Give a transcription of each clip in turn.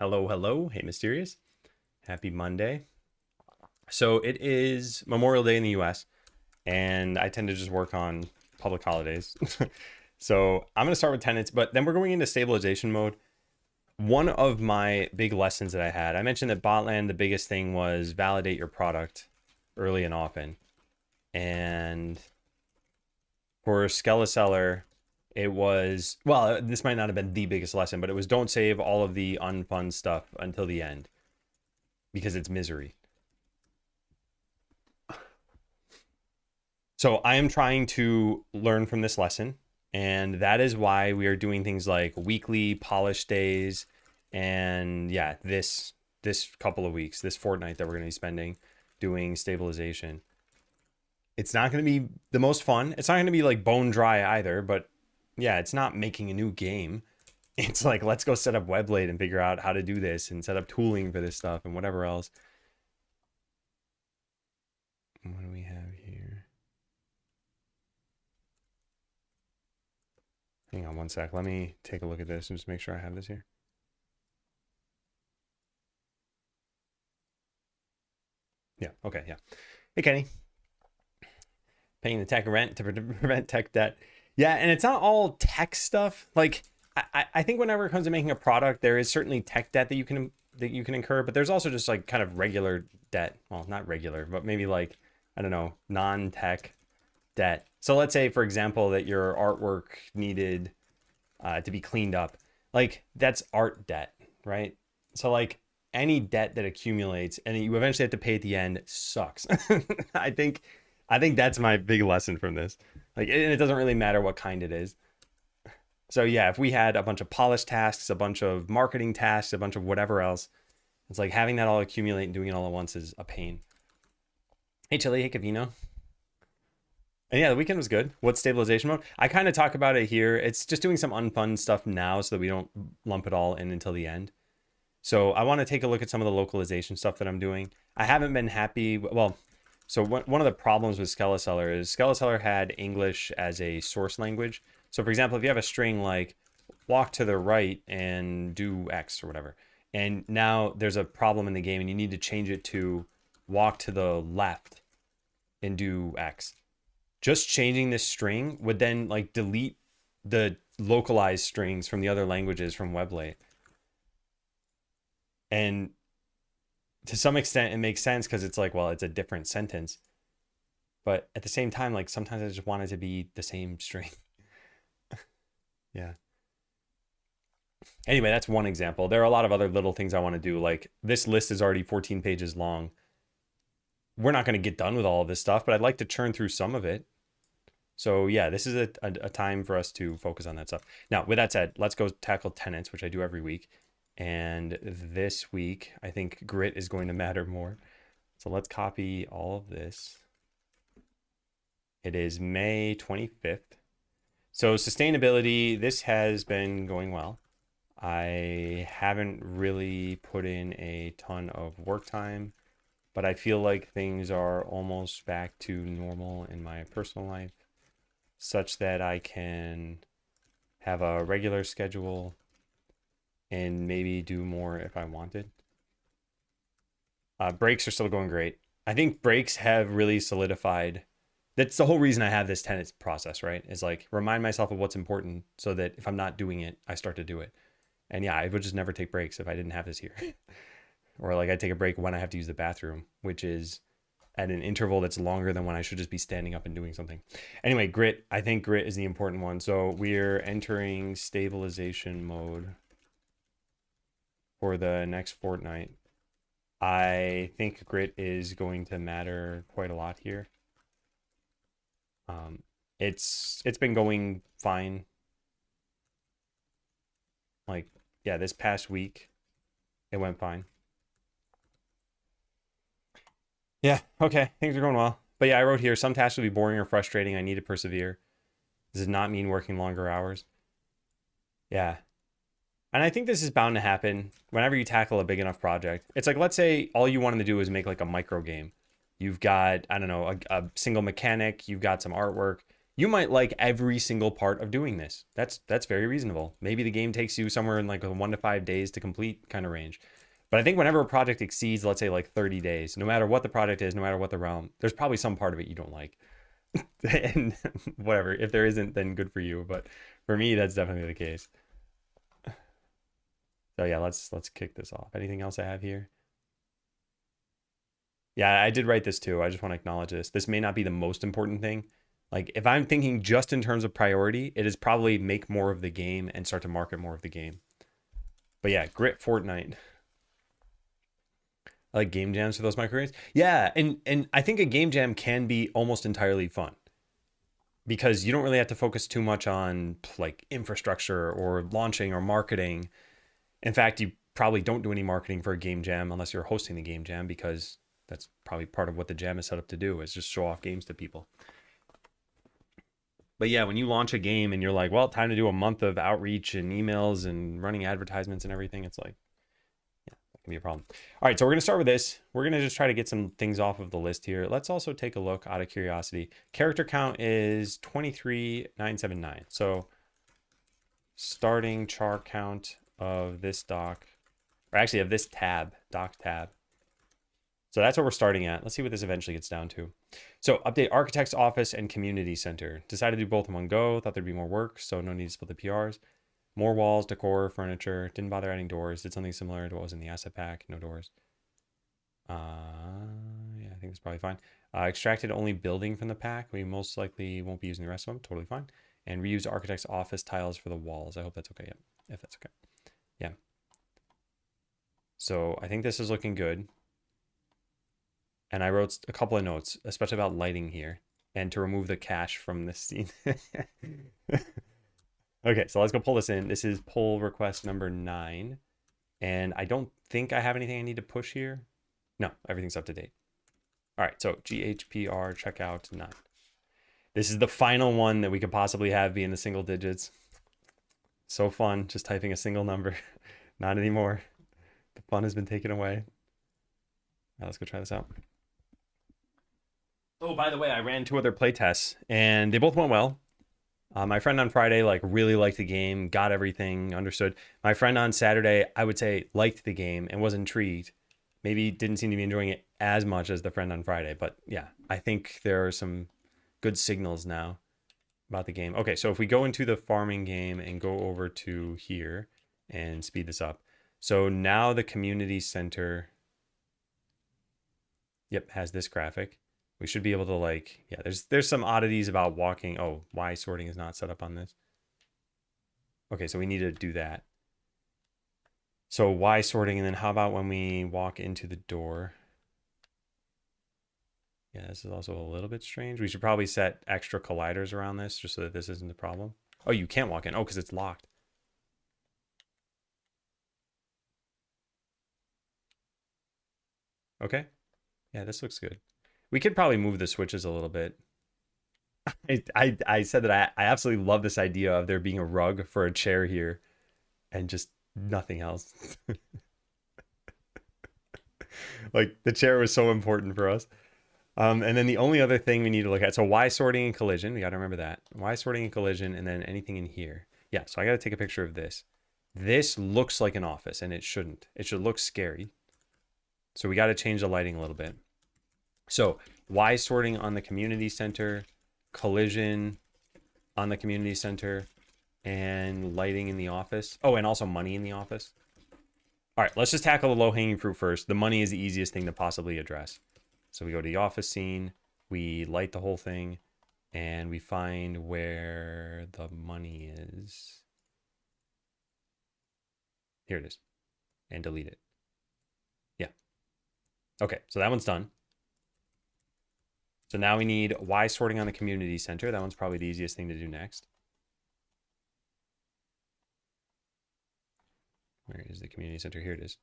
Hello, hello. Hey, Mysterious. Happy Monday. So it is Memorial Day in the US, and I tend to just work on public holidays. So I'm going to start with tenants, but then we're going into stabilization mode. One of my big lessons that I mentioned that Botland, the biggest thing was validate your product early and often. And for Skeleseller, it was, well, this might not have been the biggest lesson, but it was don't save all of the unfun stuff until the end because it's misery. So I am trying to learn from this lesson, and that is why we are doing things like weekly polish days, and yeah, this couple of weeks, this fortnight that we're going to be spending doing stabilization. It's not going to be the most fun. It's not going to be like bone dry either, but yeah, it's not making a new game. It's like, let's go set up Webblade and figure out how to do this and set up tooling for this stuff and whatever else. What do we have here? Hang on one sec. Let me take a look at this and just make sure I have this here. Yeah, okay, yeah. Hey, Kenny. Paying the tech rent to prevent tech debt. Yeah, and it's not all tech stuff. Like, I think whenever it comes to making a product, there is certainly tech debt that you can incur, but there's also just like kind of regular debt. Well, not regular, but maybe like, I don't know, non-tech debt. So let's say, for example, that your artwork needed to be cleaned up. Like, that's art debt, right? So like any debt that accumulates and you eventually have to pay at the end sucks. I think that's my big lesson from this. Like, and it doesn't really matter what kind it is. So yeah, if we had a bunch of polish tasks, a bunch of marketing tasks, a bunch of whatever else, it's like having that all accumulate and doing it all at once is a pain. Hey, Chili, hey, Cavino. And yeah, the weekend was good. What's stabilization mode? I kind of talk about it here. It's just doing some unfun stuff now so that we don't lump it all in until the end. So I want to take a look at some of the localization stuff that I'm doing. I haven't been happy. Well, so one of the problems with Skeleseller is Skeleseller had English as a source language. So for example, if you have a string like walk to the right and do X or whatever, and now there's a problem in the game and you need to change it to walk to the left and do X. Just changing this string would then like delete the localized strings from the other languages from Webblade. And to some extent, it makes sense because it's like, well, it's a different sentence. But at the same time, like sometimes I just want it to be the same string. Yeah. Anyway, that's one example. There are a lot of other little things I want to do. Like this list is already 14 pages long. We're not going to get done with all of this stuff, but I'd like to churn through some of it. So yeah, this is a time for us to focus on that stuff. Now, with that said, let's go tackle tenants, which I do every week. And this week, I think grit is going to matter more. So let's copy all of this. It is May 25th. So sustainability, this has been going well. I haven't really put in a ton of work time, but I feel like things are almost back to normal in my personal life, such that I can have a regular schedule and maybe do more if I wanted. Breaks are still going great. I think breaks have really solidified. That's the whole reason I have this tenants process, right? Is like remind myself of what's important so that if I'm not doing it, I start to do it. And yeah, I would just never take breaks if I didn't have this here. Or like I take a break when I have to use the bathroom, which is at an interval that's longer than when I should just be standing up and doing something. Anyway, grit. I think grit is the important one. So we're entering stabilization mode for the next fortnight. I think grit is going to matter quite a lot here. It's been going fine. Like, yeah, this past week, it went fine. Yeah, okay, things are going well. But yeah, I wrote here, some tasks will be boring or frustrating. I need to persevere. This does not mean working longer hours. Yeah. And I think this is bound to happen whenever you tackle a big enough project. It's like, let's say all you wanted to do is make like a micro game. You've got, I don't know, a single mechanic, you've got some artwork, You might like every single part of doing this. That's very reasonable. Maybe the game takes you somewhere in like a 1 to 5 days to complete kind of range. But I think whenever a project exceeds, let's say like 30 days, no matter what the project is, no matter what the realm, there's probably some part of it you don't like. And whatever, if there isn't, then good for you. But for me, that's definitely the case. So yeah, let's kick this off. Anything else I have here? Yeah, I did write this too. I just want to acknowledge this. This may not be the most important thing. Like if I'm thinking just in terms of priority, it is probably make more of the game and start to market more of the game. But yeah, grit Fortnite. I like game jams for those microgames. Yeah, and I think a game jam can be almost entirely fun because you don't really have to focus too much on like infrastructure or launching or marketing. In fact, you probably don't do any marketing for a game jam unless you're hosting the game jam because that's probably part of what the jam is set up to do is just show off games to people. But yeah, when you launch a game and you're like, well, time to do a month of outreach and emails and running advertisements and everything, it's like, yeah, that can be a problem. All right, so we're going to start with this. We're going to just try to get some things off of the list here. Let's also take a look out of curiosity. Character count is 23,979. So starting char count of this doc, or actually of this tab, doc tab. So that's what we're starting at. Let's see what this eventually gets down to. So update architect's office and community center. Decided to do both in one go. Thought there'd be more work, so no need to split the PRs. More walls, decor, furniture. Didn't bother adding doors. Did something similar to what was in the asset pack. No doors. Yeah, I think that's probably fine. Extracted only building from the pack. We most likely won't be using the rest of them. Totally fine. And reuse architect's office tiles for the walls. I hope that's okay. Yep, if that's okay. Yeah. So I think this is looking good. And I wrote a couple of notes, especially about lighting here and to remove the cache from this scene. Okay, so let's go pull this in. This is pull request number 9. And I don't think I have anything I need to push here. No, everything's up to date. All right, so GHPR checkout 9. This is the final one that we could possibly have be in the single digits. So fun, just typing a single number. Not anymore. The fun has been taken away. All right, let's go try this out. Oh, by the way, I ran 2 other playtests, and they both went well. My friend on Friday like really liked the game, got everything, understood. My friend on Saturday, I would say, liked the game and was intrigued. Maybe didn't seem to be enjoying it as much as the friend on Friday, but yeah, I think there are some good signals now about the game. Okay, so if we go into the farming game and go over to here and speed this up. So now the community center, yep, has this graphic. We should be able to like, yeah, there's some oddities about walking. Oh, why sorting is not set up on this. Okay, so we need to do that. So why sorting, and then how about when we walk into the door? Yeah, this is also a little bit strange. We should probably set extra colliders around this just so that this isn't a problem. Oh, you can't walk in. Oh, because it's locked. Okay. Yeah, this looks good. We could probably move the switches a little bit. I said that I absolutely love this idea of there being a rug for a chair here and just nothing else. Like the chair was so important for us. And then the only other thing we need to look at, so why sorting and collision, we got to remember that. Why sorting and collision, and then anything in here. Yeah, so I got to take a picture of this. This looks like an office, and it shouldn't. It should look scary. So we got to change the lighting a little bit. So why sorting on the community center, collision on the community center, and lighting in the office. Oh, and also money in the office. All right, let's just tackle the low-hanging fruit first. The money is the easiest thing to possibly address. So we go to the office scene, we light the whole thing, and we find where the money is. Here it is. And delete it. Yeah. Okay, so that one's done. So now we need why sorting on the community center. That one's probably the easiest thing to do next. Where is the community center? Here it is.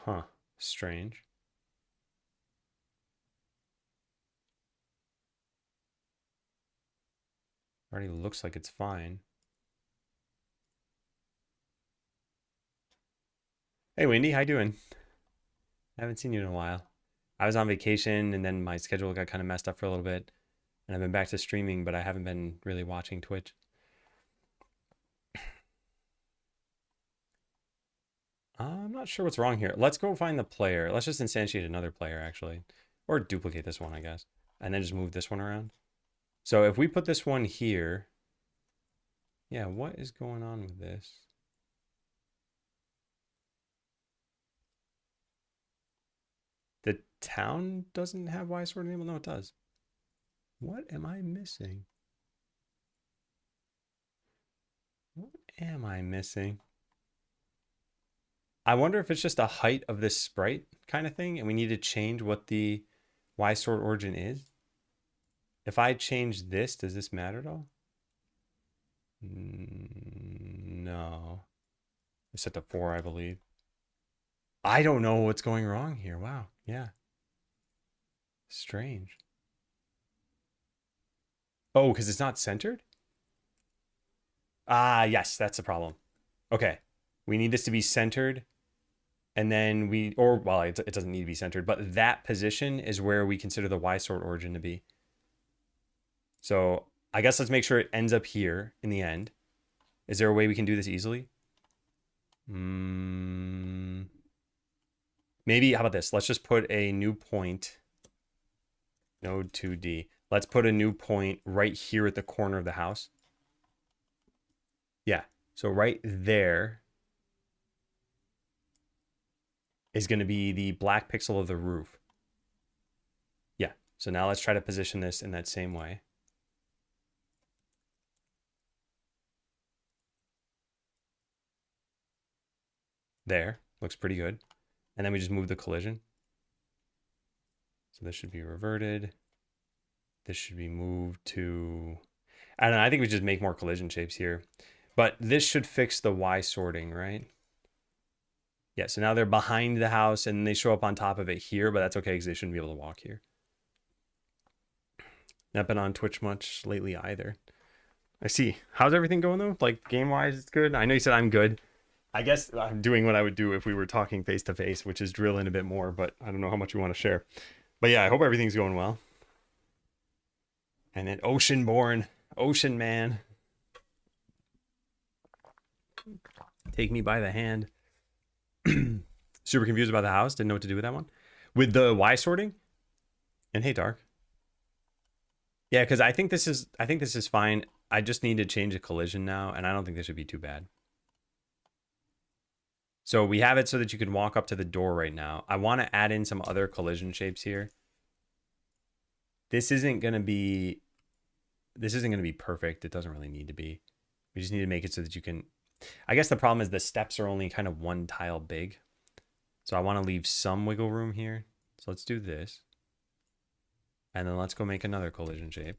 Huh. Strange. Already looks like it's fine. Hey, Wendy, how you doing? I haven't seen you in a while. I was on vacation and then my schedule got kind of messed up for a little bit. And I've been back to streaming, but I haven't been really watching Twitch. I'm not sure what's wrong here. Let's go find the player. Let's just instantiate another player, actually. Or duplicate this one, I guess. And then just move this one around. So if we put this one here... Yeah, what is going on with this? The town doesn't have Y sword enabled? No, it does. What am I missing? What am I missing? I wonder if it's just a height of this sprite kind of thing, and we need to change what the Y sword origin is. If I change this, does this matter at all? No. It's set to 4, I believe. I don't know what's going wrong here. Wow. Yeah. Strange. Oh, because it's not centered? Ah, yes, that's the problem. Okay. We need this to be centered. And then it doesn't need to be centered, but that position is where we consider the Y sword origin to be. So I guess let's make sure it ends up here in the end. Is there a way we can do this easily? Maybe, how about this? Let's just put a new point. Node 2D. Let's put a new point right here at the corner of the house. Yeah, so right there is going to be the black pixel of the roof. Yeah, so now let's try to position this in that same way. There, looks pretty good. And then we just move the collision. So this should be reverted. This should be moved to... I don't know, I think we just make more collision shapes here. But this should fix the Y sorting, right? Yeah, so now they're behind the house and they show up on top of it here, but that's okay because they shouldn't be able to walk here. Not been on Twitch much lately either. I see. How's everything going though? Like game-wise, it's good? I know you said I'm good. I guess I'm doing what I would do if we were talking face-to-face, which is drill in a bit more, but I don't know how much you want to share. But yeah, I hope everything's going well. And then Oceanborn, Ocean Man. Take me by the hand. Super confused about the house. Didn't know what to do with that one. With the Y sorting. And hey, Dark. Yeah, because I think this is fine. I just need to change the collision now, and I don't think this should be too bad. So we have it so that you can walk up to the door right now. I want to add in some other collision shapes here. This isn't gonna be perfect. It doesn't really need to be. We just need to make it so that you can... I guess the problem is the steps are only kind of one tile big. So I want to leave some wiggle room here. So let's do this. And then let's go make another collision shape.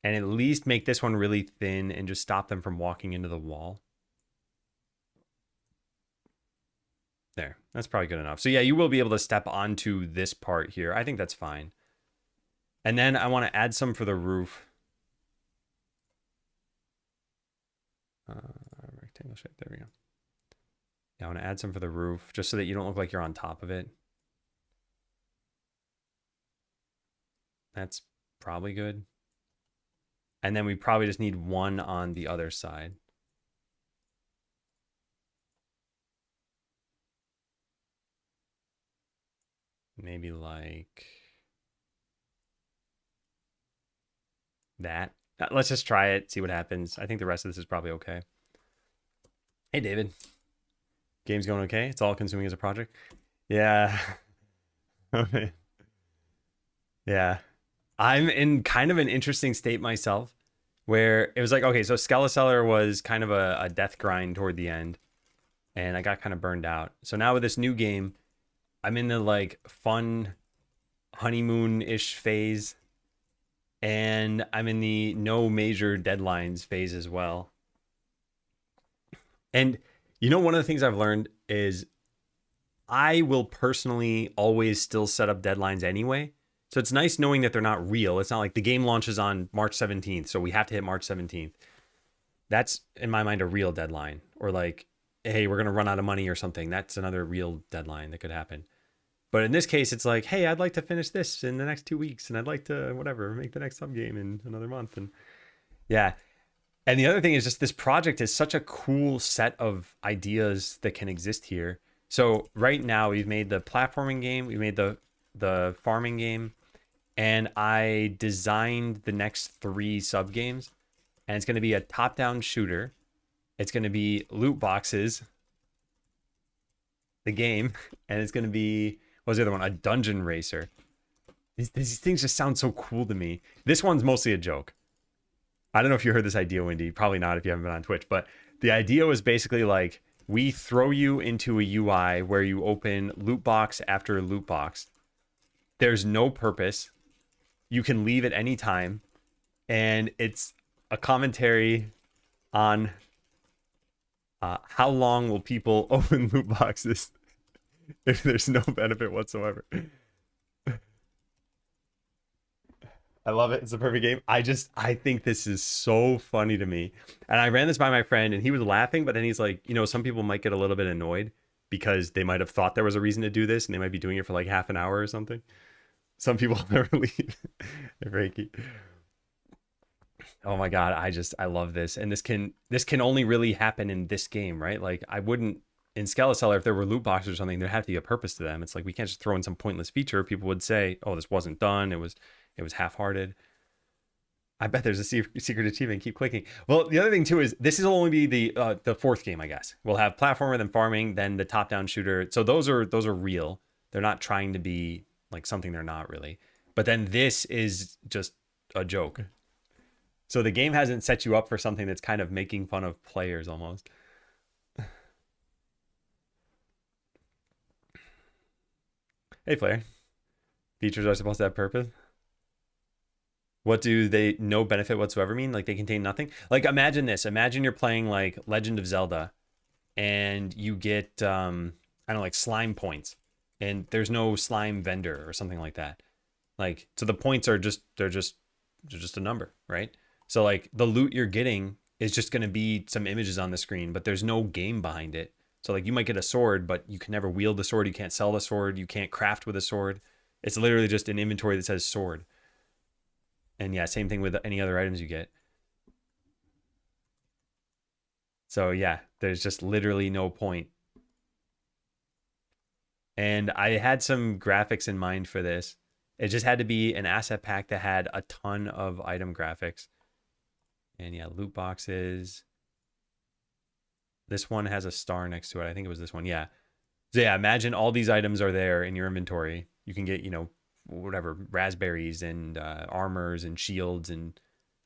And at least make this one really thin and just stop them from walking into the wall. There, that's probably good enough. So yeah, you will be able to step onto this part here. I think that's fine. And then I want to add some for the roof. Rectangle shape, there we go. Yeah, I want to add some for the roof, just so that you don't look like you're on top of it. That's probably good. And then we probably just need one on the other side. Maybe like that. Let's just try it, see what happens. I think the rest of this is probably okay. Hey, David. Game's going okay? It's all consuming as a project? Yeah. Okay. Yeah. I'm in kind of an interesting state myself where it was like, okay, so Skeleseller was kind of a death grind toward the end and I got kind of burned out. So now with this new game, I'm in the like fun honeymoon-ish phase and I'm in the no major deadlines phase as well. And you know, one of the things I've learned is I will personally always still set up deadlines anyway. So it's nice knowing that they're not real. It's not like the game launches on March 17th, so we have to hit March 17th. That's, in my mind, a real deadline. Or like, hey, we're gonna run out of money or something. That's another real deadline that could happen. But in this case, it's like, hey, I'd like to finish this in the next 2 weeks, and I'd like to whatever make the next sub game in another month, and yeah. And the other thing is just this project is such a cool set of ideas that can exist here. So right now we've made the platforming game, we made the farming game, and I designed the next 3 sub games, and it's going to be a top-down shooter. It's going to be loot boxes, the game, and it's going to be what was the other one? A dungeon racer. These things just sound so cool to me. This one's mostly a joke. I don't know if you heard this idea, Wendy. Probably not if you haven't been on Twitch. But the idea was basically like we throw you into a UI where you open loot box after loot box. There's no purpose. You can leave at any time. And it's a commentary on how long will people open loot boxes if there's no benefit whatsoever. I love it. It's a perfect game. I think this is so funny to me. And I ran this by my friend and he was laughing, but then he's like, you know, some people might get a little bit annoyed because they might have thought there was a reason to do this and they might be doing it for like half an hour or something. Some people never leave. They're freaky. Oh my God. I love this. And this can only really happen in this game, right? Like I wouldn't in Skeleseller, if there were loot boxes or something, there'd have to be a purpose to them. It's like we can't just throw in some pointless feature. People would say, oh, this wasn't done. It was half-hearted. I bet there's a secret achievement. Keep clicking. Well, the other thing too is this will only be the 4th game, I guess. We'll have platformer, then farming, then the top-down shooter. So those are real. They're not trying to be like something they're not really. But then this is just a joke. So the game hasn't set you up for something that's kind of making fun of players almost. Hey, player. Features are supposed to have purpose. What do they no benefit whatsoever mean? Like they contain nothing? Like imagine this. Imagine you're playing like Legend of Zelda and you get I don't know, like slime points and there's no slime vendor or something like that. Like so the points are just they're just a number, right? So like the loot you're getting is just going to be some images on the screen, but there's no game behind it. So like you might get a sword, but you can never wield the sword, you can't sell the sword, you can't craft with a sword. It's literally just an inventory that says sword. And yeah, same thing with any other items you get. So yeah, there's just literally no point. And I had some graphics in mind for this. It just had to be an asset pack that had a ton of item graphics. And yeah, loot boxes. This one has a star next to it. I think it was this one. Yeah. So yeah, imagine all these items are there in your inventory. You can get, you know, whatever, raspberries and armors and shields, and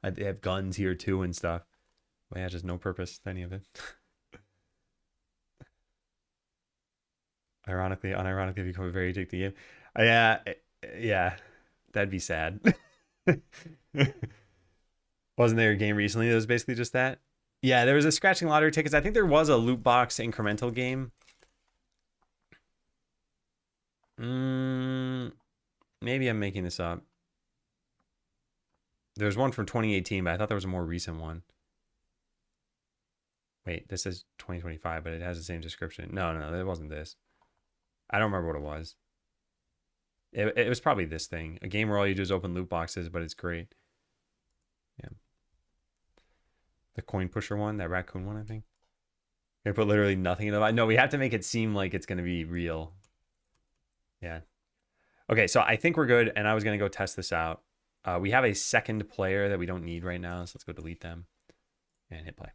they have guns here too and stuff. But yeah, just no purpose to any of it. Ironically, unironically, become a very addictive game. Yeah, that'd be sad. Wasn't there a game recently that was basically just that? Yeah, there was a scratching lottery tickets. I think there was a loot box incremental game. Maybe I'm making this up. There's one from 2018, but I thought there was a more recent one. Wait, this is 2025, but it has the same description. No, it wasn't this. I don't remember what it was. It was probably this thing. A game where all you do is open loot boxes, but it's great. Yeah. The coin pusher one, that raccoon one, I think. They put literally nothing in it. No, we have to make it seem like it's going to be real. Yeah. Okay, so I think we're good, and I was going to go test this out. We have a second player that we don't need right now, so let's go delete them and hit play.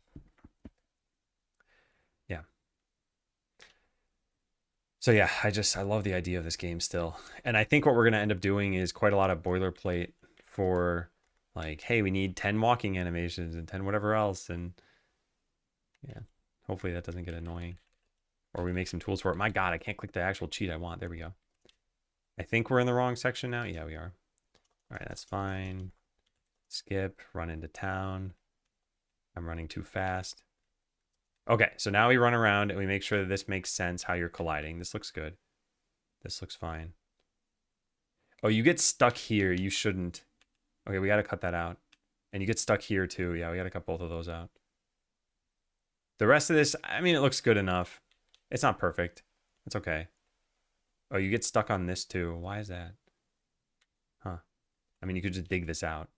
Yeah. So yeah, I love the idea of this game still. And I think what we're going to end up doing is quite a lot of boilerplate for like, hey, we need 10 walking animations and 10 whatever else. And yeah, hopefully that doesn't get annoying. Or we make some tools for it. My God, I can't click the actual cheat I want. There we go. I think we're in the wrong section now. Yeah, we are. All right, that's fine. Skip, run into town. I'm running too fast. Okay, so now we run around and we make sure that this makes sense how you're colliding. This looks good. This looks fine. Oh, you get stuck here. You shouldn't. Okay, we got to cut that out. And you get stuck here too. Yeah, we got to cut both of those out. The rest of this, I mean, it looks good enough. It's not perfect. It's okay. Oh, you get stuck on this too. Why is that? Huh. I mean, you could just dig this out.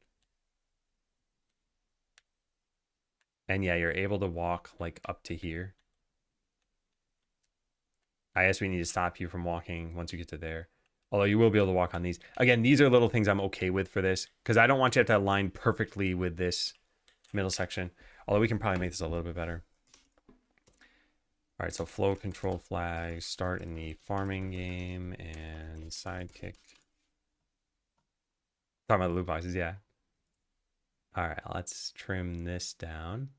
And yeah, you're able to walk like up to here. I guess we need to stop you from walking once you get to there. Although you will be able to walk on these. Again, these are little things I'm okay with for this, because I don't want you to have to align perfectly with this middle section. Although we can probably make this a little bit better. All right, so flow control flags, start in the farming game, and sidekick. Talking about the loot boxes, yeah. All right, let's trim this down.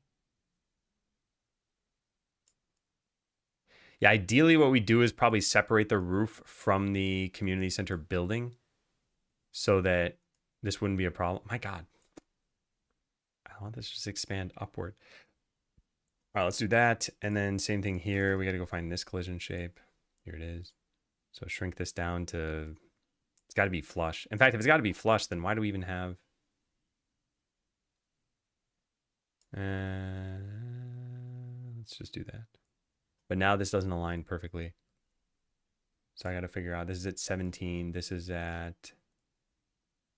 Yeah, ideally what we do is probably separate the roof from the community center building so that this wouldn't be a problem. My God. I want this to just expand upward. All right, let's do that. And then same thing here. We got to go find this collision shape. Here it is. So shrink this down to, it's got to be flush. In fact, if it's got to be flush, then why do we even have, let's just do that. But now this doesn't align perfectly. So I got to figure out, this is at 17. This is at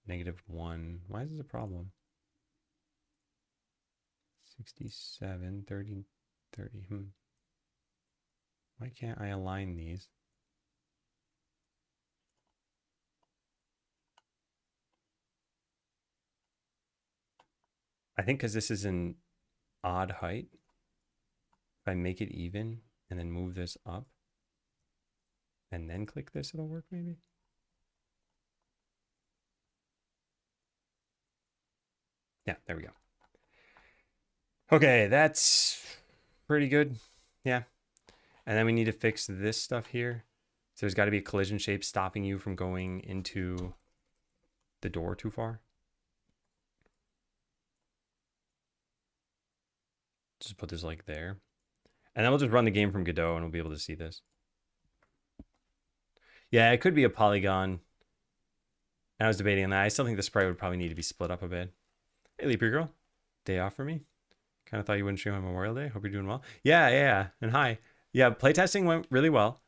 -1. Why is this a problem? 67, 30, 30. Why can't I align these? I think because this is an odd height. If I make it even and then move this up and then click this, it'll work maybe. Yeah, there we go. Okay, that's pretty good. Yeah. And then we need to fix this stuff here. So there's got to be a collision shape stopping you from going into the door too far. Just put this like there. And then we'll just run the game from Godot and we'll be able to see this. Yeah, it could be a polygon. I was debating on that. I still think the sprite would probably need to be split up a bit. Hey, Leaper Girl. Day off for me. Kind of thought you wouldn't stream on Memorial Day. Hope you're doing well. Yeah. And hi. Yeah, playtesting went really well.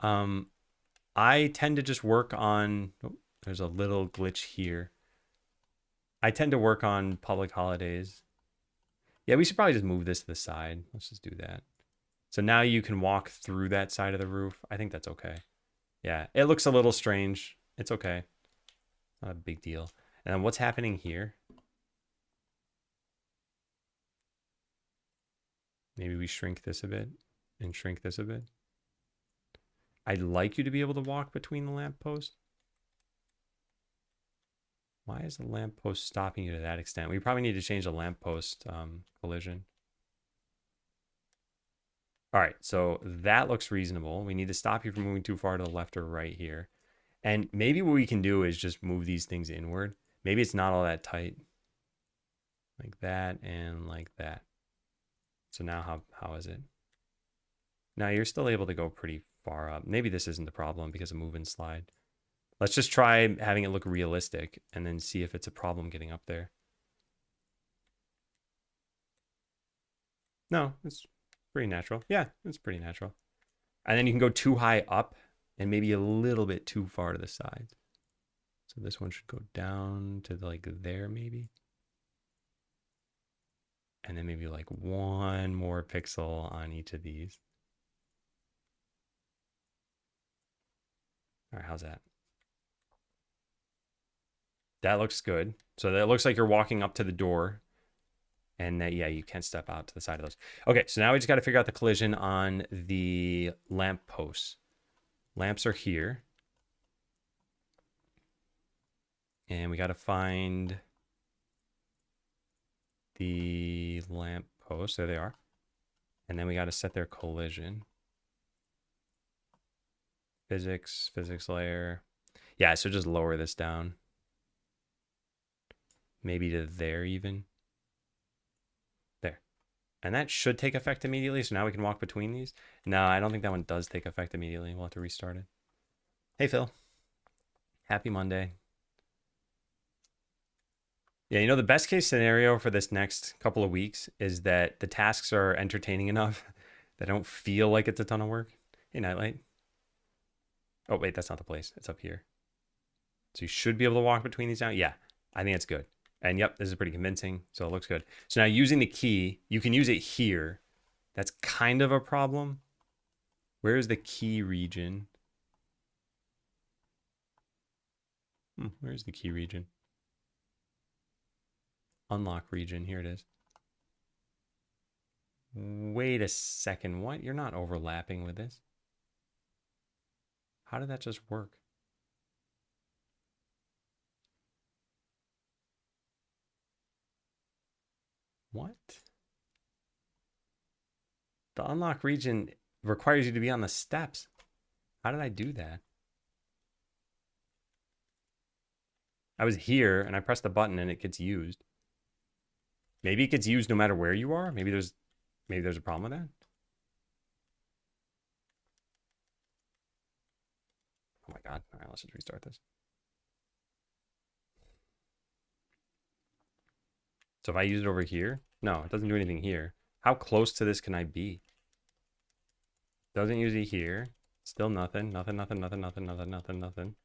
I tend to just work on... Oh, there's a little glitch here. I tend to work on public holidays. Yeah, we should probably just move this to the side. Let's just do that. So now you can walk through that side of the roof. I think that's okay. Yeah, it looks a little strange. It's okay. Not a big deal. And then what's happening here? Maybe we shrink this a bit and shrink this a bit. I'd like you to be able to walk between the lampposts. Why is the lamppost stopping you to that extent? We probably need to change the lamppost collision. All right, so that looks reasonable. We need to stop you from moving too far to the left or right here. And maybe what we can do is just move these things inward. Maybe it's not all that tight. Like that and like that. So now how is it? Now you're still able to go pretty far up. Maybe this isn't the problem because of move and slide. Let's just try having it look realistic and then see if it's a problem getting up there. No, it's pretty natural. Yeah, it's pretty natural. And then you can go too high up and maybe a little bit too far to the sides. So this one should go down to like there maybe. And then maybe like one more pixel on each of these. All right, how's that? That looks good. So that looks like you're walking up to the door. And that, yeah, you can step out to the side of those. Okay, so now we just got to figure out the collision on the lamp posts. Lamps are here. And we got to find the lamp posts. There they are. And then we got to set their collision. Physics layer. Yeah, so just lower this down. Maybe to there even. There. And that should take effect immediately. So now we can walk between these. No, I don't think that one does take effect immediately. We'll have to restart it. Hey, Phil. Happy Monday. Yeah, you know, the best case scenario for this next couple of weeks is that the tasks are entertaining enough that I don't feel like it's a ton of work. Hey, Nightlight. Oh, wait, that's not the place. It's up here. So you should be able to walk between these now. Yeah, I think it's good. And yep, this is pretty convincing, so it looks good. So now using the key, you can use it here. That's kind of a problem. Where is the key region? Where's the key region? Unlock region, here it is. Wait a second, what? You're not overlapping with this. How did that just work? What? The unlock region requires you to be on the steps. How did I do that? I was here and I pressed the button and it gets used. Maybe it gets used no matter where you are. Maybe there's a problem with that. Oh my god. All right, let's just restart this. So if I use it over here, no, it doesn't do anything here. How close to this can I be? Doesn't use it here. Still nothing. Nothing, nothing, nothing, nothing, nothing, nothing, nothing.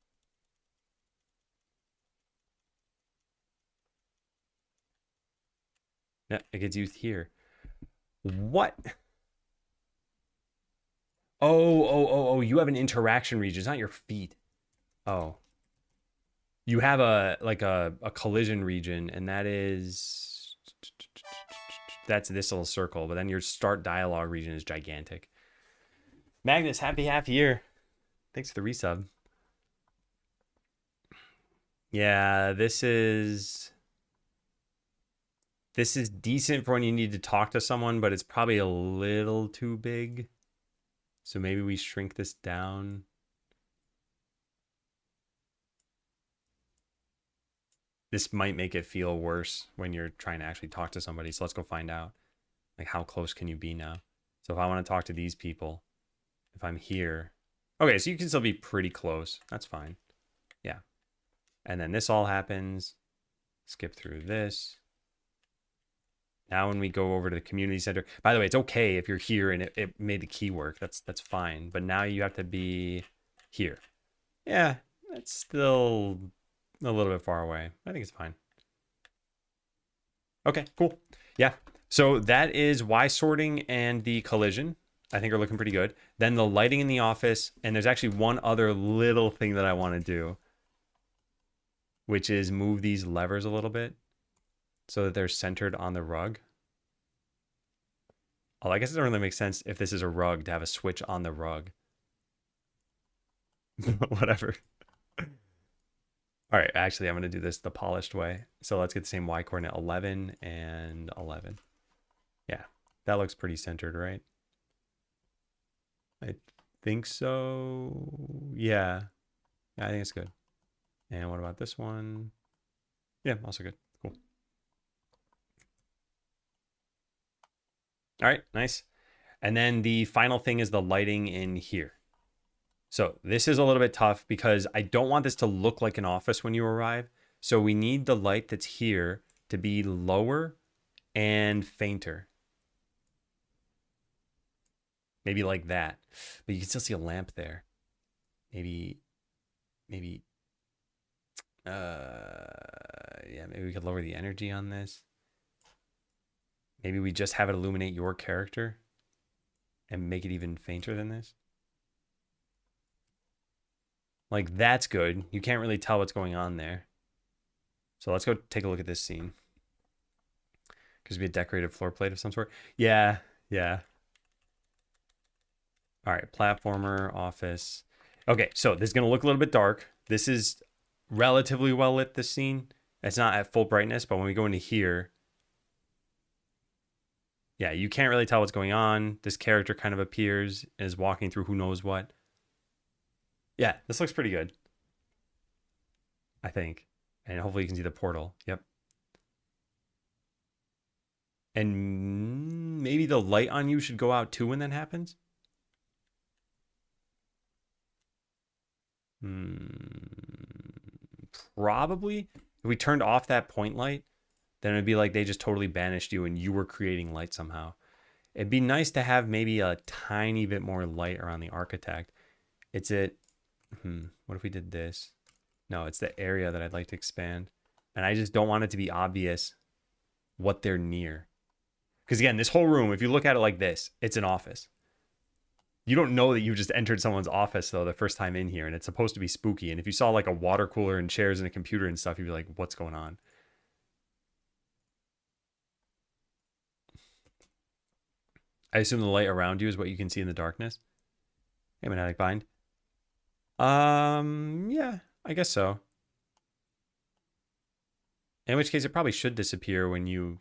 Yeah, it gets used here. What? Oh, you have an interaction region. It's not your feet. Oh. You have a like a collision region, and that's this little circle, but then your start dialogue region is gigantic. Magnus, happy half year. Thanks for the resub. Yeah, this is decent for when you need to talk to someone, but it's probably a little too big. So maybe we shrink this down. This might make it feel worse when you're trying to actually talk to somebody. So let's go find out. Like, how close can you be now? So if I want to talk to these people, if I'm here. Okay, so you can still be pretty close. That's fine. Yeah. And then this all happens. Skip through this. Now when we go over to the community center. By the way, it's okay if you're here and it made the key work. That's fine. But now you have to be here. Yeah, that's still a little bit far away. I think it's fine. Okay, cool. Yeah. So that is Y sorting and the collision. I think are looking pretty good. Then the lighting in the office. And there's actually one other little thing that I want to do, which is move these levers a little bit so that they're centered on the rug. Oh, I guess it doesn't really make sense if this is a rug to have a switch on the rug. Whatever. All right, actually, I'm going to do this the polished way. So let's get the same Y coordinate, 11 and 11. Yeah, that looks pretty centered, right? I think so. Yeah, I think it's good. And what about this one? Yeah, also good. Cool. All right, nice. And then the final thing is the lighting in here. So this is a little bit tough because I don't want this to look like an office when you arrive. So we need the light that's here to be lower and fainter. Maybe like that. But you can still see a lamp there. Maybe, yeah, maybe we could lower the energy on this. Maybe we just have it illuminate your character and make it even fainter than this. Like, that's good. You can't really tell what's going on there. So let's go take a look at this scene. Because we a decorated floor plate of some sort. Yeah, yeah. All right, platformer, office. Okay, so this is going to look a little bit dark. This is relatively well lit, this scene. It's not at full brightness, but when we go into here, yeah, you can't really tell what's going on. This character kind of appears, is walking through who knows what. Yeah, this looks pretty good, I think. And hopefully you can see the portal. Yep. And maybe the light on you should go out too when that happens. Probably. If we turned off that point light, then it'd be like they just totally banished you and you were creating light somehow. It'd be nice to have maybe a tiny bit more light around the architect. It's it. What if we did this? No, it's the area that I'd like to expand. And I just don't want it to be obvious what they're near. Because again, this whole room, if you look at it like this, it's an office. You don't know that you just entered someone's office, though, the first time in here. And it's supposed to be spooky. And if you saw like a water cooler and chairs and a computer and stuff, you'd be like, what's going on? I assume the light around you is what you can see in the darkness. Hey, Magnetic Bind. Yeah, I guess so. In which case, it probably should disappear when you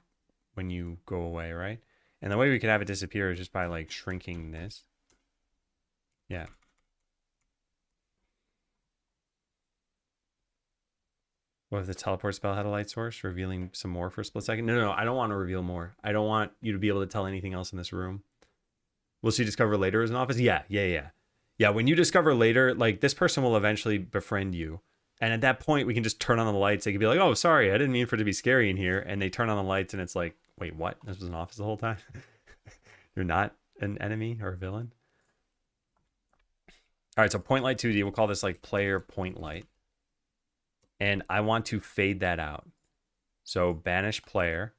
go away, right? And the way we could have it disappear is just by like shrinking this. Yeah. What if the teleport spell had a light source, revealing some more for a split second? No, I don't want to reveal more. I don't want you to be able to tell anything else in this room. Will she discover later as an office? Yeah. Yeah, when you discover later, like this person will eventually befriend you. And at that point, we can just turn on the lights. They can be like, oh, sorry, I didn't mean for it to be scary in here. And they turn on the lights and it's like, wait, what? This was an office the whole time? You're not an enemy or a villain? All right, so point light 2D, we'll call this like player point light. And I want to fade that out. So banish player.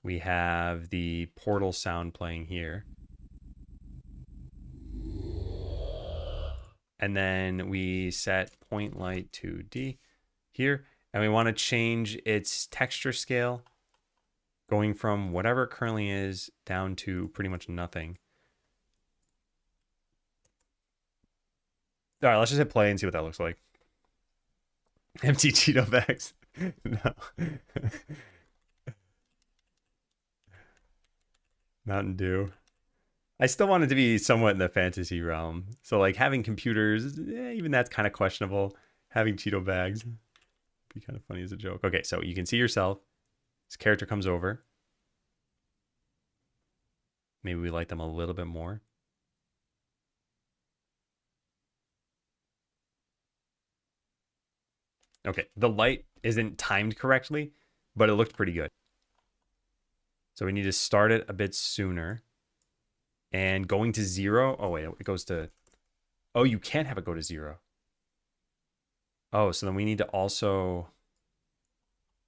We have the portal sound playing here. And then we set point light 2D here. And we want to change its texture scale going from whatever it currently is down to pretty much nothing. All right, let's just hit play and see what that looks like. Empty Cheeto bags. No. Mountain Dew. I still want it to be somewhat in the fantasy realm. So like having computers, even that's kind of questionable. Having Cheeto bags would be kind of funny as a joke. Okay, so you can see yourself. This character comes over. Maybe we light them a little bit more. Okay, the light isn't timed correctly, but it looked pretty good. So we need to start it a bit sooner. And going to 0. Oh, wait, it goes to... Oh, you can't have it go to 0. Oh, so then we need to also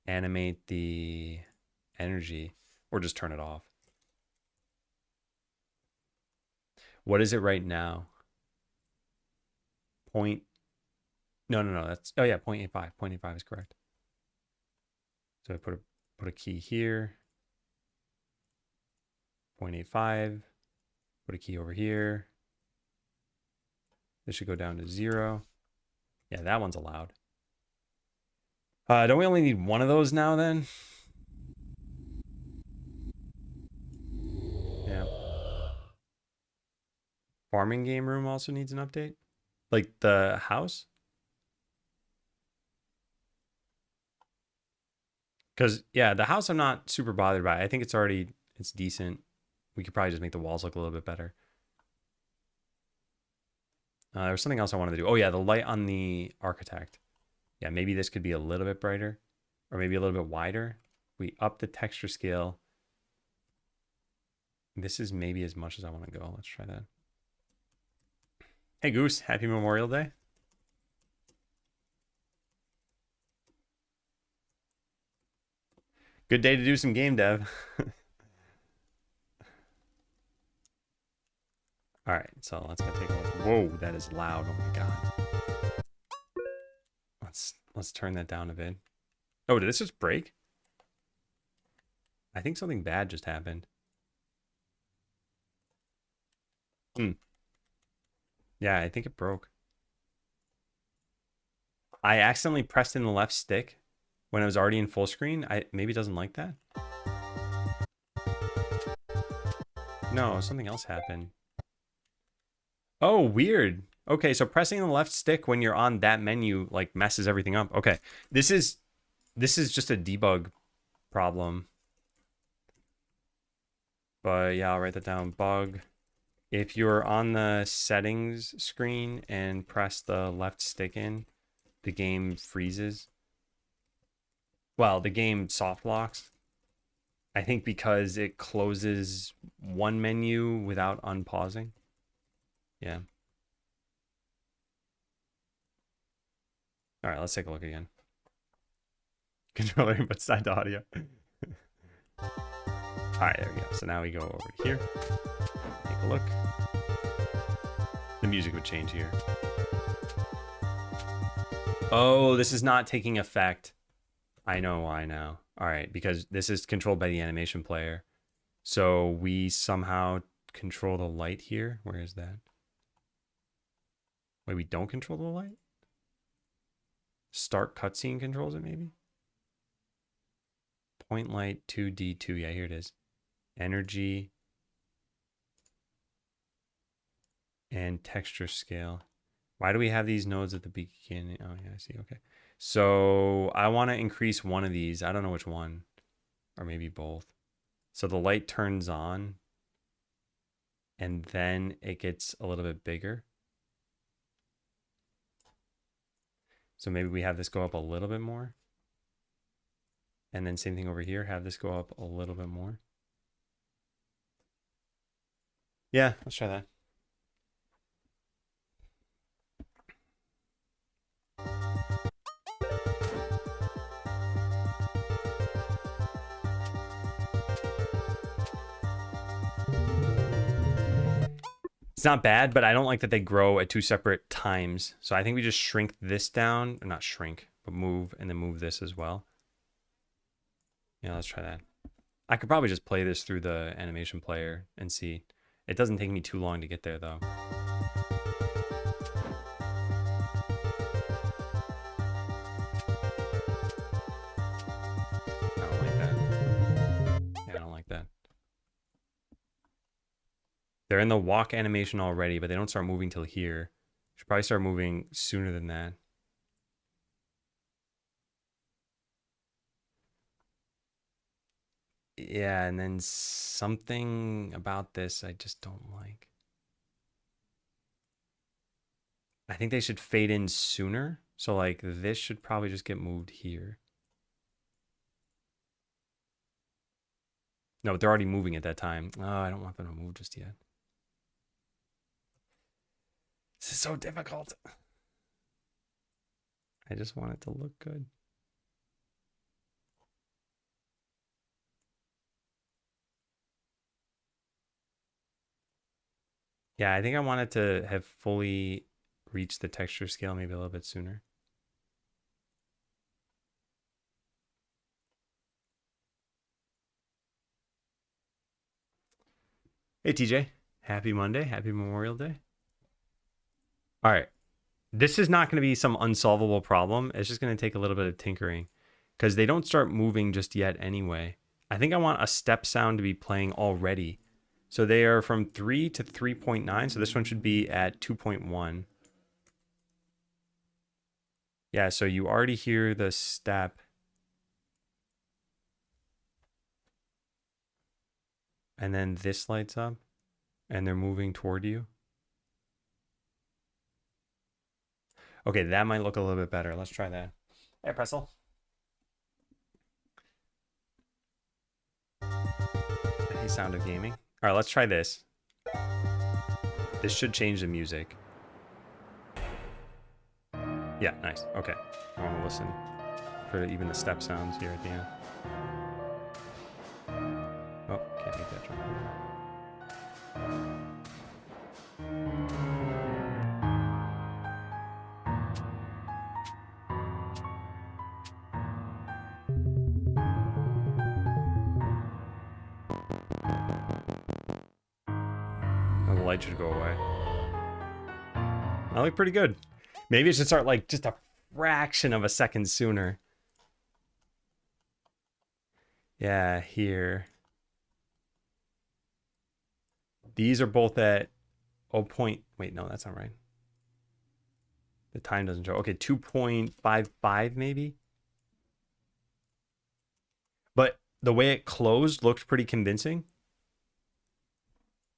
animate the energy or just turn it off. What is it right now? Point... No, that's... Oh, yeah, 0.85. 0.85 is correct. So I put a key here. 0.85. Put a key over here. This should go down to 0. Yeah, that one's allowed. Don't we only need one of those now then? Yeah. Farming game room also needs an update? Like the house? Because, yeah, the house I'm not super bothered by. I think it's decent. We could probably just make the walls look a little bit better. There was something else I wanted to do. Oh, yeah, the light on the architect. Yeah, maybe this could be a little bit brighter or maybe a little bit wider. We up the texture scale. This is maybe as much as I want to go. Let's try that. Hey, Goose. Happy Memorial Day. Good day to do some game dev. All right, so let's go take a look. Whoa, that is loud. Oh my god. Let's turn that down a bit. Oh, did this just break? I think something bad just happened. Yeah, I think it broke. I accidentally pressed in the left stick when I was already in full screen. Maybe it doesn't like that. No, something else happened. Oh, weird. Okay, so pressing the left stick when you're on that menu like messes everything up. Okay, this is just a debug problem. But yeah, I'll write that down. Bug. If you're on the settings screen and press the left stick in, the game freezes. Well, the game soft locks. I think because it closes one menu without unpausing. Yeah. All right, let's take a look again. Controller input side to audio. All right, there we go. So now we go over here. Take a look. The music would change here. Oh, this is not taking effect. I know why now. All right, because this is controlled by the animation player. So we somehow control the light here. Where is that? Wait, we don't control the light? Start cutscene controls it maybe? Point light 2D2. Yeah, here it is. Energy and texture scale. Why do we have these nodes at the beginning? Oh, yeah, I see. Okay. So I want to increase one of these. I don't know which one. Or maybe both. So the light turns on. And then it gets a little bit bigger. So maybe we have this go up a little bit more. And then same thing over here. Have this go up a little bit more. Yeah, let's try that. It's not bad, but I don't like that they grow at two separate times. So I think we just shrink this down, or not shrink, but move, and then move this as well. Yeah, let's try that. I could probably just play this through the animation player and see. It doesn't take me too long to get there though. I don't like that. Yeah, I don't like that. They're in the walk animation already, but they don't start moving till here. Should probably start moving sooner than that. Yeah, and then something about this I just don't like. I think they should fade in sooner. So like this should probably just get moved here. No, they're already moving at that time. Oh, I don't want them to move just yet. This is so difficult. I just want it to look good. Yeah, I think I wanted to have fully reached the texture scale maybe a little bit sooner. Hey, TJ. Happy Monday. Happy Memorial Day. All right. This is not going to be some unsolvable problem. It's just going to take a little bit of tinkering because they don't start moving just yet anyway. I think I want a step sound to be playing already. So they are from 3 to 3.9. So this one should be at 2.1. Yeah, so you already hear the step. And then this lights up. And they're moving toward you. Okay, that might look a little bit better. Let's try that. Hey, Pretzel. Hey, Sound of Gaming. All right, let's try this. This should change the music. Yeah, nice. Okay. I want to listen for even the step sounds here at the end. Oh, can't make that jump. Oh, the light should go away. That looked pretty good. Maybe it should start like just a fraction of a second sooner. Yeah, here. These are both at 0. Wait, no, that's not right. The time doesn't show. Okay, 2.55 maybe. But the way it closed looked pretty convincing.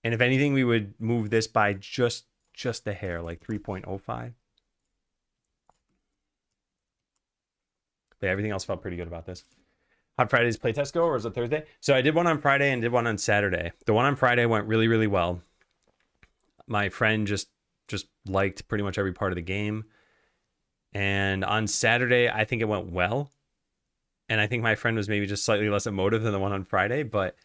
And if anything, we would move this by just a hair, like 3.05. But everything else felt pretty good about this. How'd Friday's playtest go, or was it Thursday? So I did one on Friday and did one on Saturday. The one on Friday went really, really well. My friend just liked pretty much every part of the game. And on Saturday, I think it went well. And I think my friend was maybe just slightly less emotive than the one on Friday, but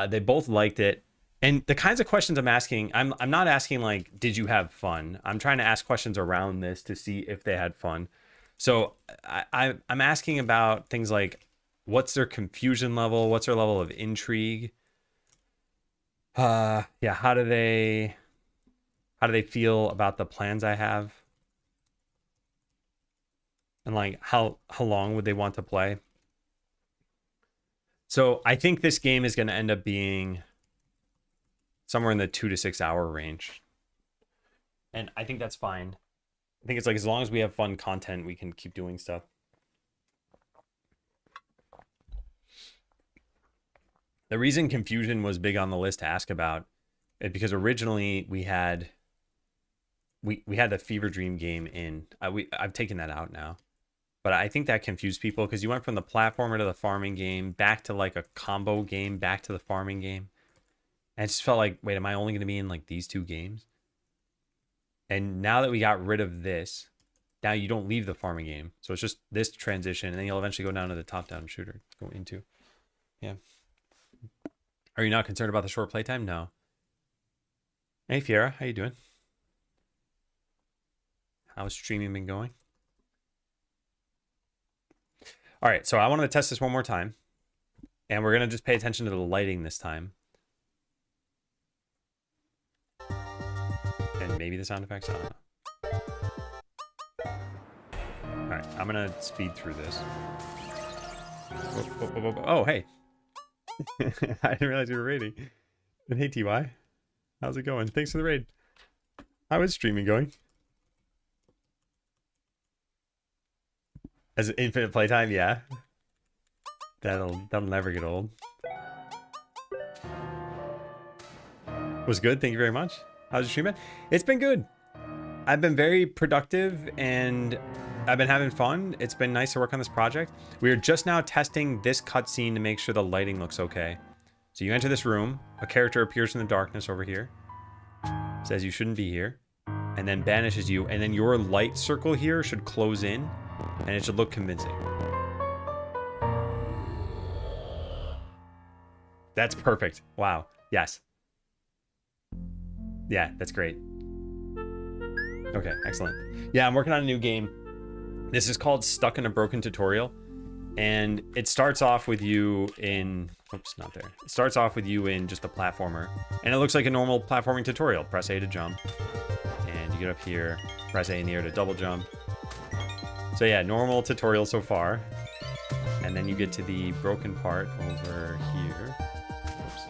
they both liked it. And the kinds of questions I'm asking, I'm not asking like, did you have fun? I'm trying to ask questions around this to see if they had fun. So I'm asking about things like, what's their confusion level? What's their level of intrigue? Yeah, how do they feel about the plans I have? And like how long would they want to play? So I think this game is going to end up being somewhere in the 2 to 6 hour range. And I think that's fine. I think it's like, as long as we have fun content, we can keep doing stuff. The reason confusion was big on the list to ask about is because originally we had the Fever Dream game in. I've taken that out now. But I think that confused people because you went from the platformer to the farming game, back to like a combo game, back to the farming game. And it just felt like, wait, am I only going to be in like these two games? And now that we got rid of this, now you don't leave the farming game. So it's just this transition, and then you'll eventually go down to the top-down shooter. Go into. Yeah. Are you not concerned about the short playtime? No. Hey, Fiera, how you doing? How's streaming been going? All right, so I wanted to test this one more time. And we're going to just pay attention to the lighting this time. And maybe the sound effects, I don't know. All right, I'm going to speed through this. Oh, hey. I didn't realize you were raiding. And hey, TY. How's it going? Thanks for the raid. How is streaming going? As infinite playtime, yeah. That'll never get old. Was good, thank you very much. How's your stream been? It's been good. I've been very productive and I've been having fun. It's been nice to work on this project. We are just now testing this cutscene to make sure the lighting looks okay. So you enter this room, a character appears in the darkness over here, says you shouldn't be here, and then banishes you, and then your light circle here should close in, and it should look convincing. That's perfect. Wow. Yes. Yeah, that's great. Okay, excellent. Yeah, I'm working on a new game. This is called Stuck in a Broken Tutorial. And it starts off with you in... Oops, not there. It starts off with you in just a platformer. And it looks like a normal platforming tutorial. Press A to jump. And you get up here. Press A in the air to double jump. So yeah, normal tutorial so far. And then you get to the broken part over here. Oops.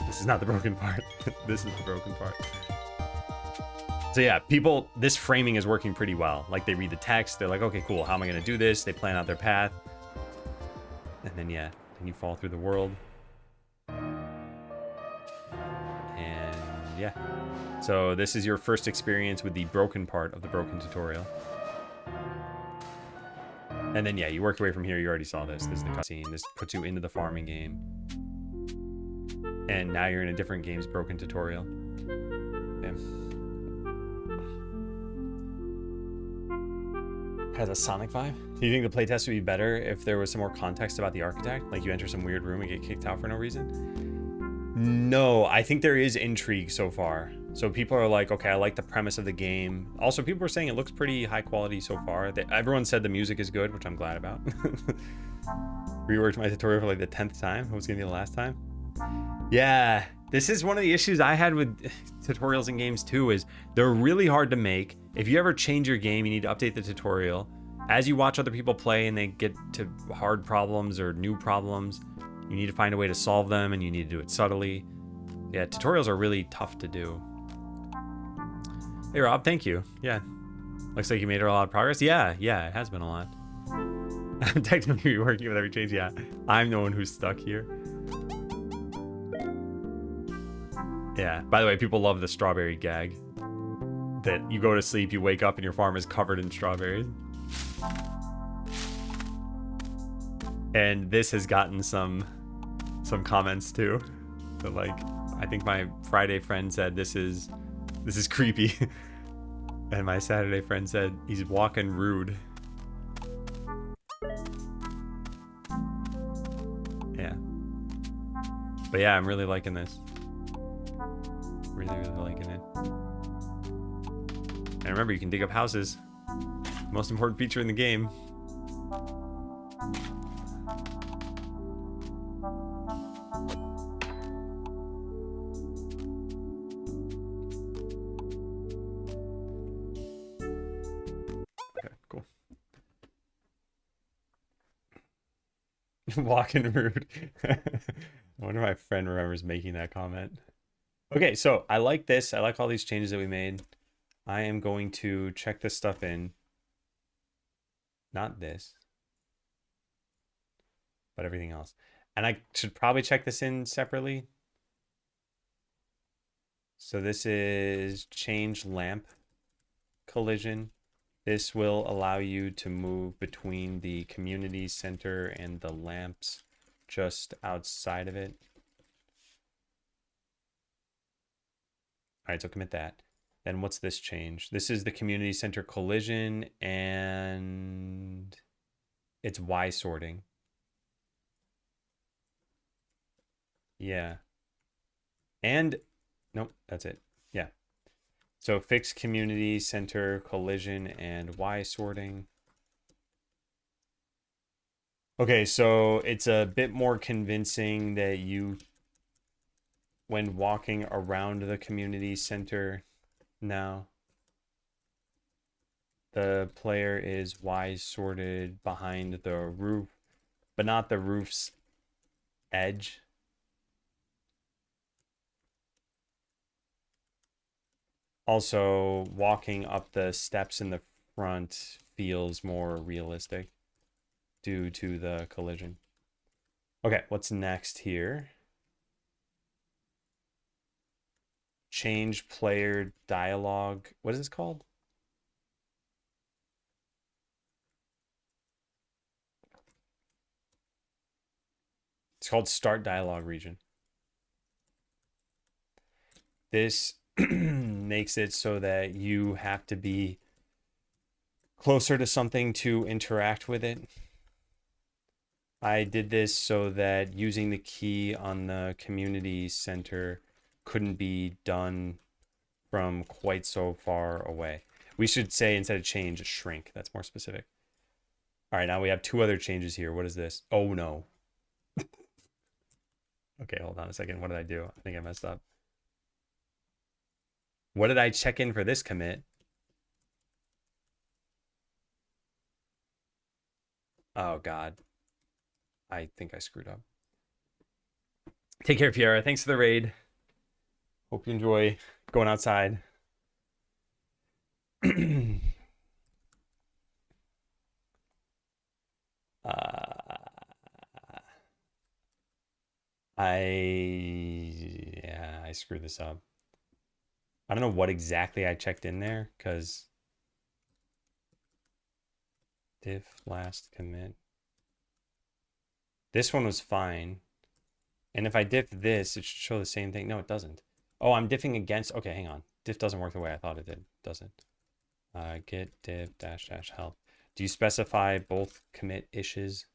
This is not the broken part. This is the broken part. So yeah, this framing is working pretty well. Like, they read the text, they're like, okay, cool, how am I gonna do this? They plan out their path. And then yeah, then you fall through the world. And yeah. So this is your first experience with the broken part of the broken tutorial. And then yeah, you work your way from here. You already saw this. This is the cutscene. This puts you into the farming game. And now you're in a different game's broken tutorial. Yeah. Has a Sonic vibe. Do you think the playtest would be better if there was some more context about the architect? Like you enter some weird room and get kicked out for no reason? No, I think there is intrigue so far. So people are like, okay, I like the premise of the game. Also, people are saying it looks pretty high quality so far. Everyone said the music is good, which I'm glad about. Reworked my tutorial for like the 10th time. It was gonna be the last time. Yeah, this is one of the issues I had with tutorials in games too, is they're really hard to make. If you ever change your game, you need to update the tutorial. As you watch other people play and they get to hard problems or new problems, you need to find a way to solve them, and you need to do it subtly. Yeah, tutorials are really tough to do. Hey Rob, thank you. Yeah, looks like you made a lot of progress. Yeah, it has been a lot. I'm technically working with every change. Yeah, I'm the one who's stuck here. Yeah, by the way, people love the strawberry gag. That you go to sleep, you wake up, and your farm is covered in strawberries. And this has gotten some comments too. But like, I think my Friday friend said this is creepy. And my Saturday friend said he's walking rude. Yeah. But yeah, I'm really liking this. Really, really liking it. And remember, you can dig up houses. Most important feature in the game. Okay, cool. Walking rude. I wonder if my friend remembers making that comment. Okay, so I like this. I like all these changes that we made. I am going to check this stuff in. Not this, but everything else. And I should probably check this in separately. So this is change lamp collision. This will allow you to move between the community center and the lamps just outside of it. All right, so commit that. Then what's this change? This is the community center collision and it's Y sorting. Yeah. And nope, that's it. Yeah. So fix community center collision and Y sorting. Okay, so it's a bit more convincing that you, when walking around the community center now, the player is Y sorted behind the roof, but not the roof's edge. Also, walking up the steps in the front feels more realistic due to the collision. Okay, what's next here? Change player dialogue. What is this called? It's called Start Dialogue Region. This makes it so that you have to be closer to something to interact with it. I did this so that using the key on the community center couldn't be done from quite so far away. We should say, instead of change, shrink. That's more specific. All right, now we have two other changes here. What is this? Oh, no. Okay, hold on a second. What did I do? I think I messed up. What did I check in for this commit? Oh, God. I think I screwed up. Take care, Fiera. Thanks for the raid. Hope you enjoy going outside. I screwed this up. I don't know what exactly I checked in there because diff last commit. This one was fine. And if I diff this, it should show the same thing. No, it doesn't. Oh, I'm diffing against. Okay, hang on. Diff doesn't work the way I thought it did. Doesn't. Git diff dash dash help. Do you specify both commit issues?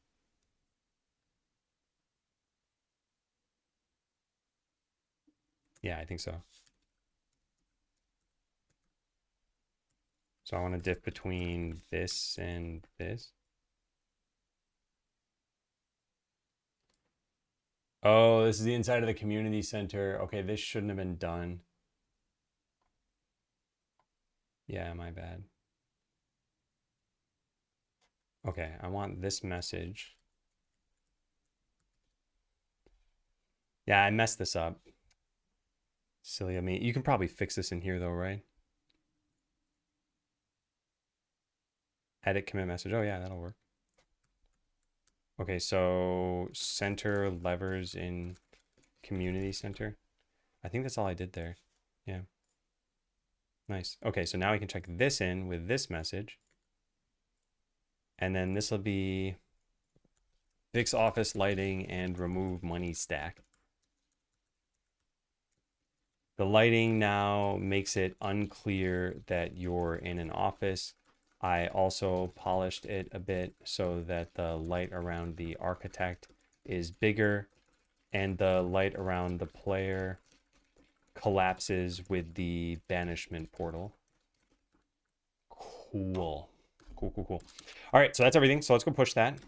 Yeah, I think so. So I want to diff between this and this. Oh, this is the inside of the community center. Okay, this shouldn't have been done. Yeah, my bad. Okay, I want this message. Yeah, I messed this up. Silly of me. You can probably fix this in here though, right? Edit commit message. Oh yeah, that'll work. Okay, so center levers in community center. I think that's all I did there. Yeah. Nice. Okay, so now we can check this in with this message. And then this will be Fix office lighting and remove money stack. The lighting now makes it unclear that you're in an office. I also polished it a bit so that the light around the architect is bigger and the light around the player collapses with the banishment portal. Cool. Cool. All right, so that's everything. So let's go push that.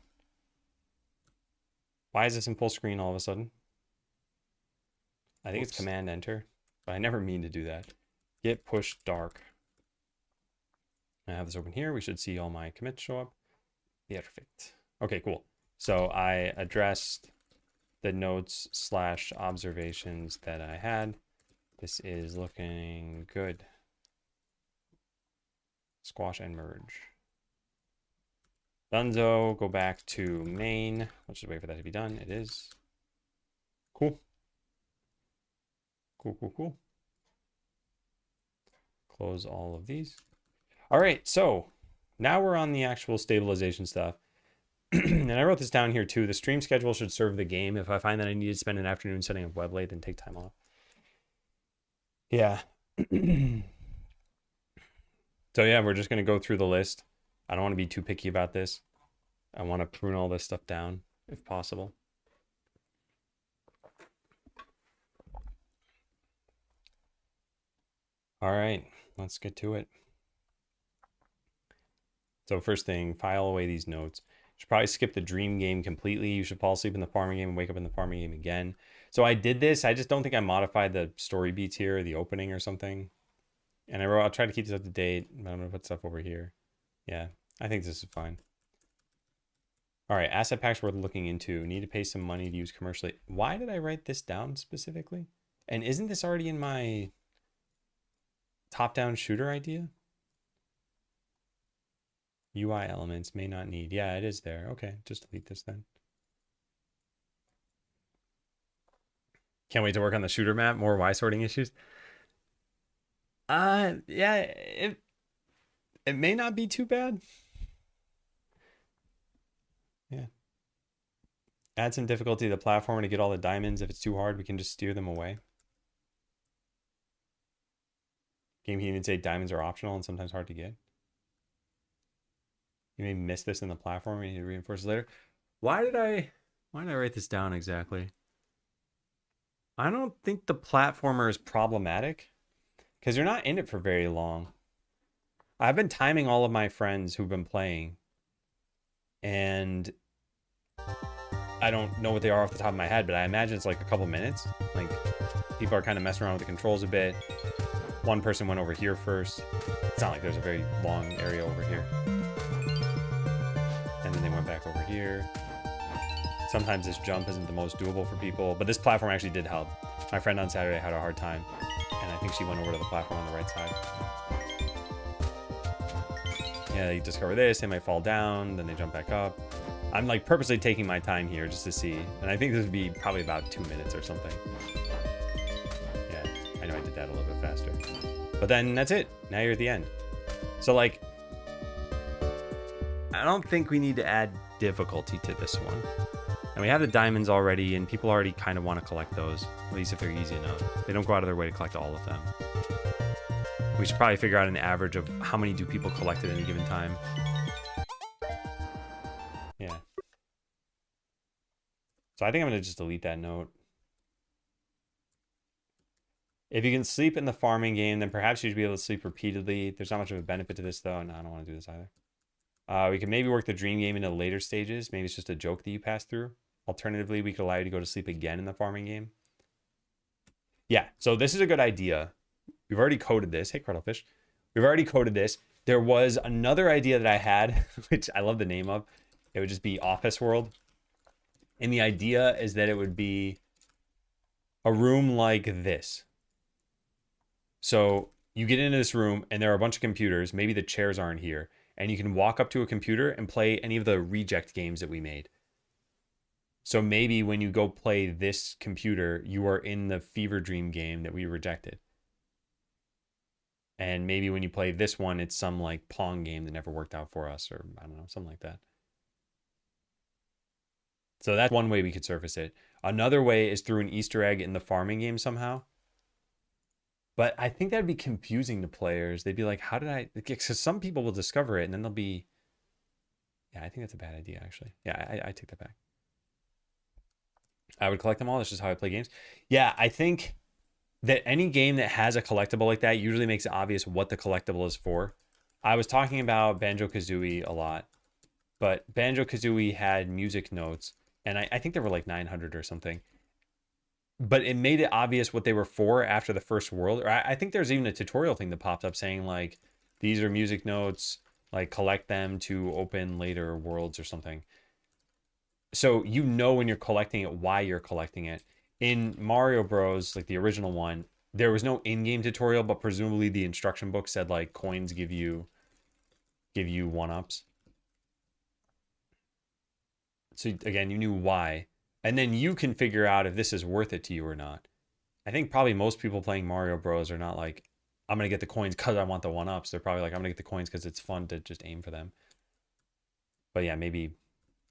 Why is this in full screen all of a sudden? I think it's Command Enter, but I never mean to do that. Git push dark. I have this open here. We should see all my commits show up. Perfect. Okay, cool. So I addressed the notes / observations that I had. This is looking good. Squash and merge. Dunzo, go back to main. Let's just wait for that to be done. It is. Cool. Cool. Close all of these. All right, so now we're on the actual stabilization stuff. And I wrote this down here too. The stream schedule should serve the game. If I find that I need to spend an afternoon setting up web late, then take time off. Yeah. So yeah, we're just going to go through the list. I don't want to be too picky about this. I want to prune all this stuff down if possible. All right, let's get to it. So first thing, file away these notes. You should probably skip the dream game completely. You should fall asleep in the farming game and wake up in the farming game again. So I did this. I just don't think I modified the story beats here, or the opening or something. And I wrote, I'll try to keep this up to date, but I'm going to put stuff over here. Yeah, I think this is fine. All right, asset packs worth looking into. Need to pay some money to use commercially. Why did I write this down specifically? And isn't this already in my top-down shooter idea? UI elements may not need. Yeah, it is there. Okay, just delete this then. Can't wait to work on the shooter map. More Y sorting issues. Yeah, it may not be too bad. Yeah. Add some difficulty to the platform to get all the diamonds. If it's too hard, we can just steer them away. Game can even say diamonds are optional and sometimes hard to get. You may miss this in the platform. We need to reinforce it later. Why did I write this down exactly? I don't think the platformer is problematic because you're not in it for very long. I've been timing all of my friends who've been playing, and I don't know what they are off the top of my head, but I imagine it's like a couple minutes. Like, people are kind of messing around with the controls a bit. One person went over here first. It's not like there's a very long area over here. And then they went back over here. Sometimes this jump isn't the most doable for people, but this platform actually did help. My friend on Saturday had a hard time, and I think she went over to the platform on the right side. Yeah, they discover this, they might fall down, then they jump back up. I'm like purposely taking my time here just to see, and I think this would be probably about 2 minutes or something. Yeah, I know I did that a little bit faster. But then that's it. Now you're at the end. So like, I don't think we need to add difficulty to this one. And we have the diamonds already, and people already kind of want to collect those, at least if they're easy enough. They don't go out of their way to collect all of them. We should probably figure out an average of how many do people collect at any given time. Yeah. So I think I'm going to just delete that note. If you can sleep in the farming game, then perhaps you should be able to sleep repeatedly. There's not much of a benefit to this, though. No, I don't want to do this either. We could maybe work the dream game into later stages. Maybe it's just a joke that you pass through. Alternatively, we could allow you to go to sleep again in the farming game. Yeah, so this is a good idea. We've already coded this. Hey, Cradlefish. We've already coded this. There was another idea that I had, which I love the name of. It would just be Office World. And the idea is that it would be a room like this. So you get into this room and there are a bunch of computers. Maybe the chairs aren't here. And you can walk up to a computer and play any of the reject games that we made. So maybe when you go play this computer, you are in the Fever Dream game that we rejected. And maybe when you play this one, it's some like Pong game that never worked out for us, or I don't know, something like that. So that's one way we could surface it. Another way is through an Easter egg in the farming game somehow. But I think that'd be confusing to players. They'd be like, how did I? Because some people will discover it and then they'll be, yeah, I think that's a bad idea, actually. Yeah, I take that back. I would collect them all. That's just how I play games. Yeah, I think that any game that has a collectible like that usually makes it obvious what the collectible is for. I was talking about Banjo-Kazooie a lot, but Banjo-Kazooie had music notes, and I think there were like 900 or something. But it made it obvious what they were for after the first world. Or I think there's even a tutorial thing that popped up saying like, these are music notes, like collect them to open later worlds or something. So you know when you're collecting it, why you're collecting it. In Mario Bros, like the original one, there was no in-game tutorial, but presumably the instruction book said like coins give you one-ups. So again, you knew why. And then you can figure out if this is worth it to you or not. I think probably most people playing Mario Bros are not like, I'm going to get the coins because I want the one-ups. They're probably like, I'm going to get the coins because it's fun to just aim for them. But yeah, maybe,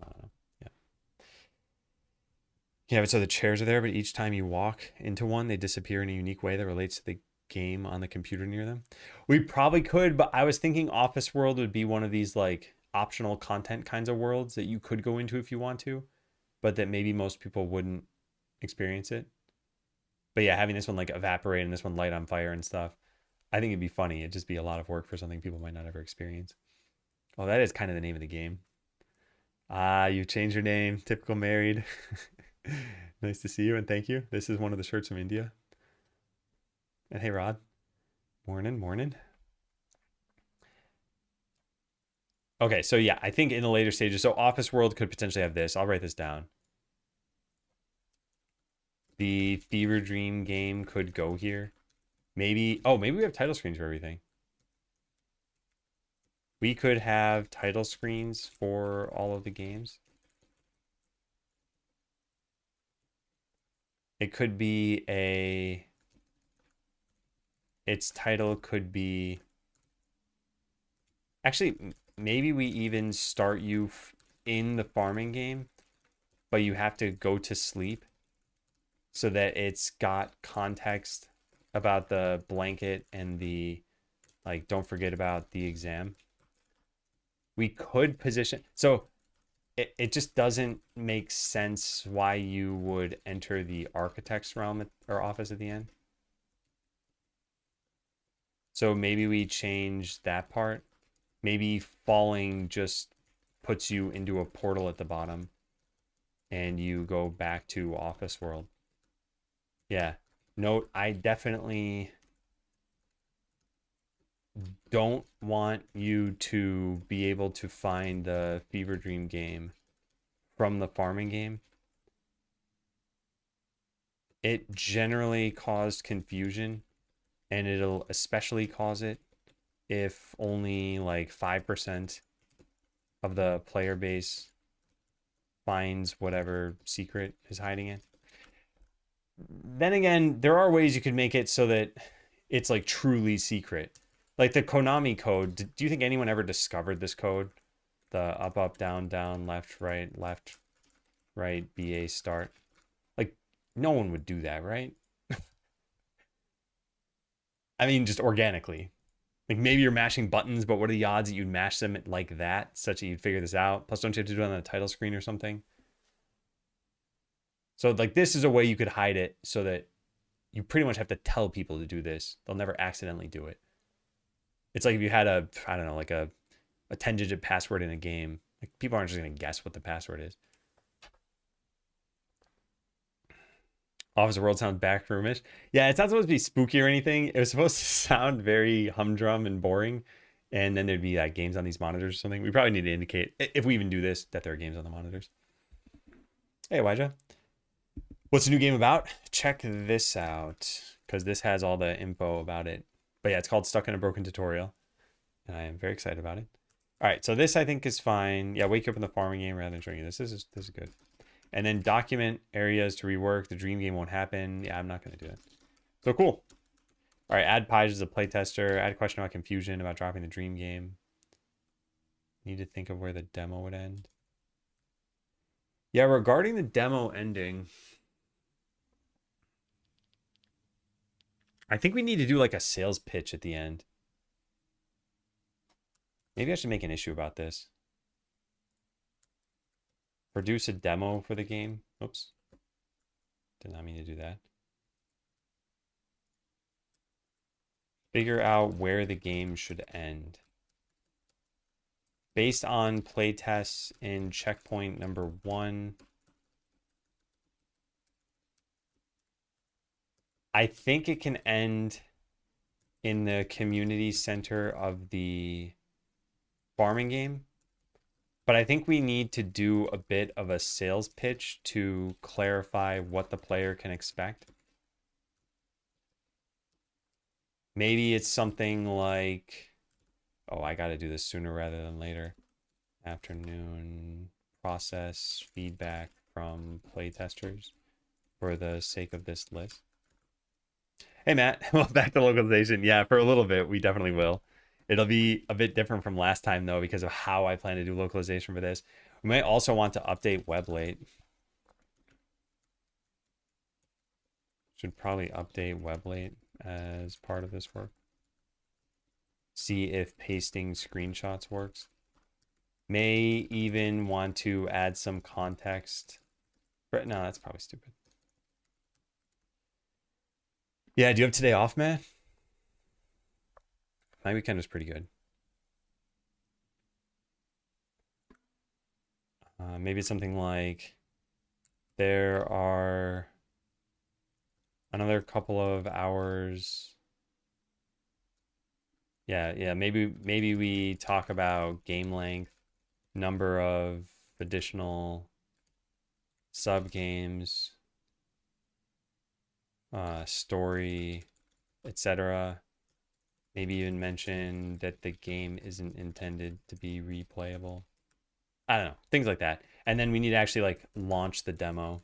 I don't know. Yeah. Yeah, but so the chairs are there, but each time you walk into one, they disappear in a unique way that relates to the game on the computer near them. We probably could, but I was thinking Office World would be one of these like optional content kinds of worlds that you could go into if you want to, but that maybe most people wouldn't experience it. But yeah, having this one like evaporate and this one light on fire and stuff, I think it'd be funny. It'd just be a lot of work for something people might not ever experience. Well, that is kind of the name of the game. Ah, you've changed your name. Typical married. Nice to see you and thank you. This is one of the shirts from India. And hey, Rod. Morning, morning. Okay, so yeah, I think in the later stages, so Office World could potentially have this. I'll write this down. The Fever Dream game could go here. Maybe, oh, maybe we have title screens for everything. We could have title screens for all of the games. It could be its title could be, actually, maybe we even start you in the farming game, but you have to go to sleep so that it's got context about the blanket and the, like, don't forget about the exam. We could position, so it just doesn't make sense why you would enter the architect's realm or office at the end. So maybe we change that part. Maybe falling just puts you into a portal at the bottom and you go back to Office World. Yeah. Note, I definitely don't want you to be able to find the Fever Dream game from the farming game. It generally caused confusion, and it'll especially cause it if only like 5% of the player base finds whatever secret is hiding it. Then again, there are ways you could make it so that it's like truly secret. Like the Konami code, do you think anyone ever discovered this code? The up, up, down, down, left, right, BA, start. Like, no one would do that, right? I mean, just organically. Like, maybe you're mashing buttons, but what are the odds that you'd mash them like that, such that you'd figure this out? Plus, don't you have to do it on the title screen or something? So, like, this is a way you could hide it so that you pretty much have to tell people to do this. They'll never accidentally do it. It's like if you had a, I don't know, like a 10-digit password in a game. Like, people aren't just going to guess what the password is. Office World sounds backroomish. Yeah, it's not supposed to be spooky or anything. It was supposed to sound very humdrum and boring. And then there'd be like games on these monitors or something. We probably need to indicate, if we even do this, that there are games on the monitors. Hey, Elijah. What's the new game about? Check this out, because this has all the info about it. But yeah, it's called Stuck in a Broken Tutorial. And I am very excited about it. All right, so this I think is fine. Yeah, wake up in the farming game rather than showing you this. This is good. And then document areas to rework. The dream game won't happen. Yeah, I'm not going to do it. So cool. All right, add Pige as a playtester. Add a question about confusion about dropping the dream game. Need to think of where the demo would end. Yeah, regarding the demo ending, I think we need to do like a sales pitch at the end. Maybe I should make an issue about this. Produce a demo for the game. Oops. Did not mean to do that. Figure out where the game should end. Based on playtests in checkpoint number 1. I think it can end in the community center of the farming game. But I think we need to do a bit of a sales pitch to clarify what the player can expect. Maybe it's something like, oh, I got to do this sooner rather than later. Afternoon process feedback from playtesters for the sake of this list. Hey, Matt. Well, back to localization. Yeah, for a little bit, we definitely will. It'll be a bit different from last time, though, because of how I plan to do localization for this. We might also want to update web late. Should probably update web late as part of this work. See if pasting screenshots works. May even want to add some context. But no, that's probably stupid. Yeah, do you have today off, Matt? My weekend was pretty good. Maybe it's something like there are another couple of hours. Yeah. Maybe we talk about game length, number of additional sub games, story, etc. Maybe even mention that the game isn't intended to be replayable. I don't know, things like that. And then we need to actually like launch the demo.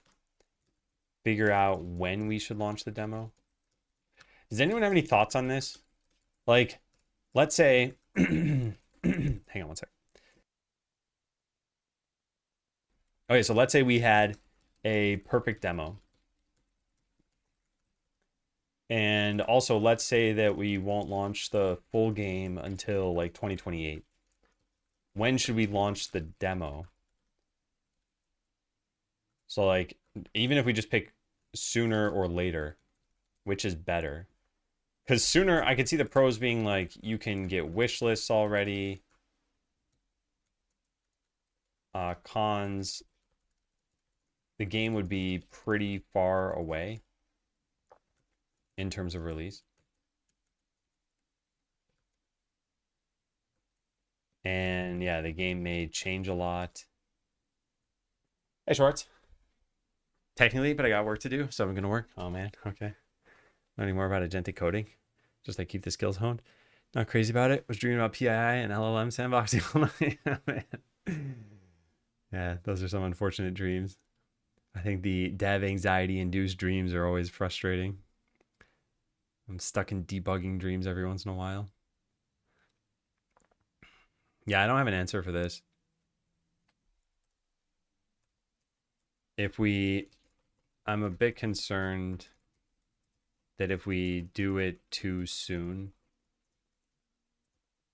Figure out when we should launch the demo. Does anyone have any thoughts on this? Like, let's say, hang on one sec. Okay, so let's say we had a perfect demo. And also, let's say that we won't launch the full game until like 2028. When should we launch the demo? So like, even if we just pick sooner or later, which is better? Because sooner, I could see the pros being like, you can get wish lists already. Cons, the game would be pretty far away in terms of release. And yeah, the game may change a lot. Hey, Schwartz. Technically, but I got work to do, so I'm going to work. Oh, man. Okay. Learning more about agentic coding. Just like keep the skills honed. Not crazy about it. Was dreaming about PII and LLM sandboxing all night. Oh, man. Yeah, those are some unfortunate dreams. I think the dev anxiety induced dreams are always frustrating. I'm stuck in debugging dreams every once in a while. Yeah, I don't have an answer for this. I'm a bit concerned that if we do it too soon,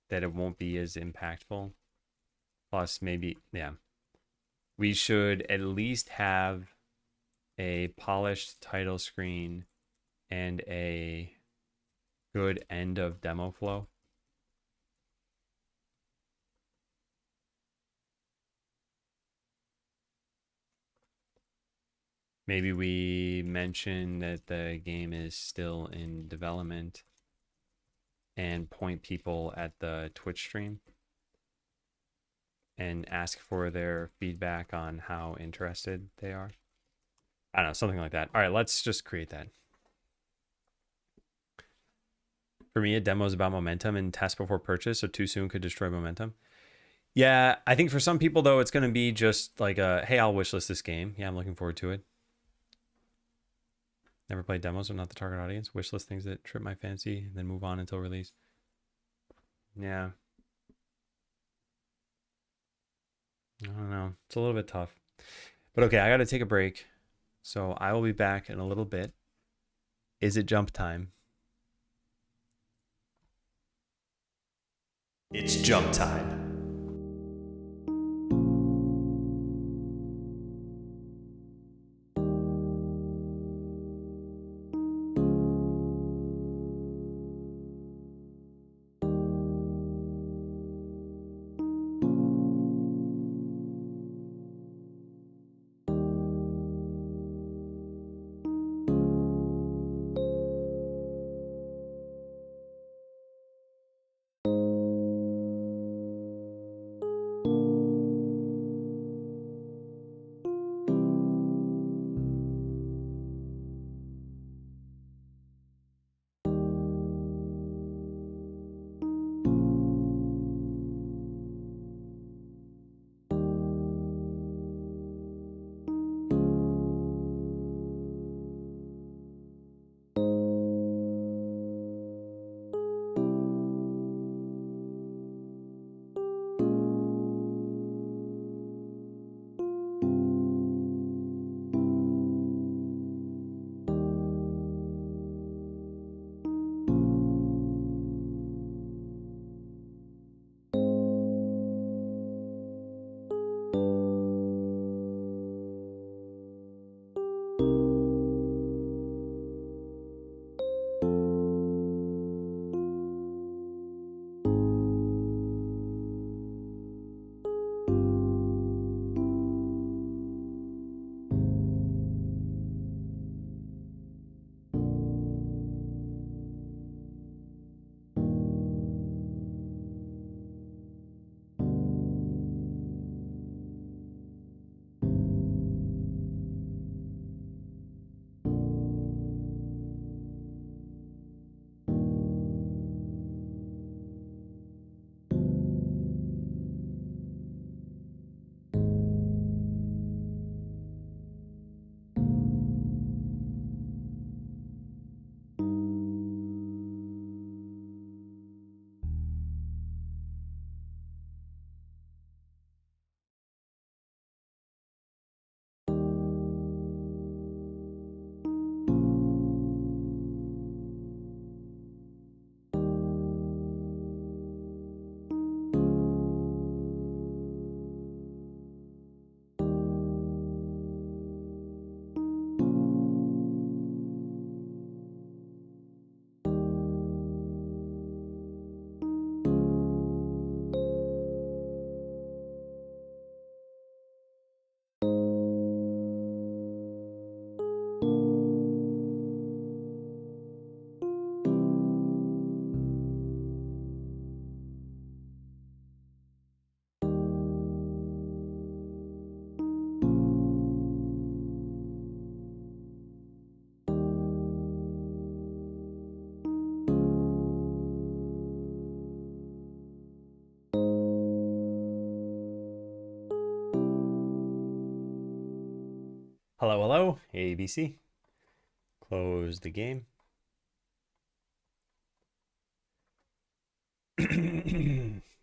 that it won't be as impactful. Plus, maybe, yeah. We should at least have a polished title screen and a good end of demo flow. Maybe we mention that the game is still in development and point people at the Twitch stream and ask for their feedback on how interested they are. I don't know, something like that. All right, let's just create that. For me, a demo is about momentum and test before purchase, so too soon could destroy momentum. Yeah, I think for some people, though, it's going to be just like a, hey, I'll wishlist this game. Yeah, I'm looking forward to it. Never played demos, or not the target audience. Wishlist things that trip my fancy, and then move on until release. Yeah. I don't know. It's a little bit tough. But okay, I got to take a break. So I will be back in a little bit. Is it jump time? It's jump time. Hello, hello, ABC. Close the game.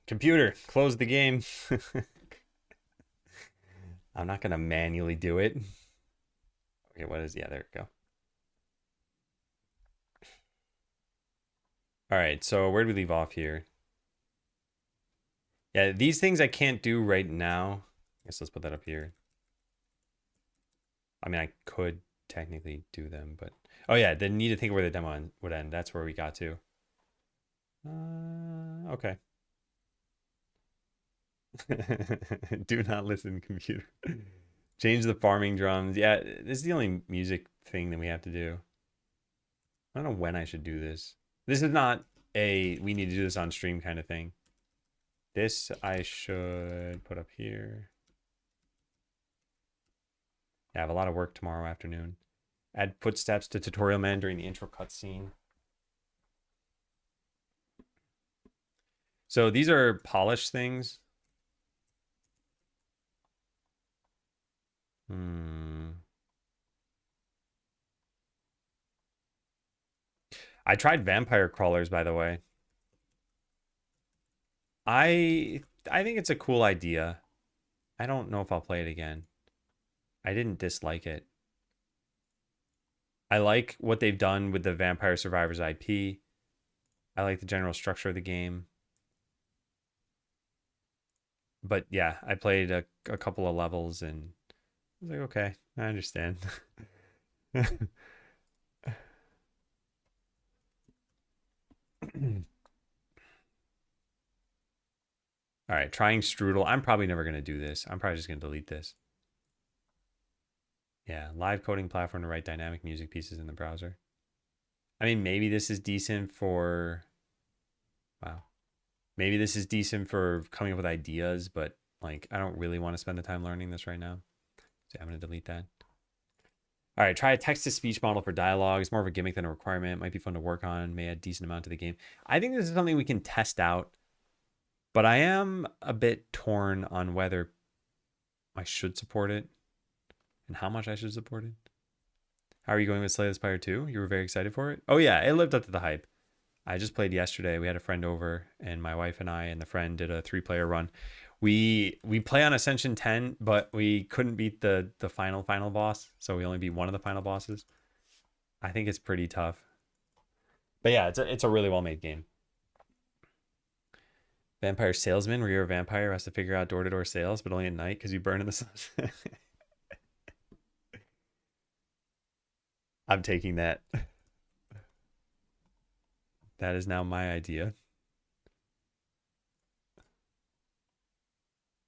Computer, close the game. I'm not going to manually do it. Okay, what is, yeah, there we go. All right, so where do we leave off here? Yeah, these things I can't do right now. I guess let's put that up here. I mean, I could technically do them, but... Oh yeah, then need to think of where the demo would end. That's where we got to. Okay. Do not listen, computer. Change the farming drums. Yeah, this is the only music thing that we have to do. I don't know when I should do this. This is not a we need to do this on stream kind of thing. This I should put up here. I have a lot of work tomorrow afternoon. Add footsteps to tutorial man during the intro cutscene. So these are polish things. I tried vampire crawlers, by the way. I think it's a cool idea. I don't know if I'll play it again. I didn't dislike it. I like what they've done with the Vampire Survivors IP. I like the general structure of the game. But yeah, I played a couple of levels and I was like, okay, I understand. All right, trying strudel. I'm probably never going to do this. I'm probably just going to delete this. Yeah, live coding platform to write dynamic music pieces in the browser. I mean, maybe this is decent for, wow. Maybe this is decent for coming up with ideas, but like, I don't really want to spend the time learning this right now. So I'm going to delete that. All right, try a text-to-speech model for dialogue. It's more of a gimmick than a requirement. Might be fun to work on. May add decent amount to the game. I think this is something we can test out, but I am a bit torn on whether I should support it and how much I should support it. How are you going with Slay the Spire 2? You were very excited for it? Oh yeah, it lived up to the hype. I just played yesterday. We had a friend over, and my wife and I and the friend did a 3-player run. We play on Ascension 10, but we couldn't beat the final boss, so we only beat one of the final bosses. I think it's pretty tough. But yeah, it's a really well made game. Vampire salesman, where you're a vampire, has to figure out door-to-door sales, but only at night because you burn in the sun. I'm taking that. That is now my idea.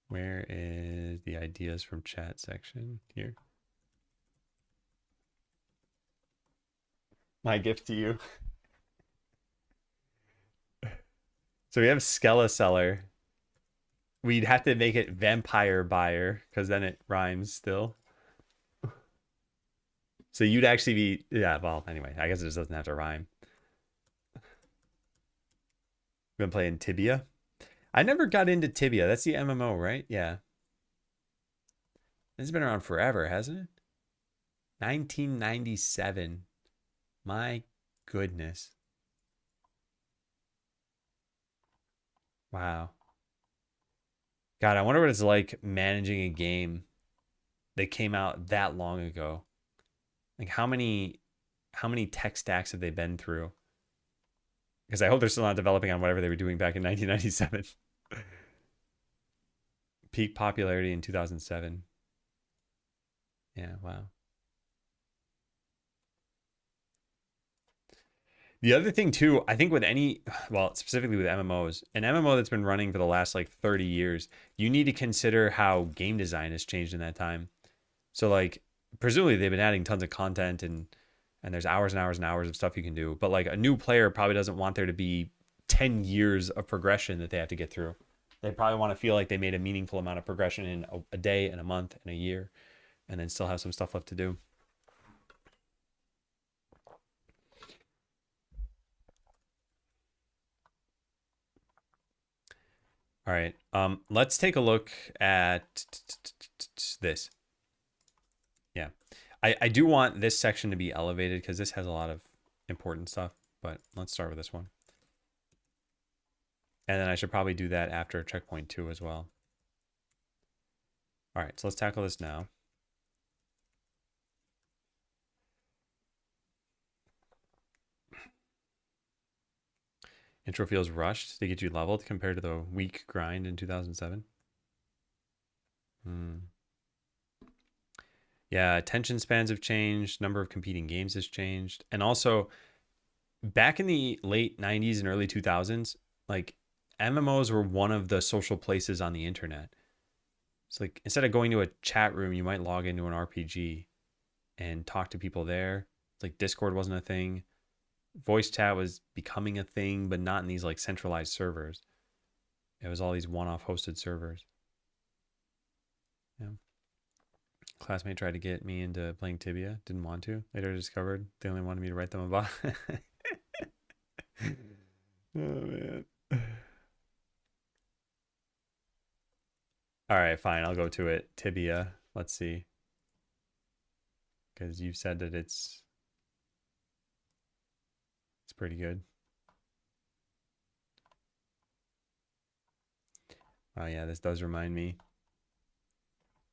Where is the ideas from chat section? Here. My gift to you. So we have Skella Seller. We'd have to make it Vampire Buyer because then it rhymes still. So you'd actually be, yeah, well, anyway, I guess it just doesn't have to rhyme. We've been playing Tibia. I never got into Tibia. That's the MMO, right? Yeah. It's been around forever, hasn't it? 1997. My goodness. Wow. God, I wonder what it's like managing a game that came out that long ago. Like how many tech stacks have they been through? Because I hope they're still not developing on whatever they were doing back in 1997. Peak popularity in 2007. Yeah, wow. The other thing too, I think with any, well, specifically with MMOs, an MMO that's been running for the last like 30 years, you need to consider how game design has changed in that time. So like, presumably they've been adding tons of content and there's hours and hours and hours of stuff you can do. But like a new player probably doesn't want there to be 10 years of progression that they have to get through. They probably want to feel like they made a meaningful amount of progression in a day and a month and a year, and then still have some stuff left to do. All right. Let's take a look at this. Yeah. I do want this section to be elevated because this has a lot of important stuff, but let's start with this one. And then I should probably do that after checkpoint 2 as well. All right, so let's tackle this now. Intro feels rushed to get you leveled compared to the weak grind in 2007. Yeah, attention spans have changed. Number of competing games has changed. And also, back in the late 90s and early 2000s, like MMOs were one of the social places on the internet. So like instead of going to a chat room, you might log into an RPG and talk to people there. It's like Discord wasn't a thing. Voice chat was becoming a thing, but not in these like centralized servers. It was all these one-off hosted servers. Yeah. Classmate tried to get me into playing Tibia. Didn't want to. Later discovered they only wanted me to write them a bot. Oh man. All right, fine. I'll go to it. Tibia. Let's see. Because you've said that it's pretty good. Oh yeah, this does remind me.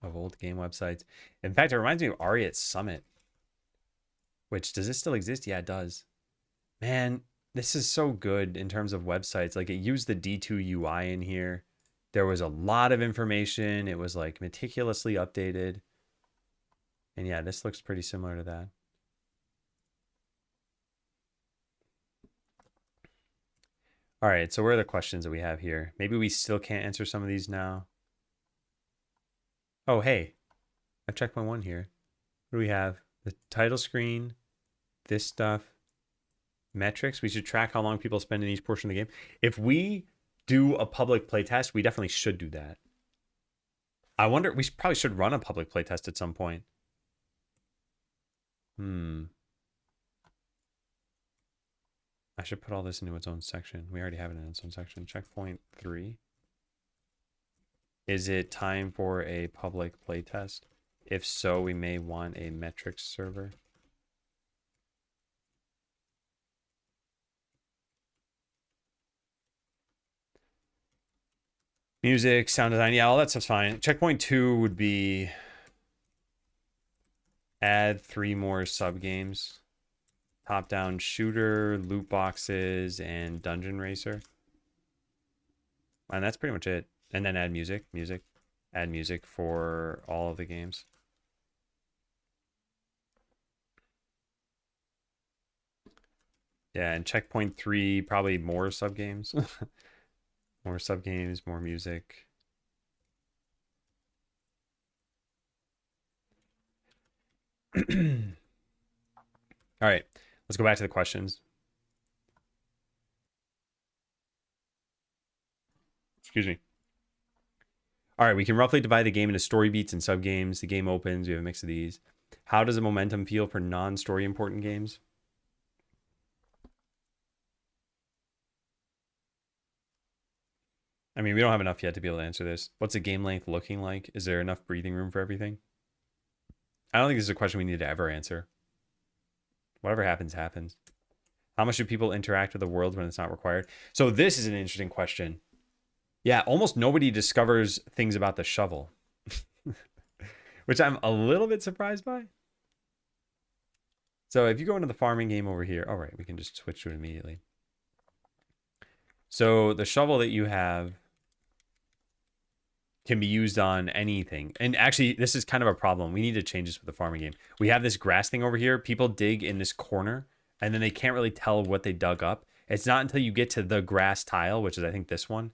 of old game websites. In fact, it reminds me of Ariat Summit, which does this still exist? Yeah, it does. Man, this is so good in terms of websites. Like it used the D2 UI in here. There was a lot of information. It was like meticulously updated. And yeah, this looks pretty similar to that. All right, so what are the questions that we have here? Maybe we still can't answer some of these now. Oh, hey, I checked my one here. What do we have? The title screen, this stuff, metrics. We should track how long people spend in each portion of the game. If we do a public playtest, we definitely should do that. I wonder, we probably should run a public playtest at some point. I should put all this into its own section. We already have it in its own section. Checkpoint 3. Is it time for a public playtest? If so, we may want a metrics server. Music, sound design, yeah, all that stuff's fine. Checkpoint 2 would be add 3 more sub games. Top-down shooter, loot boxes, and dungeon racer. And that's pretty much it. And then add music. Add music for all of the games. Yeah, and checkpoint 3, probably more sub games. More sub games, more music. All right, let's go back to the questions. Excuse me. All right, we can roughly divide the game into story beats and sub games. The game opens, we have a mix of these. How does the momentum feel for non-story important games? I mean, we don't have enough yet to be able to answer this. What's the game length looking like? Is there enough breathing room for everything? I don't think this is a question we need to ever answer. Whatever happens, happens. How much do people interact with the world when it's not required? So this is an interesting question. Yeah, almost nobody discovers things about the shovel, which I'm a little bit surprised by. So if you go into the farming game over here, all right, we can just switch to it immediately. So the shovel that you have can be used on anything. And actually, this is kind of a problem. We need to change this with the farming game. We have this grass thing over here. People dig in this corner, and then they can't really tell what they dug up. It's not until you get to the grass tile, which is, I think, this one.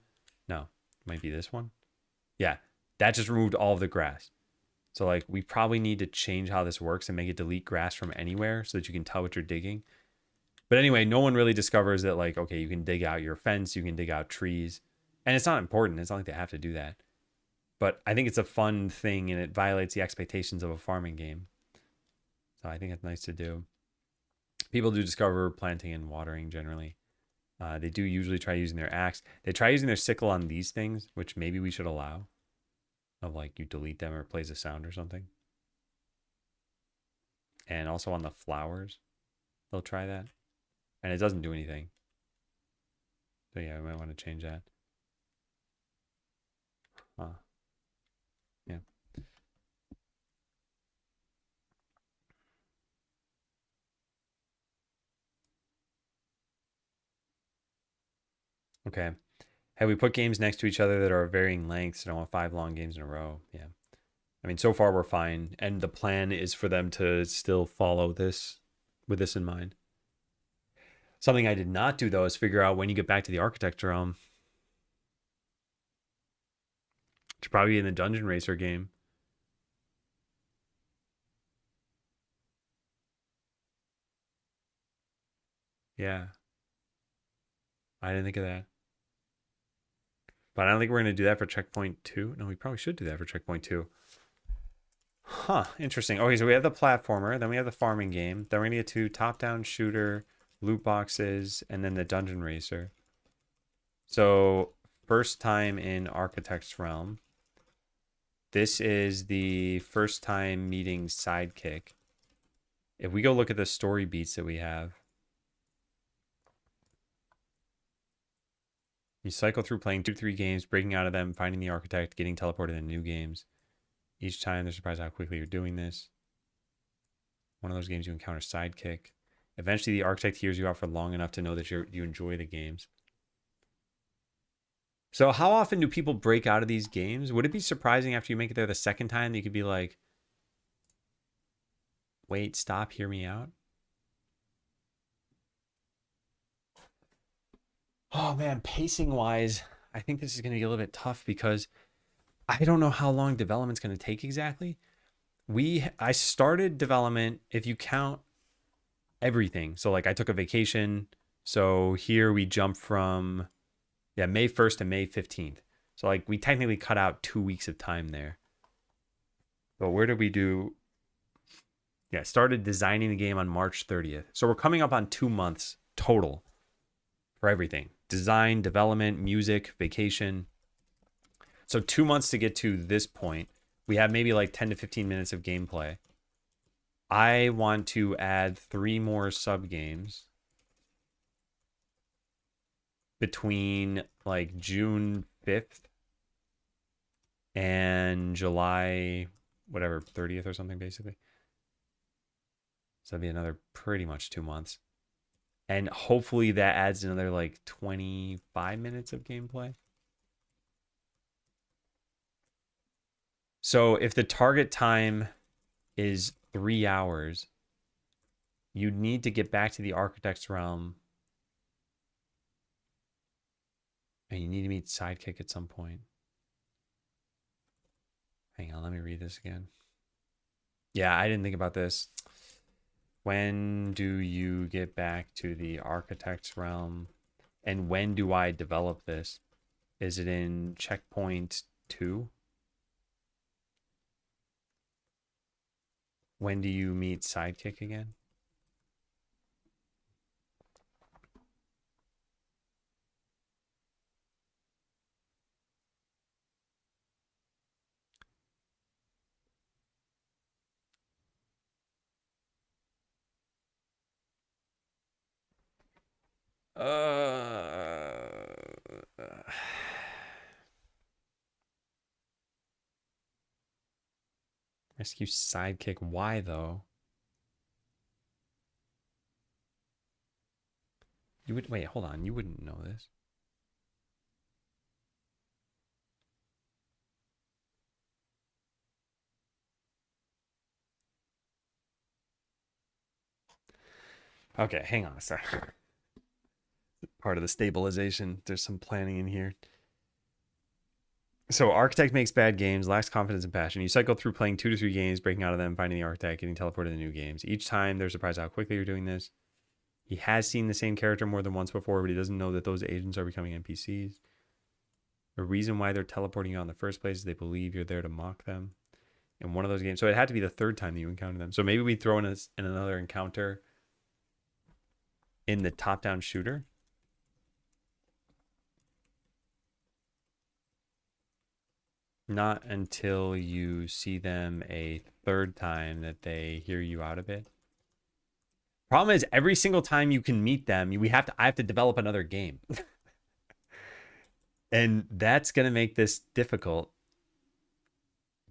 No, it might be this one. Yeah, that just removed all of the grass. So, like, we probably need to change how this works and make it delete grass from anywhere so that you can tell what you're digging. But anyway, no one really discovers that, like, okay, you can dig out your fence, you can dig out trees. And it's not important. It's not like they have to do that. But I think it's a fun thing, and it violates the expectations of a farming game. So I think it's nice to do. People do discover planting and watering generally. They do usually try using their axe. They try using their sickle on these things, which maybe we should allow. Of like you delete them or it plays a sound or something. And also on the flowers, they'll try that. And it doesn't do anything. So yeah, we might want to change that. Yeah. Okay. Have we put games next to each other that are varying lengths? I don't want 5 long games in a row. Yeah. I mean, so far we're fine. And the plan is for them to still follow this with this in mind. Something I did not do, though, is figure out when you get back to the architect realm. It's probably in the Dungeon Racer game. Yeah. I didn't think of that. But I don't think we're going to do that for checkpoint 2. No, we probably should do that for checkpoint 2. Huh, interesting. Okay, so we have the platformer, then we have the farming game, then we're going to get to top-down shooter, loot boxes, and then the dungeon racer. So, first time in Architect's Realm. This is the first time meeting Sidekick. If we go look at the story beats that we have, you cycle through playing 2 to 3 games, breaking out of them, finding the architect, getting teleported into new games. Each time they're surprised how quickly you're doing this. One of those games you encounter sidekick. Eventually, the architect hears you out for long enough to know that you enjoy the games. So how often do people break out of these games? Would it be surprising after you make it there the second time that you could be like, wait, stop, hear me out? Oh man, pacing wise, I think this is going to be a little bit tough because I don't know how long development's going to take exactly. I started development, if you count everything. So like I took a vacation. So here we jump from May 1st to May 15th. So like we technically cut out 2 weeks of time there. But where did we do? Yeah, started designing the game on March 30th. So we're coming up on 2 months total for everything. Design, development, music, vacation. So 2 months to get to this point. We have maybe like 10 to 15 minutes of gameplay. I want to add 3 more sub games between like June 5th and July, whatever, 30th or something, basically. So that'd be another pretty much 2 months. And hopefully that adds another like 25 minutes of gameplay. So if the target time is 3 hours, you'd need to get back to the Architect's Realm. And you need to meet Sidekick at some point. Hang on, let me read this again. Yeah, I didn't think about this. When do you get back to the Architect's Realm? And when do I develop this? Is it in checkpoint 2? When do you meet Sidekick again? Rescue Sidekick. Why though? You would wait, hold on. You wouldn't know this. Okay, hang on a sec. Part of the stabilization. There's some planning in here. So architect makes bad games, lacks confidence and passion. You cycle through playing 2 to 3 games, breaking out of them, finding the architect, getting teleported to new games. Each time they're surprised how quickly you're doing this. He has seen the same character more than once before, but he doesn't know that those agents are becoming NPCs. The reason why they're teleporting you out in the first place is they believe you're there to mock them. In one of those games, so it had to be the third time that you encountered them. So maybe we throw in another encounter in the top-down shooter. Not until you see them a third time that they hear you out a bit. Problem is, every single time you can meet them, I have to develop another game. And that's going to make this difficult.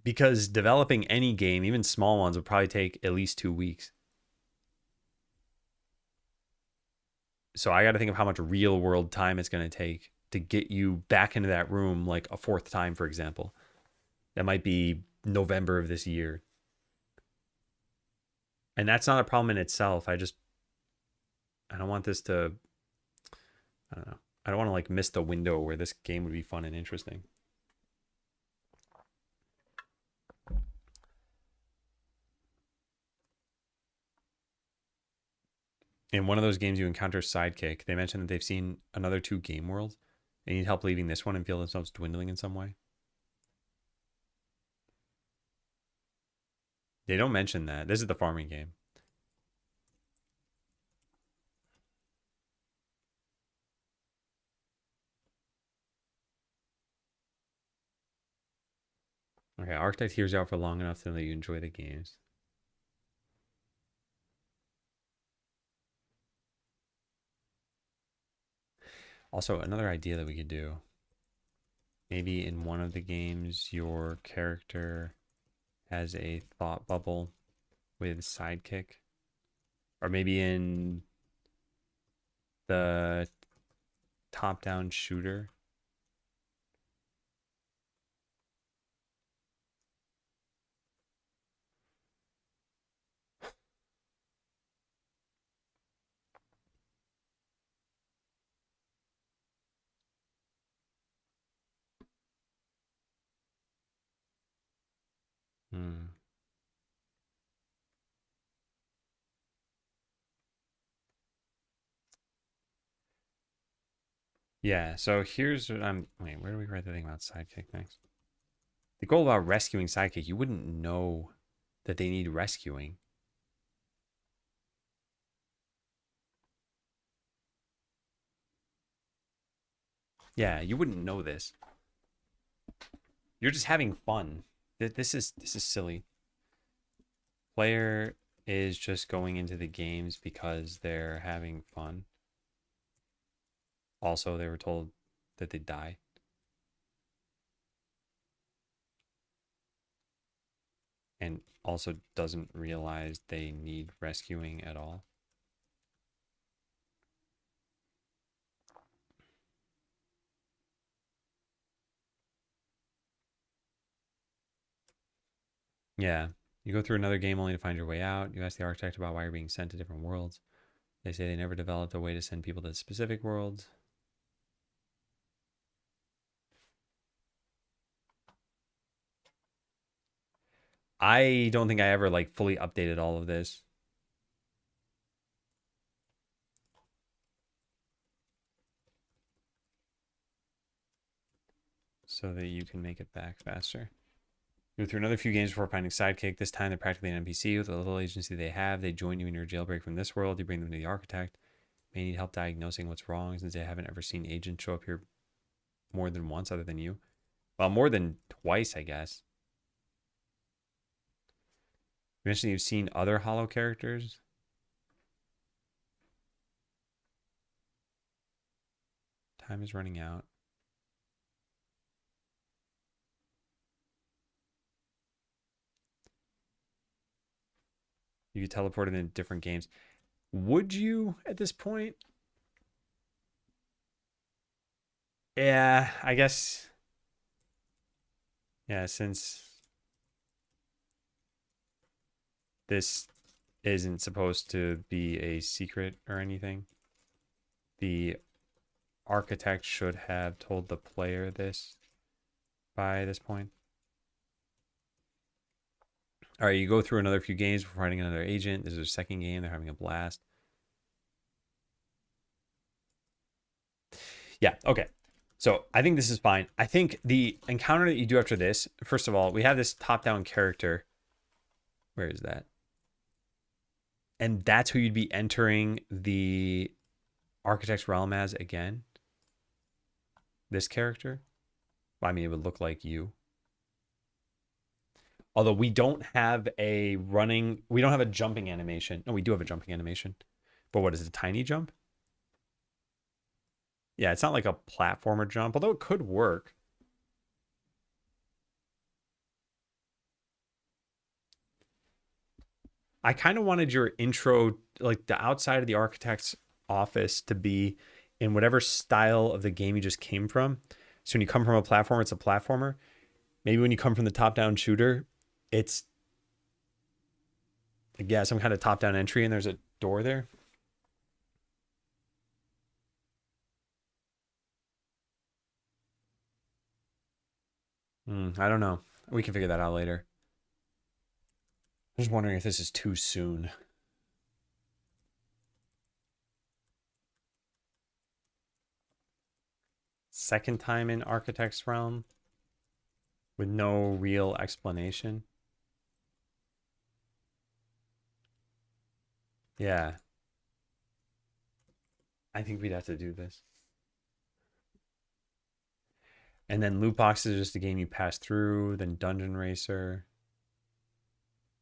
Because developing any game, even small ones, would probably take at least 2 weeks. So I got to think of how much real world time it's going to take to get you back into that room like a 4th time, for example. That might be November of this year. And that's not a problem in itself. I don't want this to, I don't know. I don't want to like miss the window where this game would be fun and interesting. In one of those games, you encounter Sidekick. They mentioned that they've seen another 2 game worlds. They need help leaving this one and feel themselves dwindling in some way. They don't mention that. This is the farming game. Okay, Architect hears you out for long enough to know that you enjoy the games. Also, another idea that we could do. Maybe in one of the games, your character has a thought bubble with sidekick. Or maybe in the top-down shooter. Hmm. Yeah, so here's what I'm... Wait, where do we write the thing about sidekick next? The goal about rescuing sidekick, you wouldn't know that they need rescuing. Yeah, you wouldn't know this. You're just having fun. This is silly. Player is just going into the games because they're having fun. Also, they were told that they'd die. And also doesn't realize they need rescuing at all. Yeah. You go through another game only to find your way out. You ask the architect about why you're being sent to different worlds. They say they never developed a way to send people to specific worlds. I don't think I ever like fully updated all of this. So that you can make it back faster. You go through another few games before finding Sidekick. This time they're practically an NPC with a little agency they have. They join you in your jailbreak from this world. You bring them to the architect. May need help diagnosing what's wrong since they haven't ever seen agents show up here more than once other than you. Well, more than twice, I guess. You mentioned you've seen other Hollow characters. Time is running out. You get teleported in different games. Would you at this point? Yeah, I guess. Yeah, since this isn't supposed to be a secret or anything, the architect should have told the player this by this point. All right, you go through another few games before finding another agent. This is their second game. They're having a blast. Yeah, okay. So I think this is fine. I think the encounter that you do after this, first of all, we have this top-down character. Where is that? And that's who you'd be entering the Architect's Realm as again. This character. Well, I mean, it would look like you. Although we don't have a jumping animation. No, we do have a jumping animation. But what is it, a tiny jump? Yeah, it's not like a platformer jump, although it could work. I kind of wanted your intro, like the outside of the architect's office, to be in whatever style of the game you just came from. So when you come from a platformer, it's a platformer. Maybe when you come from the top-down shooter, it's, yeah, some kind of top-down entry and there's a door there. I don't know. We can figure that out later. I'm just wondering if this is too soon. Second time in Architect's Realm with no real explanation. Yeah. I think we'd have to do this. And then Loot Box is just a game you pass through, then Dungeon Racer.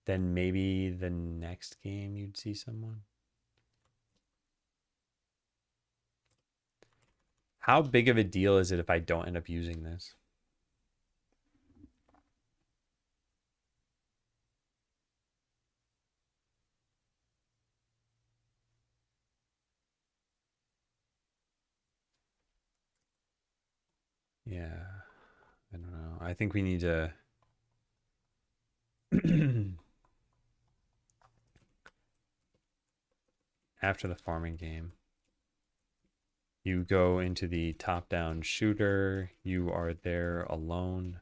Then maybe the next game you'd see someone. How big of a deal is it if I don't end up using this? Yeah, I don't know. I think we need to after the farming game, you go into the top-down shooter. You are there alone.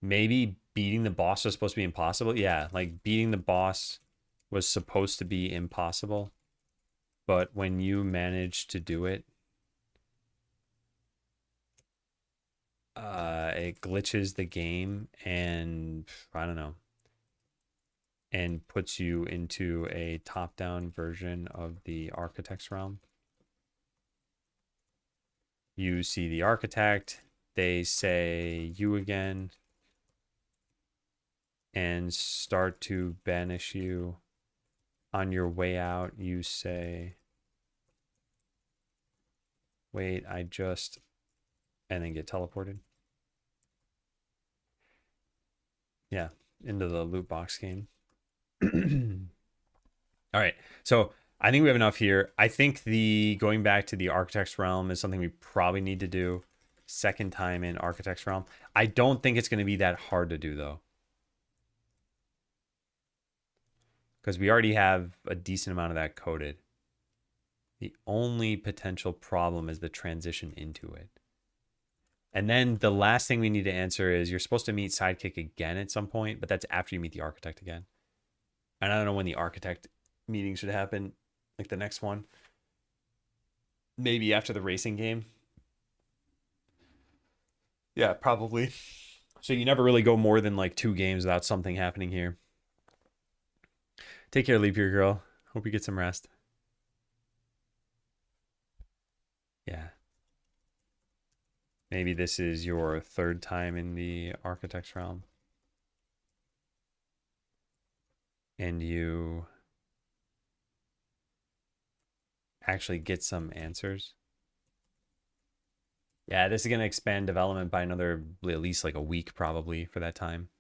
Maybe beating the boss was supposed to be impossible. Yeah, like beating the boss was supposed to be impossible. But when you manage to do it, it glitches the game and I don't know, and puts you into a top-down version of the architect's realm. You see the architect, they say you again, and start to banish you. On your way out, you say, wait, I just, and then get teleported. Yeah, into the loot box game. All right, so I think we have enough here. I think the going back to the Architect's Realm is something we probably need to do. Second time in Architect's Realm. I don't think it's going to be that hard to do, though. Because we already have a decent amount of that coded. The only potential problem is the transition into it. And then the last thing we need to answer is you're supposed to meet Sidekick again at some point, but that's after you meet the Architect again. And I don't know when the Architect meeting should happen, like the next one. Maybe after the racing game. Yeah, probably. So you never really go more than like 2 games without something happening here. Take care, Leap Year Girl. Hope you get some rest. Yeah. Maybe this is your 3rd time in the Architect's Realm. And you actually get some answers. Yeah, this is going to expand development by another, at least like a week probably for that time.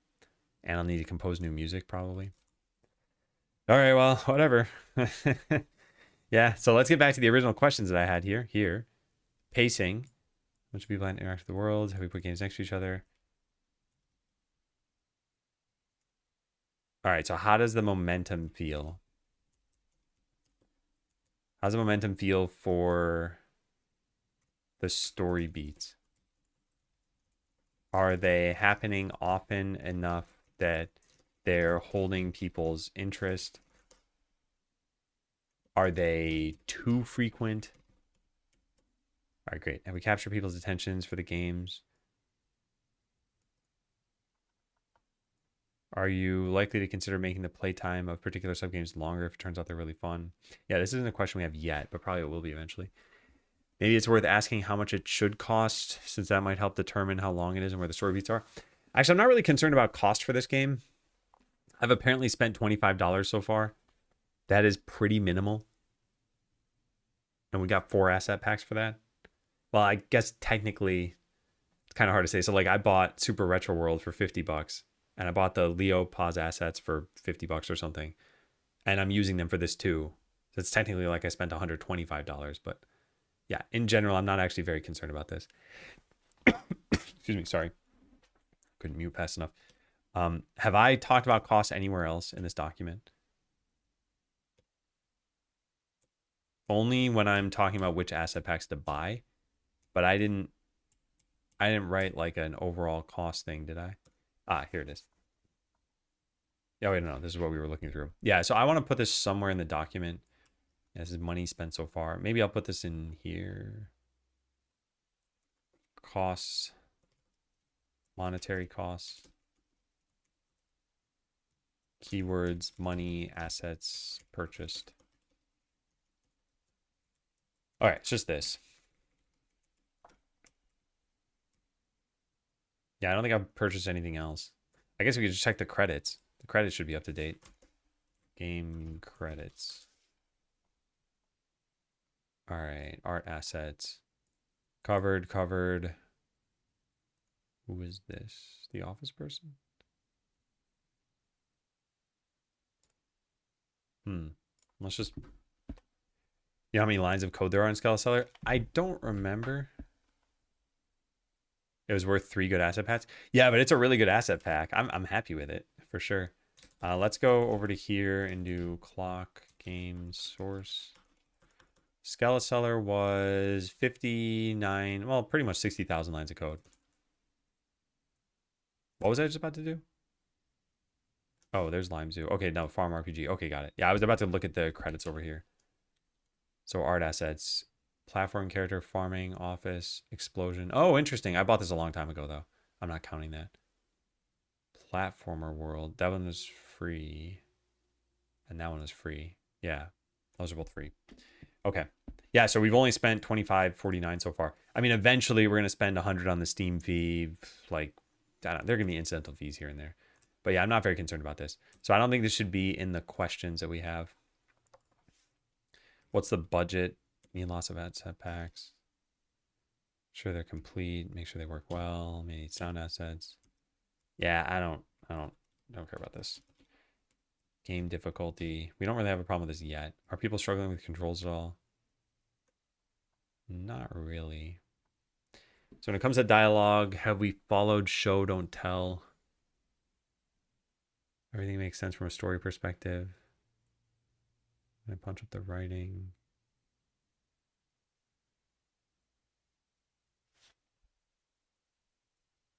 And I'll need to compose new music probably. All right, well, whatever. Yeah, so let's get back to the original questions that I had here. Pacing. Which people interact with the world? Have we put games next to each other? All right, so how does the momentum feel? How's the momentum feel for the story beats? Are they happening often enough that they're holding people's interest? Are they too frequent? All right, great. Have we captured people's attentions for the games? Are you likely to consider making the playtime of particular subgames longer if it turns out they're really fun? Yeah, this isn't a question we have yet, but probably it will be eventually. Maybe it's worth asking how much it should cost, since that might help determine how long it is and where the story beats are. Actually, I'm not really concerned about cost for this game. I've apparently spent $25 so far. That is pretty minimal. And we got 4 asset packs for that. Well, I guess technically it's kind of hard to say. So like I bought Super Retro World for $50 and I bought the Leo Pause assets for $50 or something. And I'm using them for this too. So it's technically like I spent $125, but yeah, in general, I'm not actually very concerned about this. Excuse me, sorry. Couldn't mute fast enough. Have I talked about costs anywhere else in this document? Only when I'm talking about which asset packs to buy, but I didn't write like an overall cost thing, did I? Ah, here it is. Yeah, wait, no, this is what we were looking through. Yeah, so I want to put this somewhere in the document. This is money spent so far. Maybe I'll put this in here. Costs, monetary costs, keywords, money, assets purchased. All right, it's just this. Yeah, I don't think I've purchased anything else. I guess we could just check the credits. The credits should be up to date. Game credits. All right, art assets. Covered. Who is this? The office person? Let's just You know how many lines of code there are in Skeleseller? I don't remember. It was worth 3 good asset packs. Yeah, but it's a really good asset pack. I'm happy with it for sure. Let's go over to here and do clock game source. Skeleseller was 59, well, pretty much 60,000 lines of code. What was I just about to do? Oh, there's Lime Zoo. Okay, no, Farm RPG. Okay, got it. Yeah, I was about to look at the credits over here. So art assets, platform character, farming, office, explosion. Oh, interesting. I bought this a long time ago, though. I'm not counting that. Platformer world. That one was free. And that one was free. Yeah, those are both free. Okay. Yeah, so we've only spent 25.49 so far. I mean, eventually we're going to spend 100 on the Steam fee. Like, I don't know, there are going to be incidental fees here and there. But yeah, I'm not very concerned about this. So I don't think this should be in the questions that we have. What's the budget? Need lots of asset packs. Sure they're complete. Make sure they work well. May need sound assets. Yeah, I don't care about this. Game difficulty. We don't really have a problem with this yet. Are people struggling with controls at all? Not really. So when it comes to dialogue, have we followed show, don't tell? Everything makes sense from a story perspective. I punch up the writing.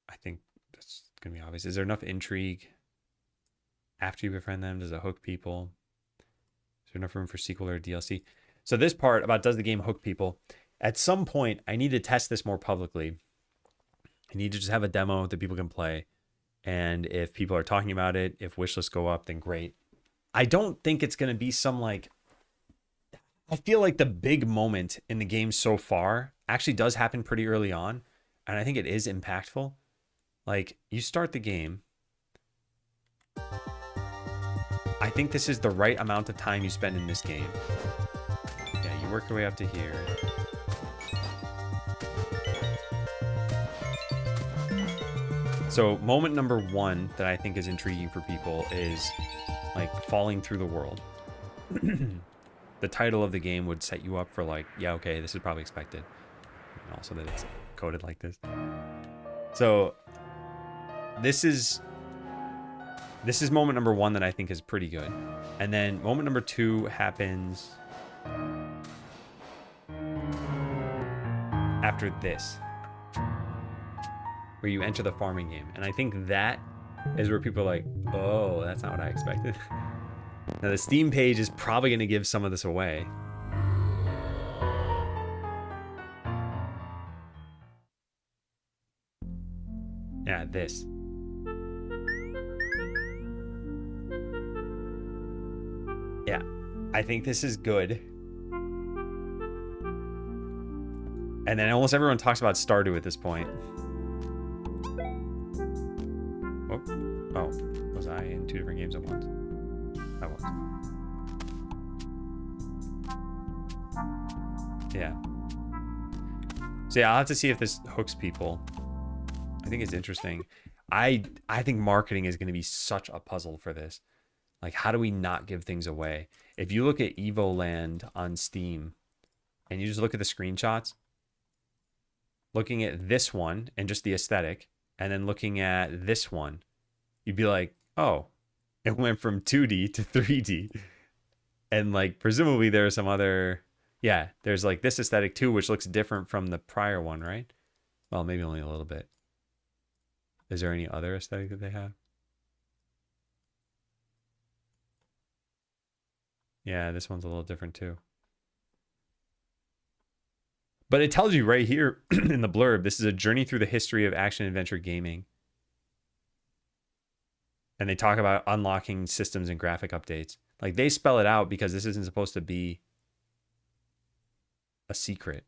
I think that's going to be obvious. Is there enough intrigue after you befriend them? Does it hook people? Is there enough room for sequel or DLC? So this part about does the game hook people, at some point, I need to test this more publicly. I need to just have a demo that people can play. And if people are talking about it, if wishlists go up, then great. I don't think it's going to be some like... I feel like the big moment in the game so far actually does happen pretty early on. And I think it is impactful. Like, you start the game. I think this is the right amount of time you spend in this game. Yeah, you work your way up to here. So moment number 1 that I think is intriguing for people is like falling through the world. The title of the game would set you up for like, yeah, okay, this is probably expected. And also that it's coded like this. So this is moment number 1 that I think is pretty good. And then moment number 2 happens after this, where you enter the farming game. And I think that is where people are like, oh, that's not what I expected. Now the Steam page is probably going to give some of this away. Yeah, this. Yeah, I think this is good. And then almost everyone talks about Stardew at this point. Oh, was I in 2 different games at once? I was. Yeah. So yeah, I'll have to see if this hooks people. I think it's interesting. I think marketing is going to be such a puzzle for this. Like, how do we not give things away? If you look at Evoland on Steam and you just look at the screenshots, looking at this one and just the aesthetic, and then looking at this one, you'd be like, oh, it went from 2D to 3D. And like, presumably there are some other, yeah, there's like this aesthetic too, which looks different from the prior one, right? Well, maybe only a little bit. Is there any other aesthetic that they have? Yeah, this one's a little different too. But it tells you right here in the blurb, this is a journey through the history of action-adventure gaming. And they talk about unlocking systems and graphic updates. Like, they spell it out because this isn't supposed to be a secret.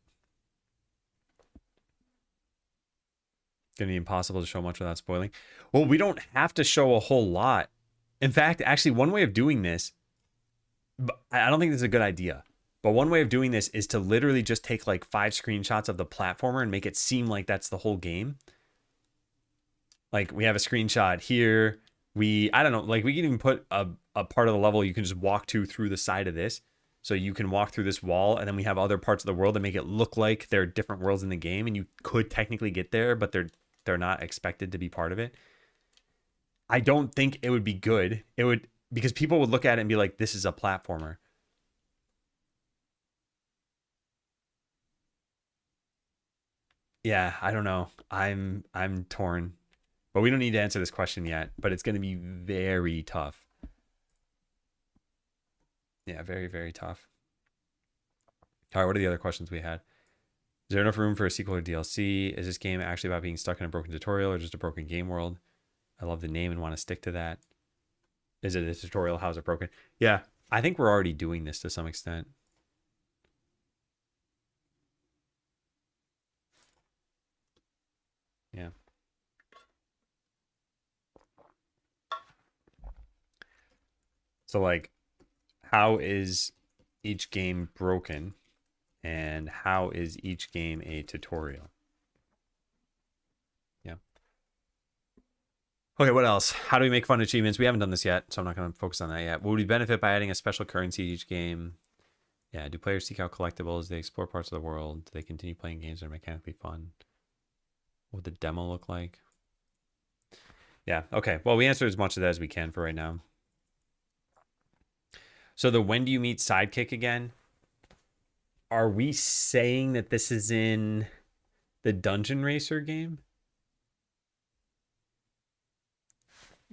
It's going to be impossible to show much without spoiling. Well, we don't have to show a whole lot. In fact, actually, one way of doing this, I don't think this is a good idea. But one way of doing this is to literally just take like 5 screenshots of the platformer and make it seem like that's the whole game. Like, we have a screenshot here. I don't know, like we can even put a part of the level you can just walk to through the side of this. So you can walk through this wall, and then we have other parts of the world that make it look like there are different worlds in the game, and you could technically get there, but they're not expected to be part of it. I don't think it would be good. It would, because people would look at it and be like, this is a platformer. Yeah, I don't know. I'm torn. But we don't need to answer this question yet, but it's going to be very tough. Yeah, very, very tough. All right, what are the other questions we had? Is there enough room for a sequel or DLC? Is this game actually about being stuck in a broken tutorial or just a broken game world? I love the name and want to stick to that. Is it a tutorial? How's it broken? Yeah, I think we're already doing this to some extent. Yeah. So like, how is each game broken? And how is each game a tutorial? Yeah. Okay, what else? How do we make fun achievements? We haven't done this yet, so I'm not going to focus on that yet. Would we benefit by adding a special currency to each game? Yeah, do players seek out collectibles? Do they explore parts of the world? Do they continue playing games that are mechanically fun? What would the demo look like? Yeah, okay. Well, we answered as much of that as we can for right now. So the when do you meet sidekick again? Are we saying that this is in the Dungeon Racer game?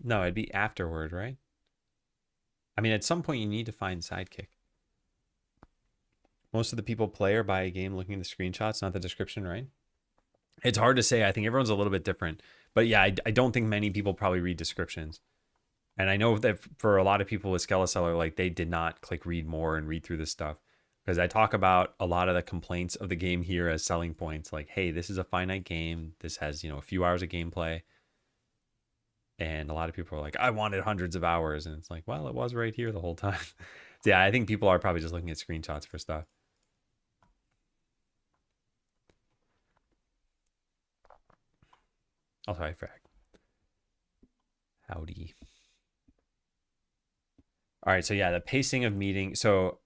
No, it'd be afterward, right? I mean, at some point you need to find sidekick. Most of the people play or buy a game looking at the screenshots, not the description, right? It's hard to say. I think everyone's a little bit different. But yeah, I don't think many people probably read descriptions. And I know that for a lot of people with Skeleseller, like they did not click read more and read through this stuff. Because I talk about a lot of the complaints of the game here as selling points. Like, hey, this is a finite game. This has, a few hours of gameplay. And a lot of people are like, I wanted hundreds of hours. And it's like, well, it was right here the whole time. So yeah, I think people are probably just looking at screenshots for stuff. Also, I frag. Howdy. All right, so yeah, the pacing of meeting. So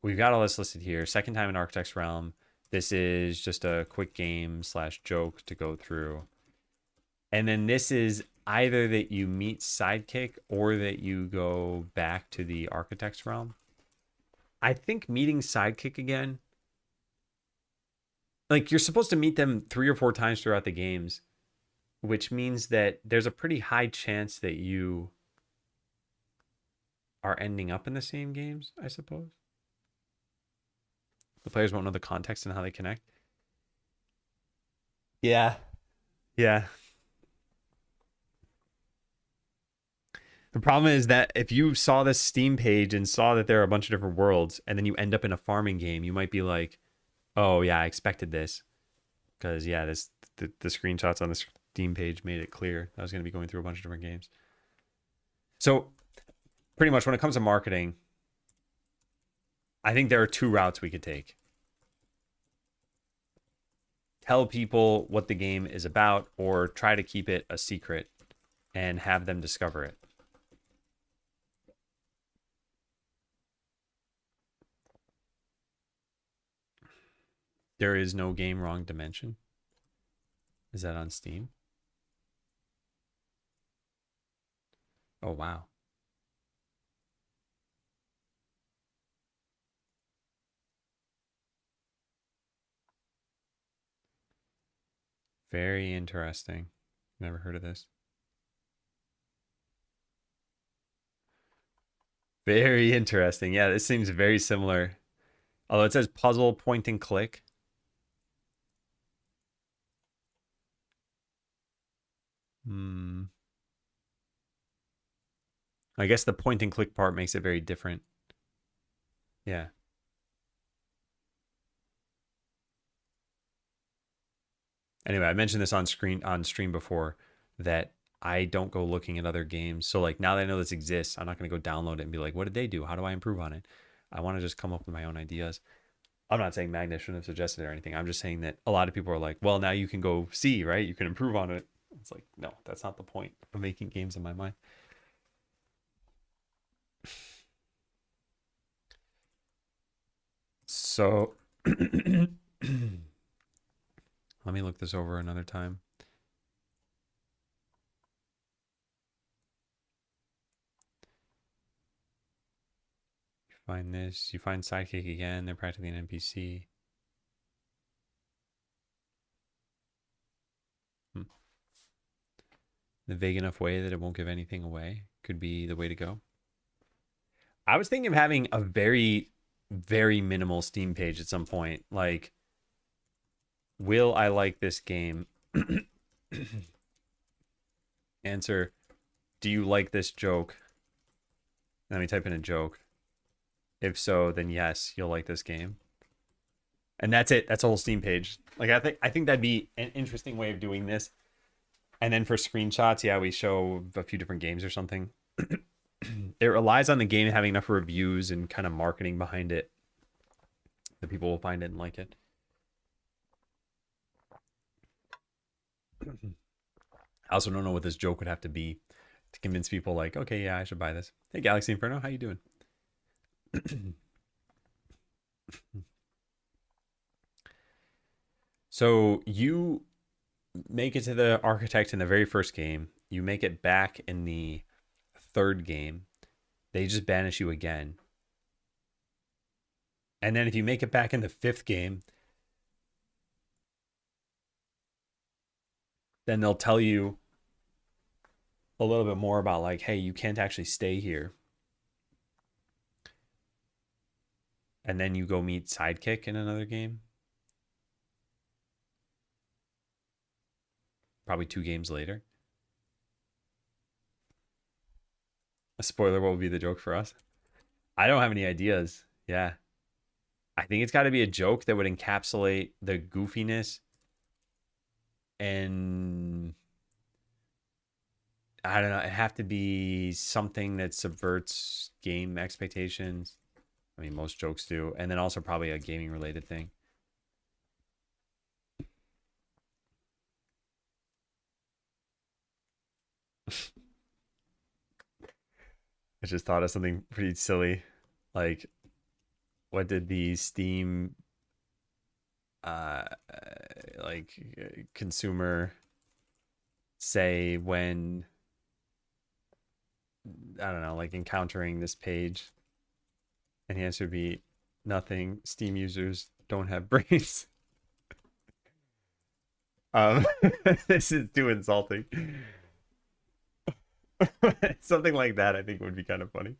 we've got all this listed here. Second time in Architect's Realm. This is just a quick game / joke to go through. And then this is either that you meet Sidekick or that you go back to the Architect's Realm. I think meeting Sidekick again, like you're supposed to meet them 3 or 4 times throughout the games, which means that there's a pretty high chance that you are ending up in the same games, I suppose. The players won't know the context and how they connect. Yeah. Yeah. The problem is that if you saw this Steam page and saw that there are a bunch of different worlds, and then you end up in a farming game, you might be like, oh, yeah, I expected this. Because, yeah, the screenshots on the Steam page made it clear I was going to be going through a bunch of different games. So, pretty much when it comes to marketing, I think there are 2 routes we could take. Tell people what the game is about, or try to keep it a secret and have them discover it. There is no game wrong dimension. Is that on Steam? Oh, wow. Very interesting. Never heard of this. Very interesting. Yeah, this seems very similar. Although it says puzzle, point and click. I guess the point and click part makes it very different. Yeah. Anyway, I mentioned this on stream before that I don't go looking at other games. So like now that I know this exists, I'm not going to go download it and be like, what did they do? How do I improve on it? I want to just come up with my own ideas. I'm not saying Magnus shouldn't have suggested it or anything. I'm just saying that a lot of people are like, well, now you can go see, right? You can improve on it. It's like, no, that's not the point of making games in my mind. So let me look this over another time. You find this, you find Sidekick again. They're practically an NPC. The vague enough way that it won't give anything away could be the way to go. I was thinking of having a very, very minimal Steam page at some point. Like, will I like this game? Answer, do you like this joke? Let me type in a joke. If so, then yes, you'll like this game. And that's it. That's a whole Steam page. Like, I think that'd be an interesting way of doing this. And then for screenshots, yeah, we show a few different games or something. It relies on the game having enough reviews and kind of marketing behind it that people will find it and like it. I also don't know what this joke would have to be to convince people like, okay, yeah, I should buy this. Hey, Galaxy Inferno, how you doing? So you make it to the architect in the very first game. You make it back in the third game. They just banish you again. And then if you make it back in the fifth game, then they'll tell you a little bit more about like, hey, you can't actually stay here. And then you go meet Sidekick in another game. Probably 2 games later. A spoiler, what would be the joke for us? I don't have any ideas. Yeah. I think it's got to be a joke that would encapsulate the goofiness and I don't know. It have to be something that subverts game expectations. I mean, most jokes do. And then also probably a gaming related thing. I just thought of something pretty silly. Like, what did the Steam uh like consumer say when I don't know, like encountering this page? And the answer would be nothing. Steam users don't have brains. Um, this is too insulting. Something like that, I think, would be kind of funny.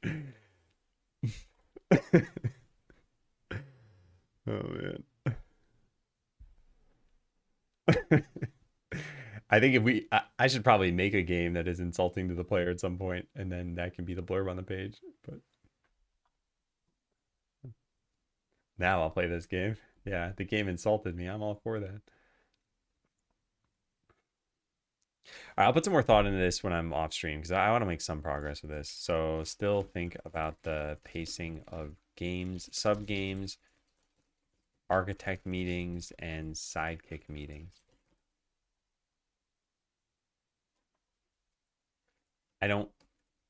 Oh man. I think if I should probably make a game that is insulting to the player at some point, and then that can be the blurb on the page. But now I'll play this game. Yeah, the game insulted me. I'm all for that. All right, I'll put some more thought into this when I'm off stream because I want to make some progress with this. So still think about the pacing of games, sub games, architect meetings, and sidekick meetings. I don't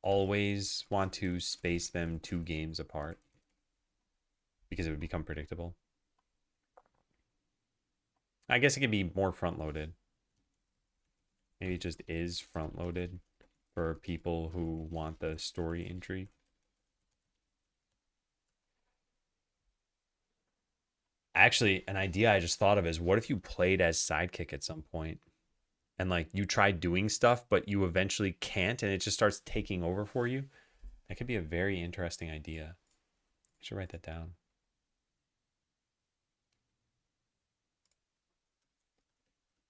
always want to space them 2 games apart because it would become predictable. I guess it could be more front loaded. Maybe it just is front loaded for people who want the story intrigue. Actually, an idea I just thought of is what if you played as Sidekick at some point and like you tried doing stuff, but you eventually can't and it just starts taking over for you? That could be a very interesting idea. I should write that down.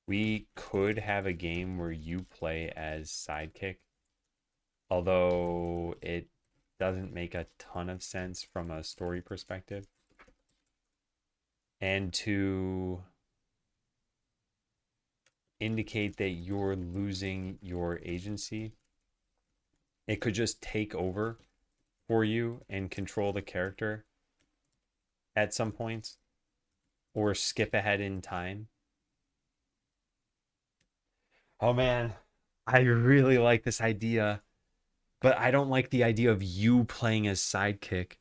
We could have a game where you play as Sidekick, although it doesn't make a ton of sense from a story perspective. And to indicate that you're losing your agency, it could just take over for you and control the character at some points or skip ahead in time. Oh man, I really like this idea, but I don't like the idea of you playing as Sidekick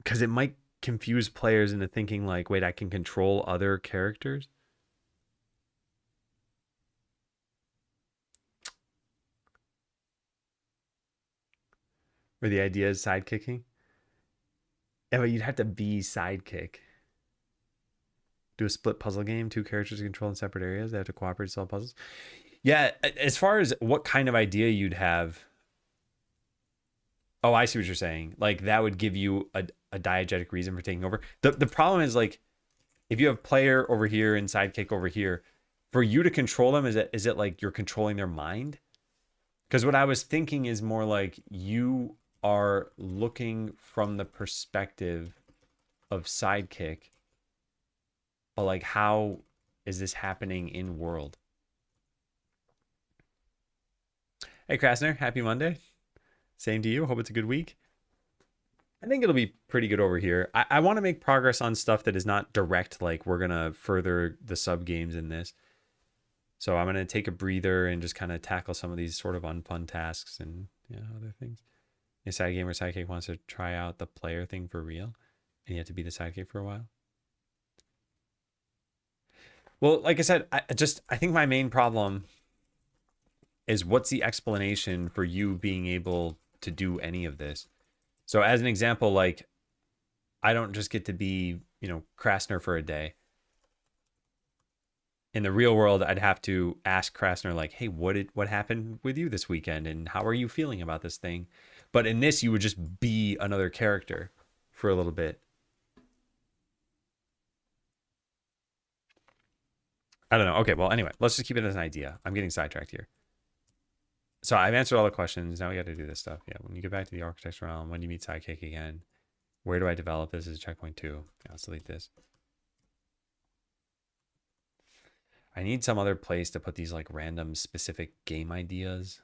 because it might confuse players into thinking like, wait, I can control other characters. Or the idea is sidekicking. Yeah, but you'd have to be sidekick. Do a split puzzle game, two characters control in separate areas. They have to cooperate to solve puzzles. Yeah, as far as what kind of idea you'd have. Oh, I see what you're saying. Like that would give you a diegetic reason for taking over. The problem is like if you have player over here and sidekick over here, for you to control them, is it like you're controlling their mind? Because what I was thinking is more like you are looking from the perspective of sidekick, but like how is this happening in world? Hey Krasner, happy Monday. Same to you. Hope it's a good week. I think it'll be pretty good over here. I want to make progress on stuff that is not direct, like we're gonna further the sub games in this. So I'm gonna take a breather and just kind of tackle some of these sort of unfun tasks and other things. A side gamer sidekick wants to try out the player thing for real, and you have to be the sidekick for a while. Well, like I said, I think my main problem is what's the explanation for you being able to do any of this? So as an example, like I don't just get to be, Krasner for a day. In the real world, I'd have to ask Krasner like, "Hey, what happened with you this weekend and how are you feeling about this thing?" But in this, you would just be another character for a little bit. I don't know. Okay, well, anyway, let's just keep it as an idea. I'm getting sidetracked here. So I've answered all the questions. Now we got to do this stuff. Yeah, when you get back to the architecture realm, when do you meet sidekick again? Where do I develop this as a checkpoint 2? Yeah, let's delete this. I need some other place to put these like random specific game ideas.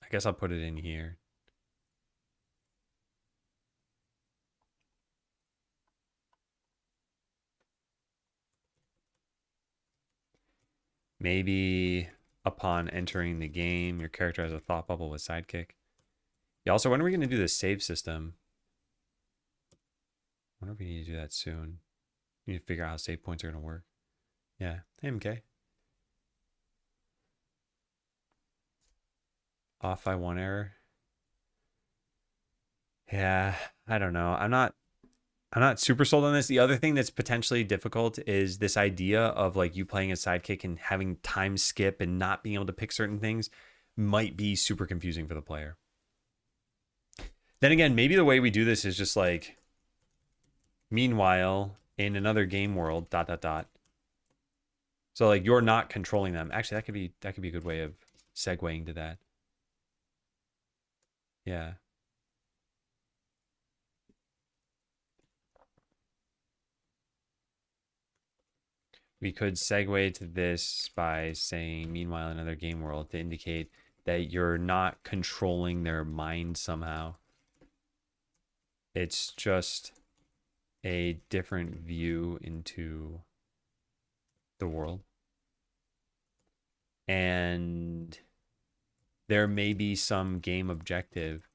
I guess I'll put it in here. Maybe upon entering the game, your character has a thought bubble with sidekick. Yeah, also, when are we going to do the save system? I wonder if we need to do that soon. We need to figure out how save points are going to work. Yeah. Hey, MK. Off by 1 error. Yeah, I don't know. I'm not super sold on this. The other thing that's potentially difficult is this idea of like you playing a sidekick and having time skip and not being able to pick certain things might be super confusing for the player. Then again, maybe the way we do this is just like, meanwhile, in another game world, ... So like you're not controlling them. Actually, that could be a good way of segueing to that. Yeah. We could segue to this by saying, meanwhile, another game world to indicate that you're not controlling their mind somehow. It's just a different view into the world. And there may be some game objective,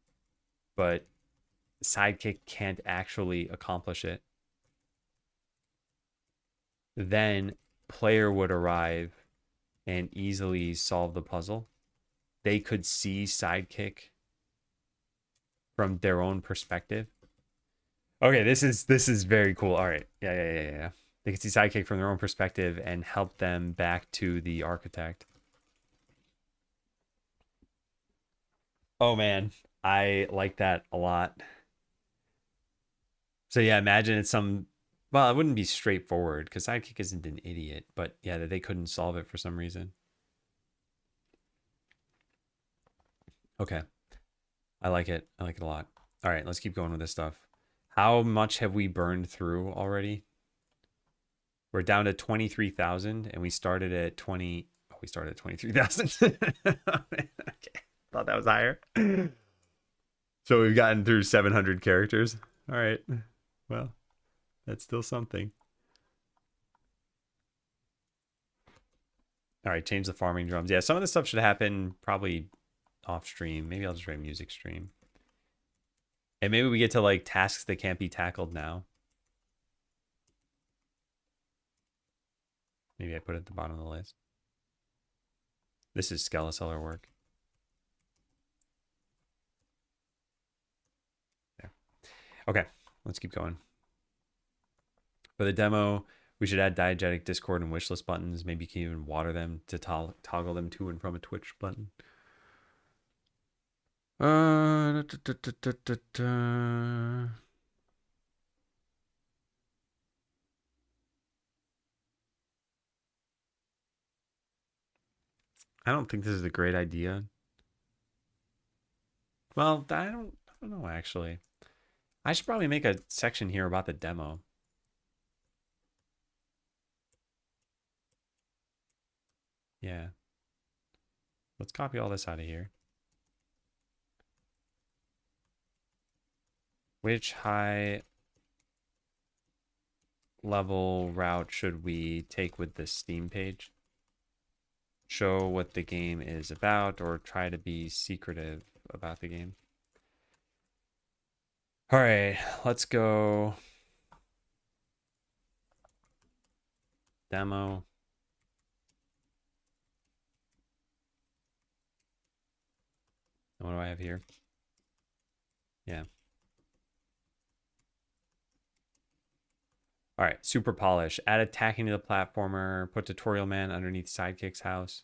but sidekick can't actually accomplish it. Then player would arrive and easily solve the puzzle. They could see sidekick from their own perspective. Okay, this is very cool. All right. Yeah. They could see sidekick from their own perspective and help them back to the architect. Oh man, I like that a lot. So yeah, imagine it's well, it wouldn't be straightforward because sidekick isn't an idiot, but yeah, that they couldn't solve it for some reason. Okay. I like it. I like it a lot. All right, let's keep going with this stuff. How much have we burned through already? We're down to 23,000 and we started at 20. Oh, we started at 23,000. Okay. Thought that was higher. So we've gotten through 700 characters. All right. Well, that's still something. All right, change the farming drums. Yeah, some of this stuff should happen probably off stream. Maybe I'll just write music stream. And maybe we get to like tasks that can't be tackled now. Maybe I put it at the bottom of the list. This is Skeleseller work. There. Okay, let's keep going. For the demo, we should add diegetic Discord and wishlist buttons. Maybe you can even water them to toggle them to and from a Twitch button. I don't think this is a great idea. Well, I don't know actually. I should probably make a section here about the demo. Yeah. Let's copy all this out of here. Which high level route should we take with this Steam page? Show what the game is about or try to be secretive about the game. All right, let's go. Demo. What do I have here? Yeah. All right, super polish. Add attacking to the platformer. Put tutorial man underneath sidekick's house.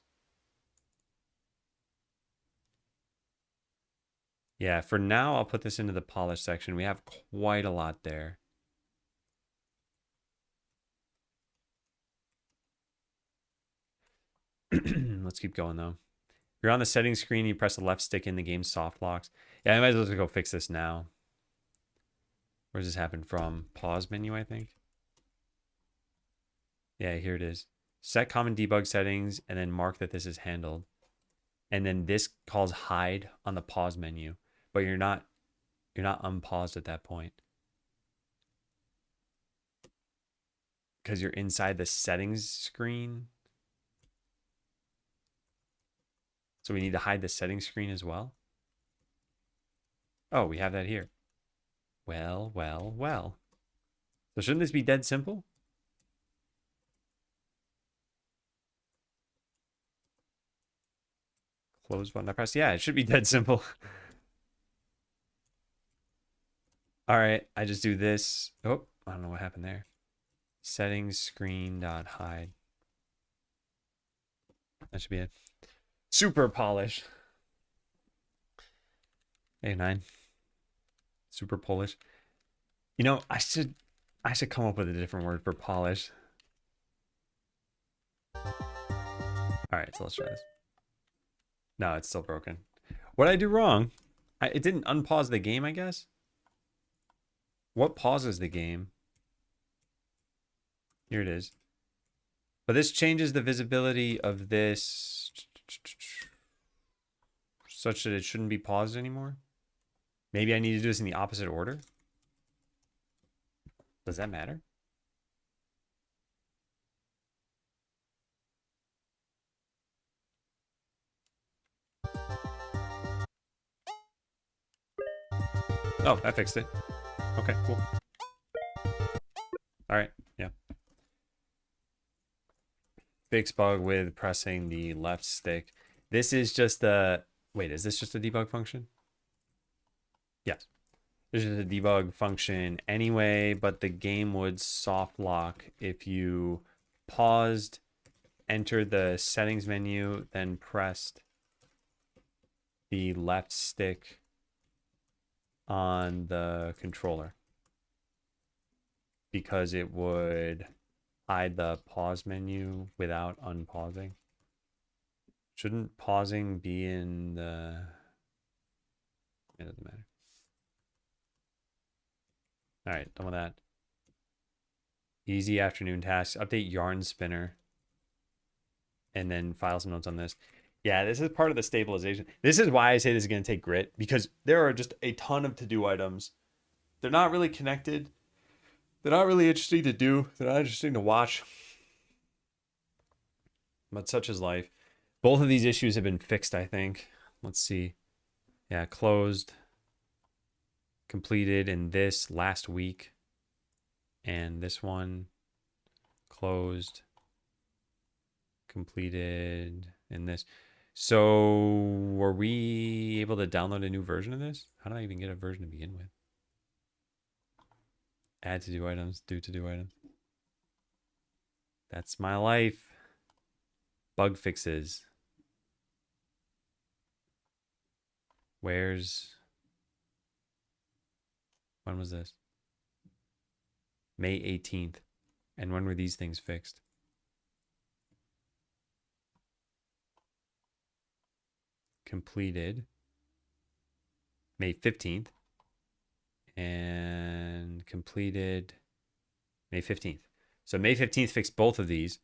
Yeah, for now, I'll put this into the polish section. We have quite a lot there. Let's keep going, though. If you're on the settings screen, you press the left stick in the game soft locks. Yeah, I might as well just go fix this now. Where does this happen from? Pause menu, I think. Yeah, here it is. Set common debug settings and then mark that this is handled. And then this calls hide on the pause menu, but you're not unpaused at that point. Because you're inside the settings screen. So we need to hide the settings screen as well. Oh, we have that here. Well, well, well. So shouldn't this be dead simple? Close button I press. Yeah, it should be dead simple. All right, I just do this. Oh, I don't know what happened there. Settings screen dot hide. That should be it. Super polish. A9. Super Polish. You know, I should come up with a different word for polish. All right, so let's try this. No, it's still broken. What did I do wrong? It didn't unpause the game, I guess. What pauses the game? Here it is. But this changes the visibility of this such that it shouldn't be paused anymore. Maybe I need to do this in the opposite order. Does that matter? Oh, that fixed it. Okay, cool. All right, yeah. Fix bug with pressing the left stick. This is just a... Wait, is this just a debug function? Yes. This is a debug function anyway, but the game would soft lock if you paused, entered the settings menu, then pressed the left stick on the controller, because it would hide the pause menu without unpausing. Shouldn't pausing be in the... It doesn't matter. All right, done with that. Easy afternoon tasks. Update yarn spinner. And then file some notes on this. Yeah, this is part of the stabilization. This is why I say this is going to take grit, because there are just a ton of to-do items. They're not really connected. They're not really interesting to do. They're not interesting to watch. but such is life. Both of these issues have been fixed, I think. Let's see. Yeah, closed, completed in this last week. And this one closed, completed in this. So were we able to download a new version of this? How did I even get a version to begin with? Add to do items, do to do items. That's my life. Bug fixes. When was this? May 18th. And when were these things fixed? Completed May 15th. And completed May 15th. So May 15th fixed both of these,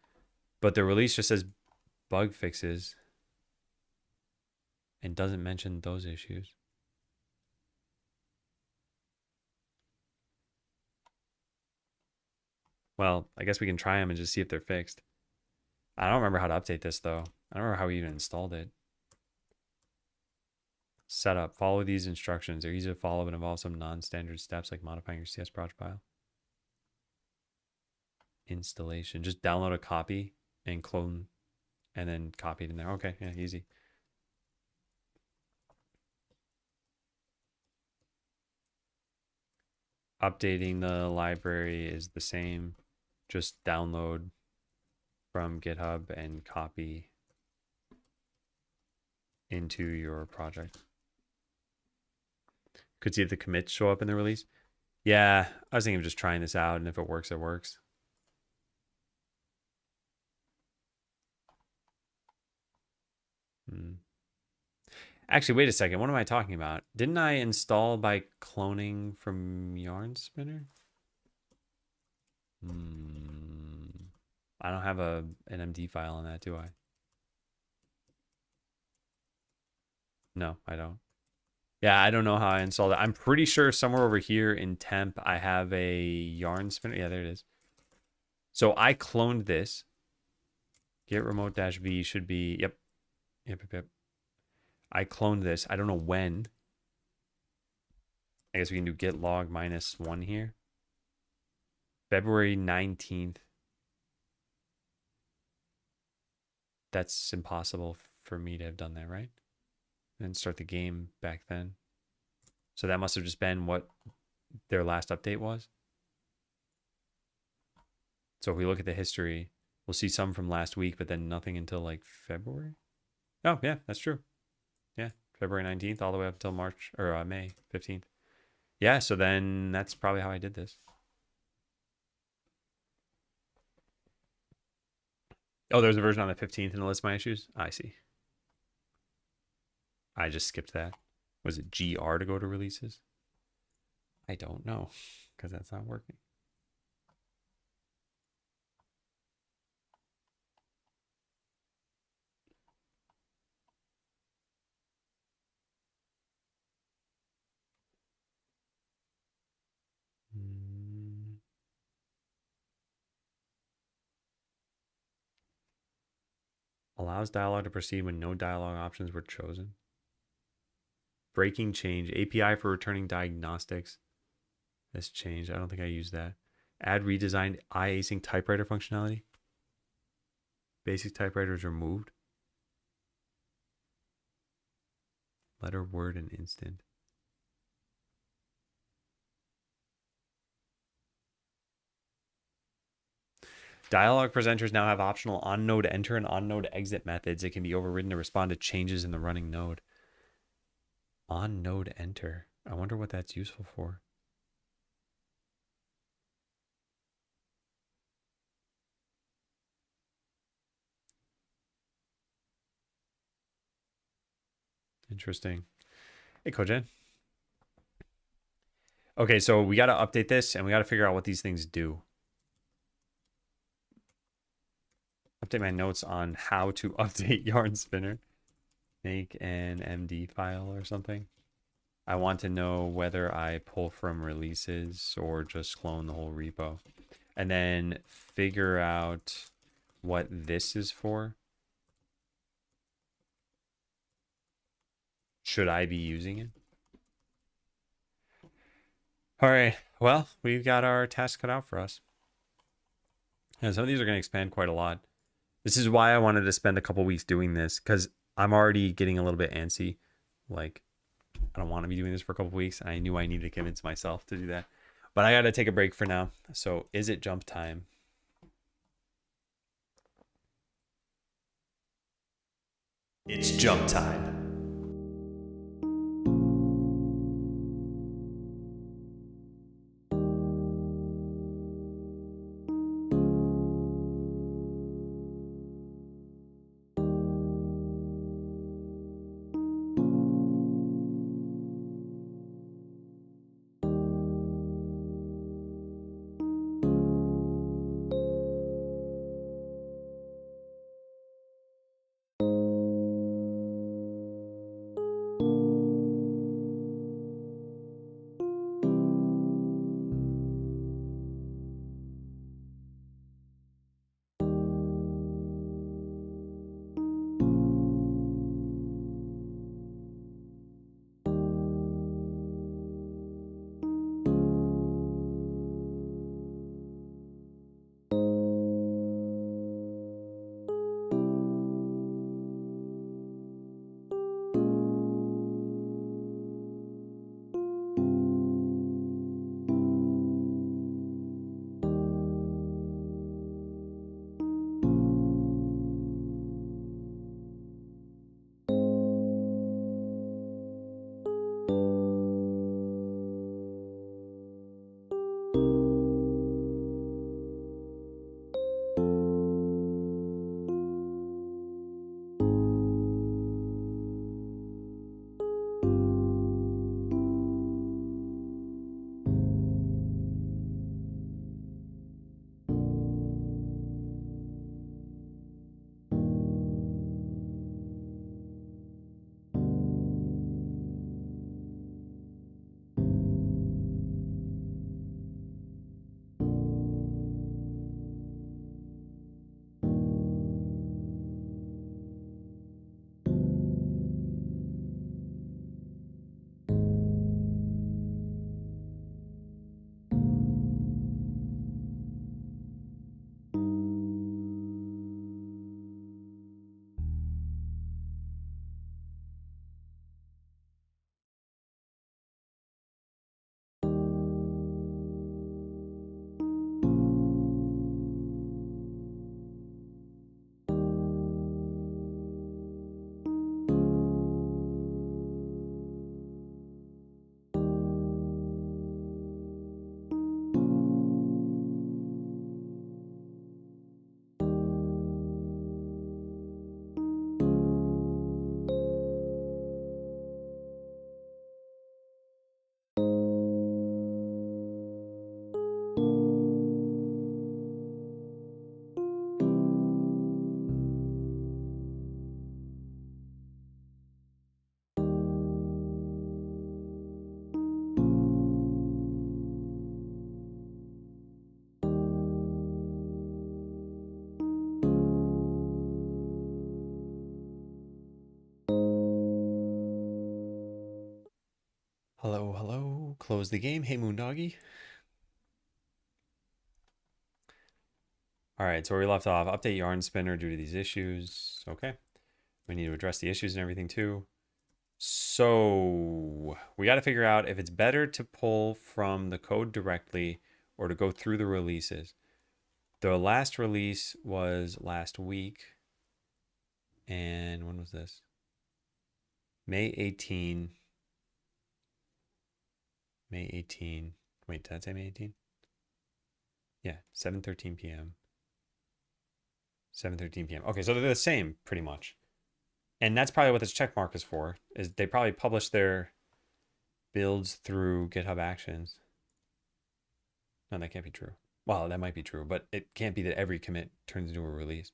but the release just says bug fixes and doesn't mention those issues. Well, I guess we can try them and just see if they're fixed. I don't remember how to update this, though. I don't remember how we even installed it. Setup. Follow these instructions. They're easy to follow, but involve some non-standard steps like modifying your CS project file. Installation. Just download a copy and clone and then copy it in there. Okay, yeah, easy. Updating the library is the same. Just download from GitHub and copy into your project. Could see if the commits show up in the release. Yeah, I was thinking of just trying this out, and if it works, it works. Actually, wait a second. What am I talking about? Didn't I install by cloning from Yarn Spinner? I don't have an MD file on that, do I? No, I don't. Yeah, I don't know how I installed it. I'm pretty sure somewhere over here in temp, I have a Yarn Spinner. Yeah, there it is. So I cloned this. Get remote -v should be, yep. I cloned this. I don't know when. I guess we can do git log -1 here. February 19th. That's impossible for me to have done that, right? And start the game back then. So that must have just been what their last update was. So if we look at the history, we'll see some from last week, but then nothing until like February. Oh, yeah, that's true. Yeah, February 19th all the way up until March or May 15th. Yeah, so then that's probably how I did this. Oh, there's a version on the 15th and it lists my issues? I see. I just skipped that. Was it GR to go to releases? I don't know because that's not working. Allows dialogue to proceed when no dialogue options were chosen. Breaking change. API for returning diagnostics. That's changed. I don't think I used that. Add redesigned iAsync typewriter functionality. Basic typewriter is removed. Letter, word, and instant. Dialog presenters now have optional on-node enter and on-node exit methods. It can be overridden to respond to changes in the running node. On-node enter. I wonder what that's useful for. Interesting. Hey, Kojen. Okay, so we got to update this and we got to figure out what these things do. Update my notes on how to update Yarn Spinner. Make an MD file or something. I want to know whether I pull from releases or just clone the whole repo. And then figure out what this is for. Should I be using it? All right. Well, we've got our task cut out for us. And some of these are going to expand quite a lot. This is why I wanted to spend a couple weeks doing this, because I'm already getting a little bit antsy. Like, I don't want to be doing this for a couple weeks. I knew I needed to convince myself to do that. But I got to take a break for now. So is it jump time? It's jump time. Hello, hello. Close the game. Hey, Moondoggy. All right, so where we left off, update yarn spinner due to these issues. Okay. We need to address the issues and everything too. So we got to figure out if it's better to pull from the code directly or to go through the releases. The last release was last week. And when was this? May 18. May 18. Wait, did I say May 18? Yeah, 7:13 p.m. 7:13 p.m. Okay, so they're the same pretty much. And that's probably what this check mark is for, is they probably publish their builds through GitHub Actions. No, that can't be true. Well, that might be true, but it can't be that every commit turns into a release.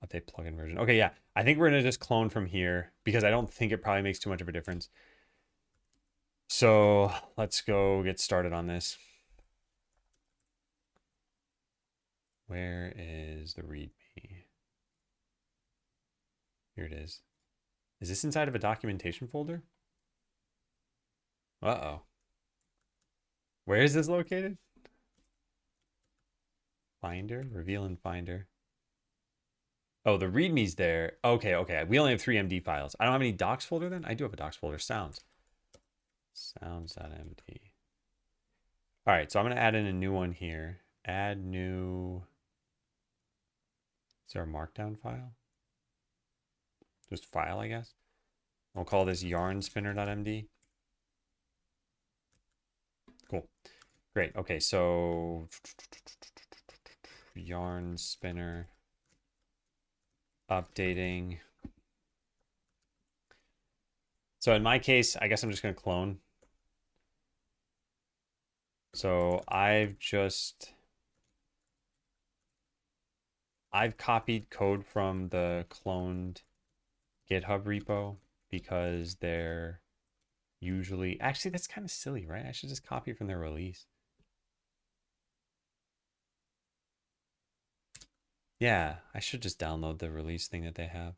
Update plugin version. Okay, yeah. I think we're going to just clone from here because I don't think it probably makes too much of a difference. So let's go get started on this. Where is the README? Here it is. Is this inside of a documentation folder? Uh-oh. Where is this located? Finder, reveal in Finder. Oh, the README's there. Okay, okay. We only have 3 MD files. I don't have any docs folder then? I do have a docs folder. Sounds. Sounds.md. All right, so I'm going to add in a new one here. Add new. Is there a markdown file? Just file, I guess. We'll call this yarnspinner.md. Cool. Great. Okay, so yarn spinner updating. So in my case, I guess I'm just going to clone. So I've copied code from the cloned GitHub repo because they're usually, actually that's kind of silly, right? I should just copy from their release. Yeah, I should just download the release thing that they have.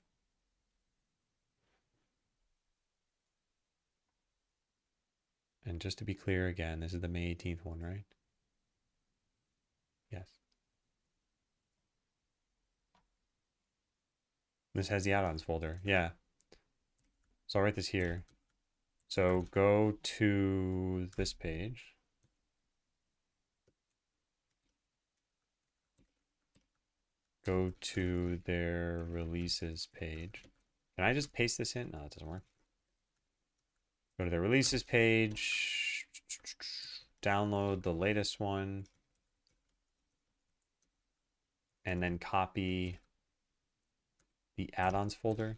And just to be clear again, this is the May 18th one, right? Yes. This has the add-ons folder. Yeah. So I'll write this here. So go to this page. Go to their releases page. Can I just paste this in? No, that doesn't work. Go to the releases page. Download the latest one. And then copy the add-ons folder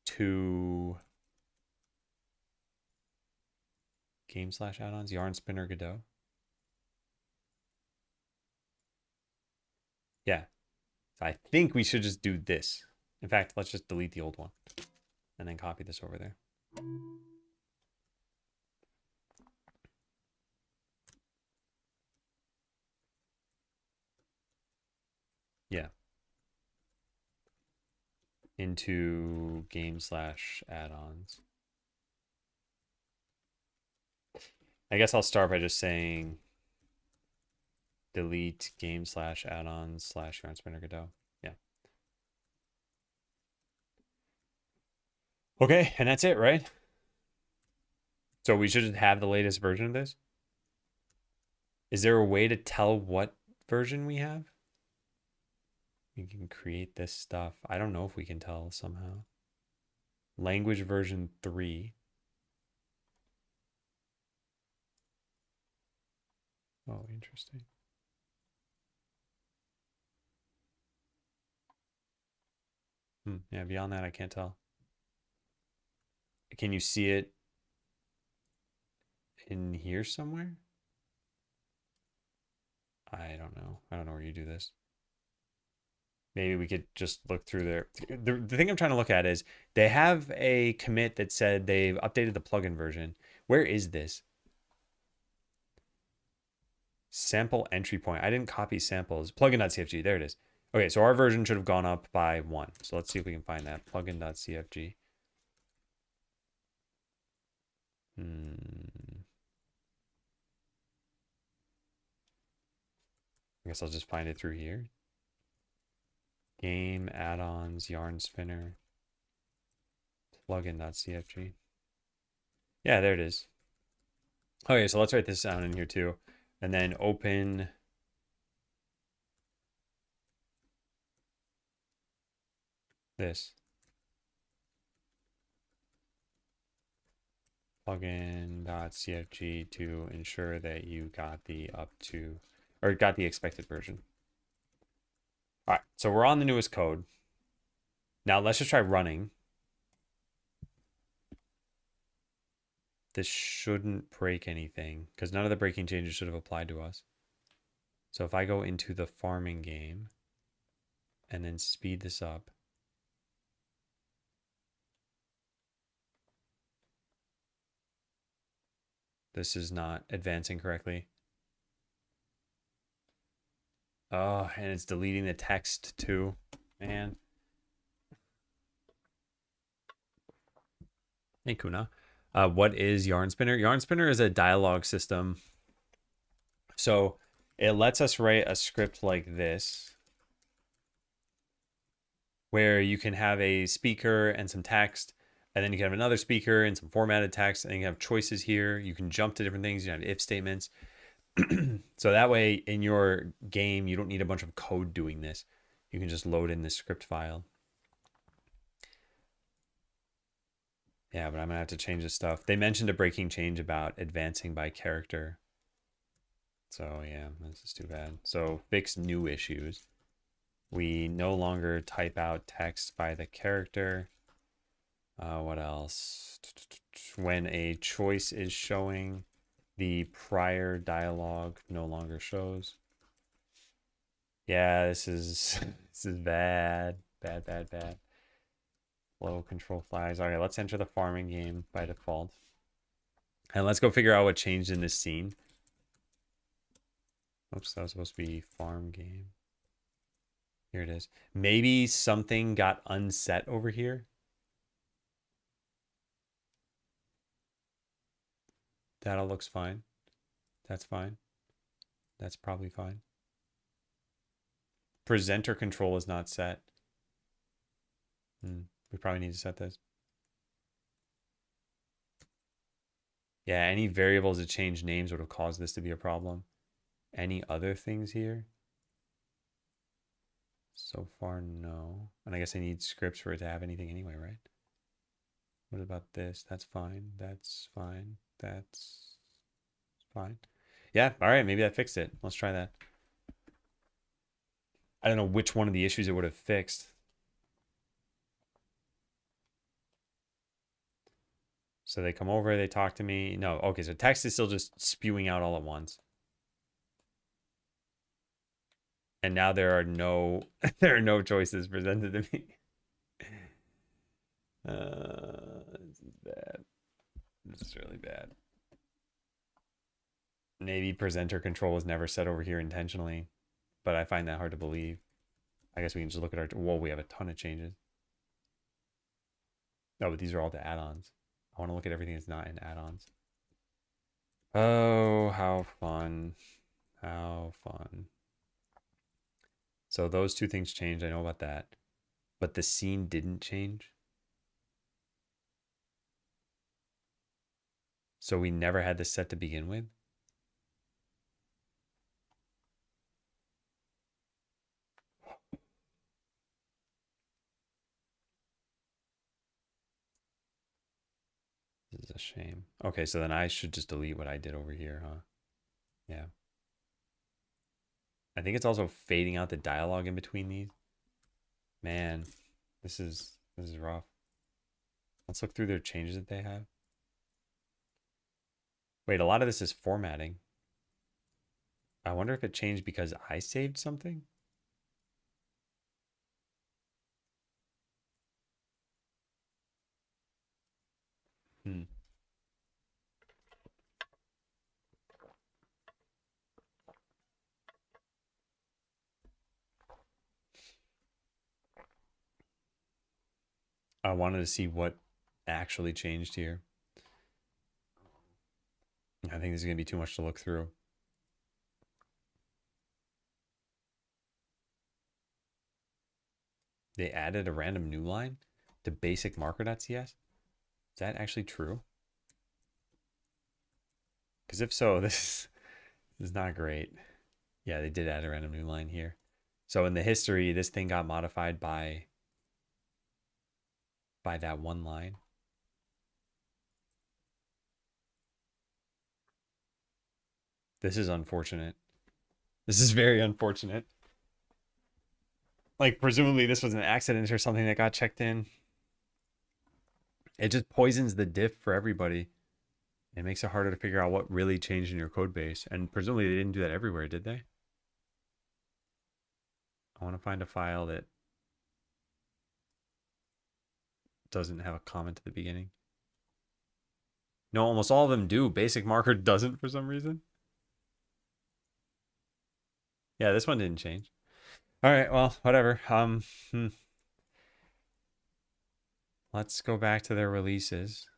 to game/add-ons, yarn spinner Godot. Yeah, I think we should just do this. In fact, let's just delete the old one and then copy this over there. Yeah. Into game/add-ons. I guess I'll start by just saying delete game/add-ons/yarn spinner Godot. Yeah. Okay, and that's it, right? So we should have the latest version of this. Is there a way to tell what version we have? We can create this stuff. I don't know if we can tell somehow. Language version 3. Oh, interesting. Yeah, beyond that, I can't tell. Can you see it in here somewhere? I don't know. I don't know where you do this. Maybe we could just look through there. The thing I'm trying to look at is they have a commit that said they've updated the plugin version. Where is this? Sample entry point. I didn't copy samples. Plugin.cfg. There it is. Okay, so our version should have gone up by 1. So let's see if we can find that. Plugin.cfg. I guess I'll just find it through here. Game, add-ons, yarn spinner, plugin.cfg. Yeah, there it is. Okay, so let's write this down in here too. And then open this. Plugin.cfg to ensure that you got the got the expected version. All right, so we're on the newest code. Now let's just try running. This shouldn't break anything because none of the breaking changes should have applied to us. So if I go into the farming game and then speed this up, this is not advancing correctly. Oh, and it's deleting the text too, man. Hey, Kuna. What is Yarn Spinner? Yarn Spinner is a dialogue system. So it lets us write a script like this, where you can have a speaker and some text, and then you can have another speaker and some formatted text, and you have choices here. You can jump to different things. You have if statements. So that way, in your game, you don't need a bunch of code doing this. You can just load in this script file. Yeah, but I'm gonna have to change this stuff. They mentioned a breaking change about advancing by character. So yeah, this is too bad. So fix new issues. We no longer type out text by the character. What else? When a choice is showing, the prior dialogue no longer shows. Yeah, this is this is bad. Bad, bad, bad. Low control flags. Okay, let's enter the farming game by default. And let's go figure out what changed in this scene. Oops, that was supposed to be farm game. Here it is. Maybe something got unset over here. That all looks fine. That's fine. That's probably fine. Presenter control is not set. We probably need to set this. Yeah, any variables that change names would have caused this to be a problem. Any other things here? So far, no. And I guess I need scripts for it to have anything anyway, right? What about this? That's fine. That's fine. That's fine. Yeah, all right, maybe that fixed it. Let's try that. I don't know which one of the issues it would have fixed. So they come over, they talk to me. No, okay, so text is still just spewing out all at once. And now there are no there are no choices presented to me. This is bad. This is really bad. Maybe presenter control was never set over here intentionally, but I find that hard to believe. I guess we can just look at our... Whoa, we have a ton of changes. Oh, but these are all the add-ons. I want to look at everything that's not in add-ons. Oh, how fun. How fun. So those two things changed. I know about that. But the scene didn't change. So we never had this set to begin with. This is a shame. Okay, so then I should just delete what I did over here, huh? Yeah. I think it's also fading out the dialogue in between these. Man, this is rough. Let's look through their changes that they have. Wait, a lot of this is formatting. I wonder if it changed because I saved something? Hmm. I wanted to see what actually changed here. I think this is going to be too much to look through. They added a random new line to basic marker.cs. Is that actually true? Because if so, this is not great. Yeah, they did add a random new line here. So in the history, this thing got modified by that one line. This is unfortunate. This is very unfortunate. Like, presumably this was an accident or something that got checked in. It just poisons the diff for everybody. It makes it harder to figure out what really changed in your code base. And presumably they didn't do that everywhere, did they? I want to find a file that doesn't have a comment at the beginning. No, almost all of them do. Basic marker doesn't for some reason. Yeah, this one didn't change. All right, well, whatever. Let's go back to their releases.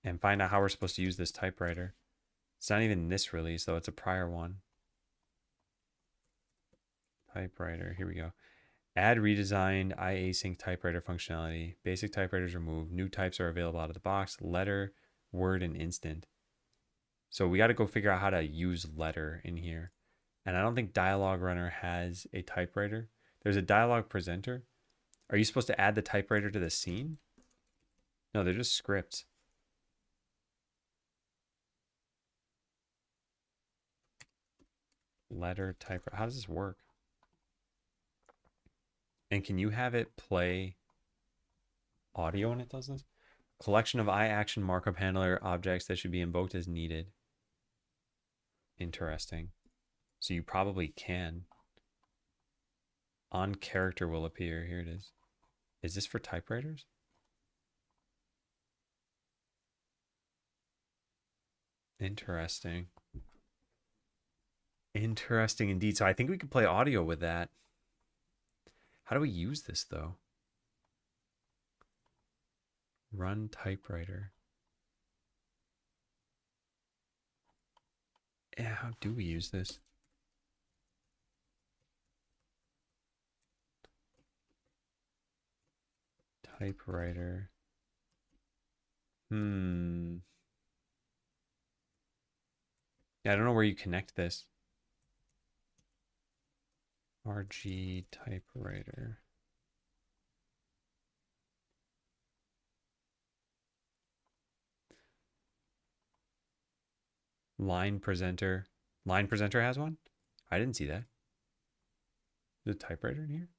and find out how we're supposed to use this typewriter. It's not even this release, though. It's a prior one. Typewriter. Here we go. Add redesigned iAsync typewriter functionality. Basic typewriters removed. New types are available out of the box. Letter, Word, and Instant. So we got to go figure out how to use letter in here. And I don't think Dialog Runner has a typewriter. There's a dialog presenter. Are you supposed to add the typewriter to the scene? No, they're just scripts. Letter typewriter. How does this work? And can you have it play audio when it does this? Collection of iAction markup handler objects that should be invoked as needed. Interesting. So you probably can. On character will appear. Here it is. Is this for typewriters? Interesting. Interesting indeed. So I think we could play audio with that. How do we use this though? Run typewriter. Yeah, how do we use this? Typewriter. Yeah, I don't know where you connect this. RG typewriter. Line presenter. Line presenter has one? I didn't see that. Is a typewriter in here?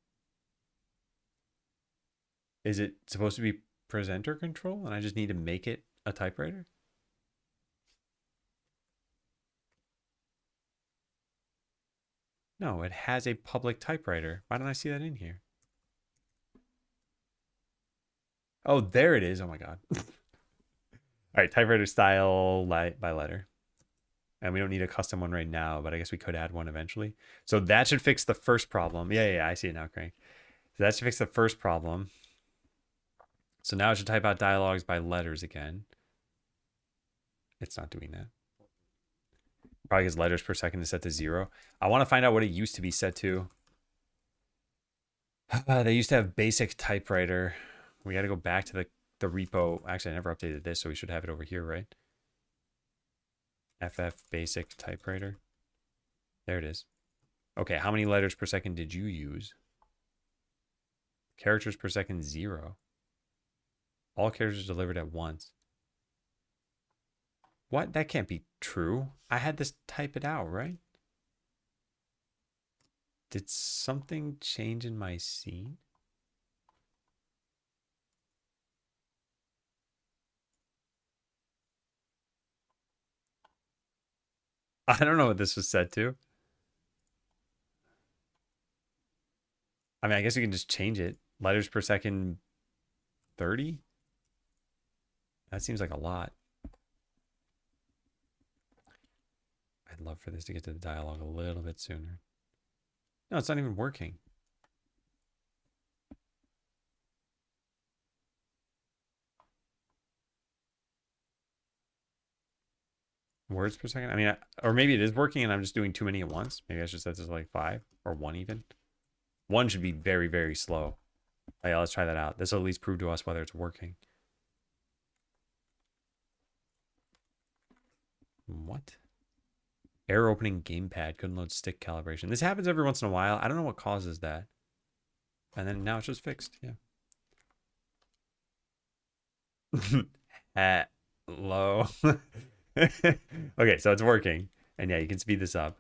Is it supposed to be presenter control and I just need to make it a typewriter? No, it has a public typewriter. Why don't I see that in here? Oh, there it is. Oh my God. All right, typewriter style by letter. And we don't need a custom one right now, but I guess we could add one eventually. So that should fix the first problem. Yeah, I see it now, Crank. So that should fix the first problem. So now I should type out dialogues by letters again. It's not doing that. Probably because letters per second is set to 0. I want to find out what it used to be set to. They used to have basic typewriter. We got to go back to the repo. Actually, I never updated this, so we should have it over here, right? FF basic typewriter. There it is. Okay, how many letters per second did you use? Characters per second, 0. All characters delivered at once. What? That can't be true. I had this type it out, right? Did something change in my scene? I don't know what this was set to. I mean, I guess we can just change it. Letters per second, 30? That seems like a lot. I'd love for this to get to the dialogue a little bit sooner. No, it's not even working. Words per second? I mean, or maybe it is working and I'm just doing too many at once. Maybe I should set this to like 5 or 1 even. 1 should be very, very slow. Oh, yeah, let's try that out. This will at least prove to us whether it's working. What? Error opening gamepad. Couldn't load stick calibration. This happens every once in a while. I don't know what causes that. And then now it's just fixed. Yeah. Low. Okay, so it's working. And yeah, you can speed this up.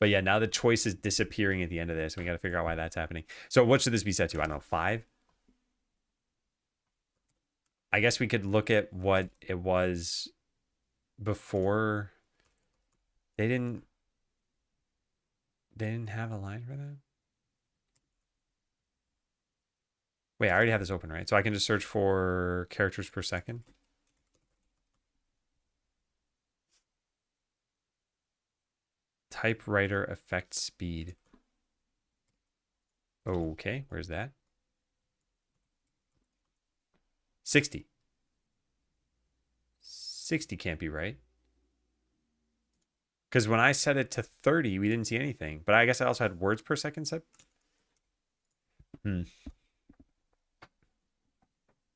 But yeah, now the choice is disappearing at the end of this. And we got to figure out why that's happening. So what should this be set to? I don't know, 5? I guess we could look at what it was before. They didn't have a line for that? Wait, I already have this open, right? So I can just search for characters per second. Typewriter effect speed. Okay, where's that? 60. 60 can't be right. Because when I set it to 30, we didn't see anything. But I guess I also had words per second set.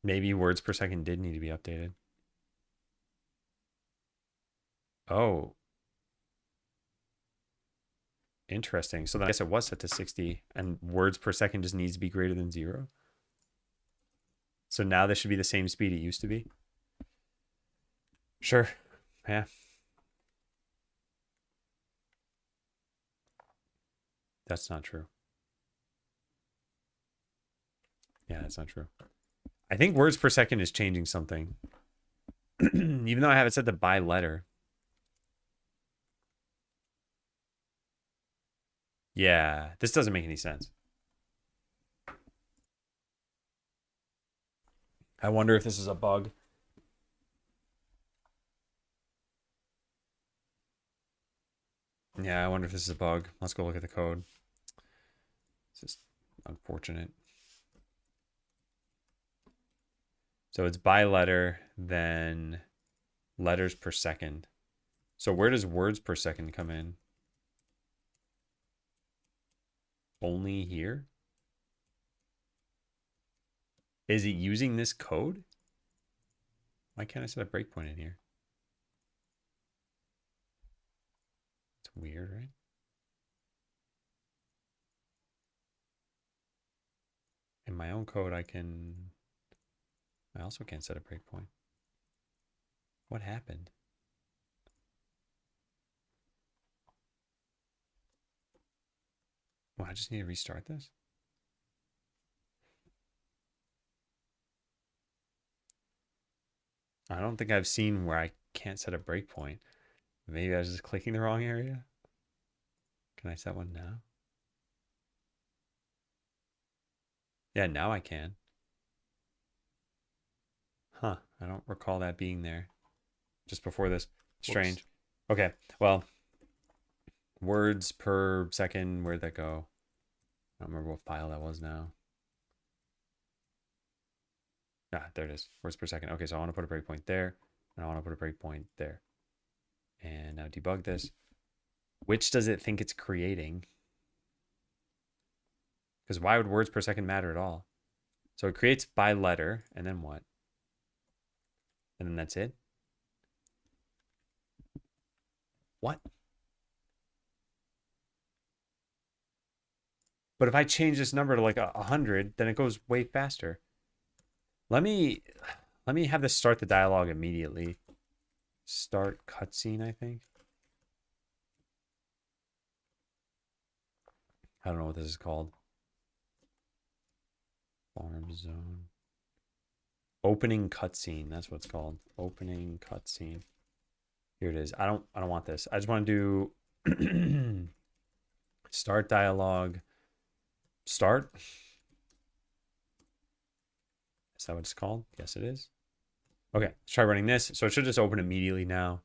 Maybe words per second did need to be updated. Oh. Interesting. So then I guess it was set to 60 and words per second just needs to be greater than 0. So now this should be the same speed it used to be. Sure. Yeah. That's not true. Yeah, that's not true. I think words per second is changing something. Even though I have it set to by letter. Yeah, this doesn't make any sense. I wonder if this is a bug. Yeah, I wonder if this is a bug. Let's go look at the code. It's just unfortunate. So it's by letter, then letters per second. So where does words per second come in? Only here? Is it using this code? Why can't I set a breakpoint in here? It's weird, right? In my own code, I also can't set a breakpoint. What happened? Well, I just need to restart this. I don't think I've seen where I can't set a breakpoint. Maybe I was just clicking the wrong area. Can I set one now? Yeah, now I can. Huh, I don't recall that being there just before this. Strange. Whoops. Okay, well, words per second, where'd that go? I don't remember what file that was now. Ah, there it is. Words per second. Okay, so I want to put a breakpoint there, and I want to put a breakpoint there. And now debug this. Which does it think it's creating? Because why would words per second matter at all? So it creates by letter, and then what? And then that's it? What? But if I change this number to like 100, then it goes way faster. Let me have this start the dialogue immediately. Start cutscene, I think. I don't know what this is called. Farm zone. Opening cutscene. That's what it's called. Opening cutscene. Here it is. I don't want this. I just want to do start dialogue. Start. Is that what it's called? Yes, it is. Okay, let's try running this. So it should just open immediately now.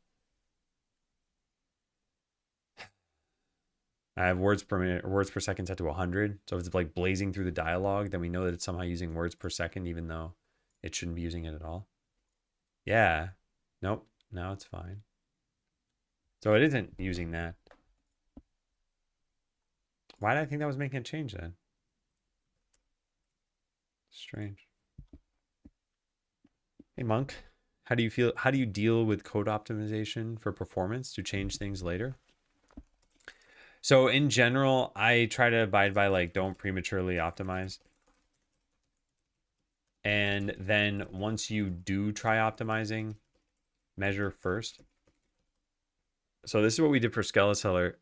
I have words per minute or words per second set to 100. So if it's like blazing through the dialogue, then we know that it's somehow using words per second, even though it shouldn't be using it at all. Yeah. Nope. Now it's fine. So it isn't using that. Why did I think that was making a change then? Strange. Hey, Monk. How do you feel? How do you deal with code optimization for performance to change things later? So in general, I try to abide by like don't prematurely optimize. And then once you do try optimizing, measure first. So this is what we did for Skeleseller.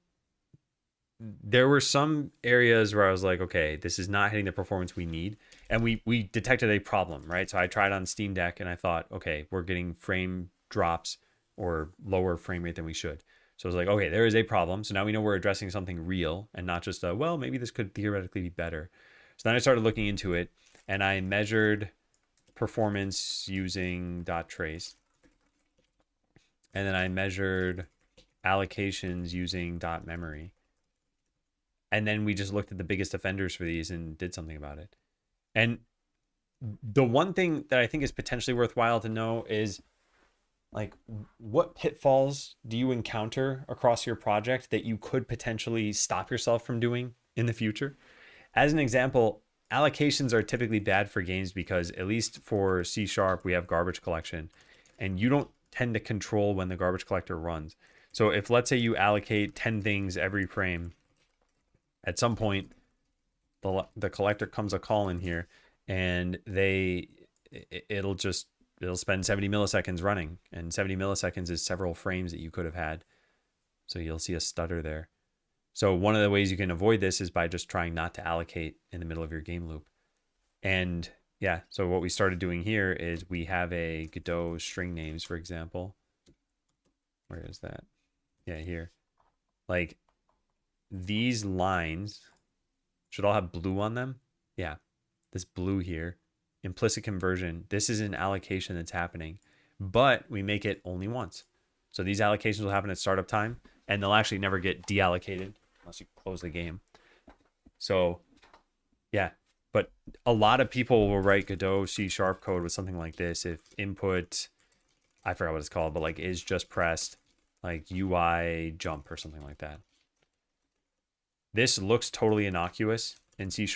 There were some areas where I was like, okay, this is not hitting the performance we need. And we detected a problem, right? So I tried on Steam Deck and I thought, okay, we're getting frame drops or lower frame rate than we should. So I was like, okay, there is a problem. So now we know we're addressing something real and not just a, well, maybe this could theoretically be better. So then I started looking into it and I measured performance using .trace. And then I measured allocations using .memory. And then we just looked at the biggest offenders for these and did something about it. And the one thing that I think is potentially worthwhile to know is like what pitfalls do you encounter across your project that you could potentially stop yourself from doing in the future? As an example, allocations are typically bad for games because at least for C Sharp, we have garbage collection and you don't tend to control when the garbage collector runs. So if let's say you allocate 10 things every frame, at some point the collector comes a call in here and it'll spend 70 milliseconds running, and 70 milliseconds is several frames that you could have had. So you'll see a stutter there. So one of the ways you can avoid this is by just trying not to allocate in the middle of your game loop. And yeah, so what we started doing here is we have a Godot string names, for example. Where is that? Yeah, here. Like these lines should all have blue on them. Yeah, this blue here, implicit conversion. This is an allocation that's happening, but we make it only once. So these allocations will happen at startup time, and they'll actually never get deallocated unless you close the game. So yeah, but a lot of people will write Godot C# code with something like this. If input, I forgot what it's called, but like is just pressed, like UI jump or something like that. This looks totally innocuous in C#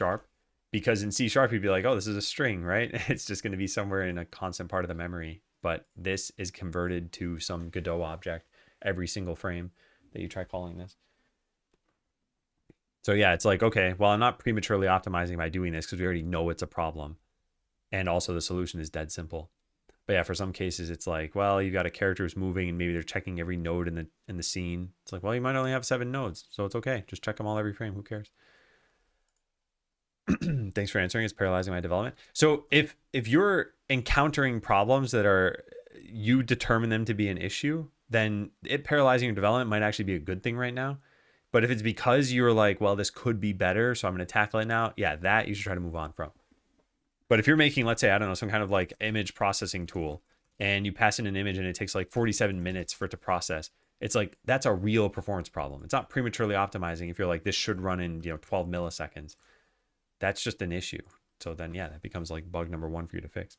because in C# you'd be like, oh, this is a string, right? It's just going to be somewhere in a constant part of the memory. But this is converted to some Godot object every single frame that you try calling this. So yeah, it's like, okay, well, I'm not prematurely optimizing by doing this because we already know it's a problem. And also the solution is dead simple. But yeah, for some cases, it's like, well, you've got a character who's moving and maybe they're checking every node in the scene. It's like, well, you might only have 7 nodes, so it's okay. Just check them all every frame. Who cares? Thanks for answering. It's paralyzing my development. So if you're encountering problems that are, you determine them to be an issue, then it paralyzing your development might actually be a good thing right now. But if it's because you're like, well, this could be better, so I'm going to tackle it now, yeah, that you should try to move on from. But if you're making, let's say, I don't know, some kind of like image processing tool, and you pass in an image and it takes like 47 minutes for it to process, it's like, that's a real performance problem. It's not prematurely optimizing if you're like, this should run in, 12 milliseconds. That's just an issue. So then, yeah, that becomes like bug number 1 for you to fix.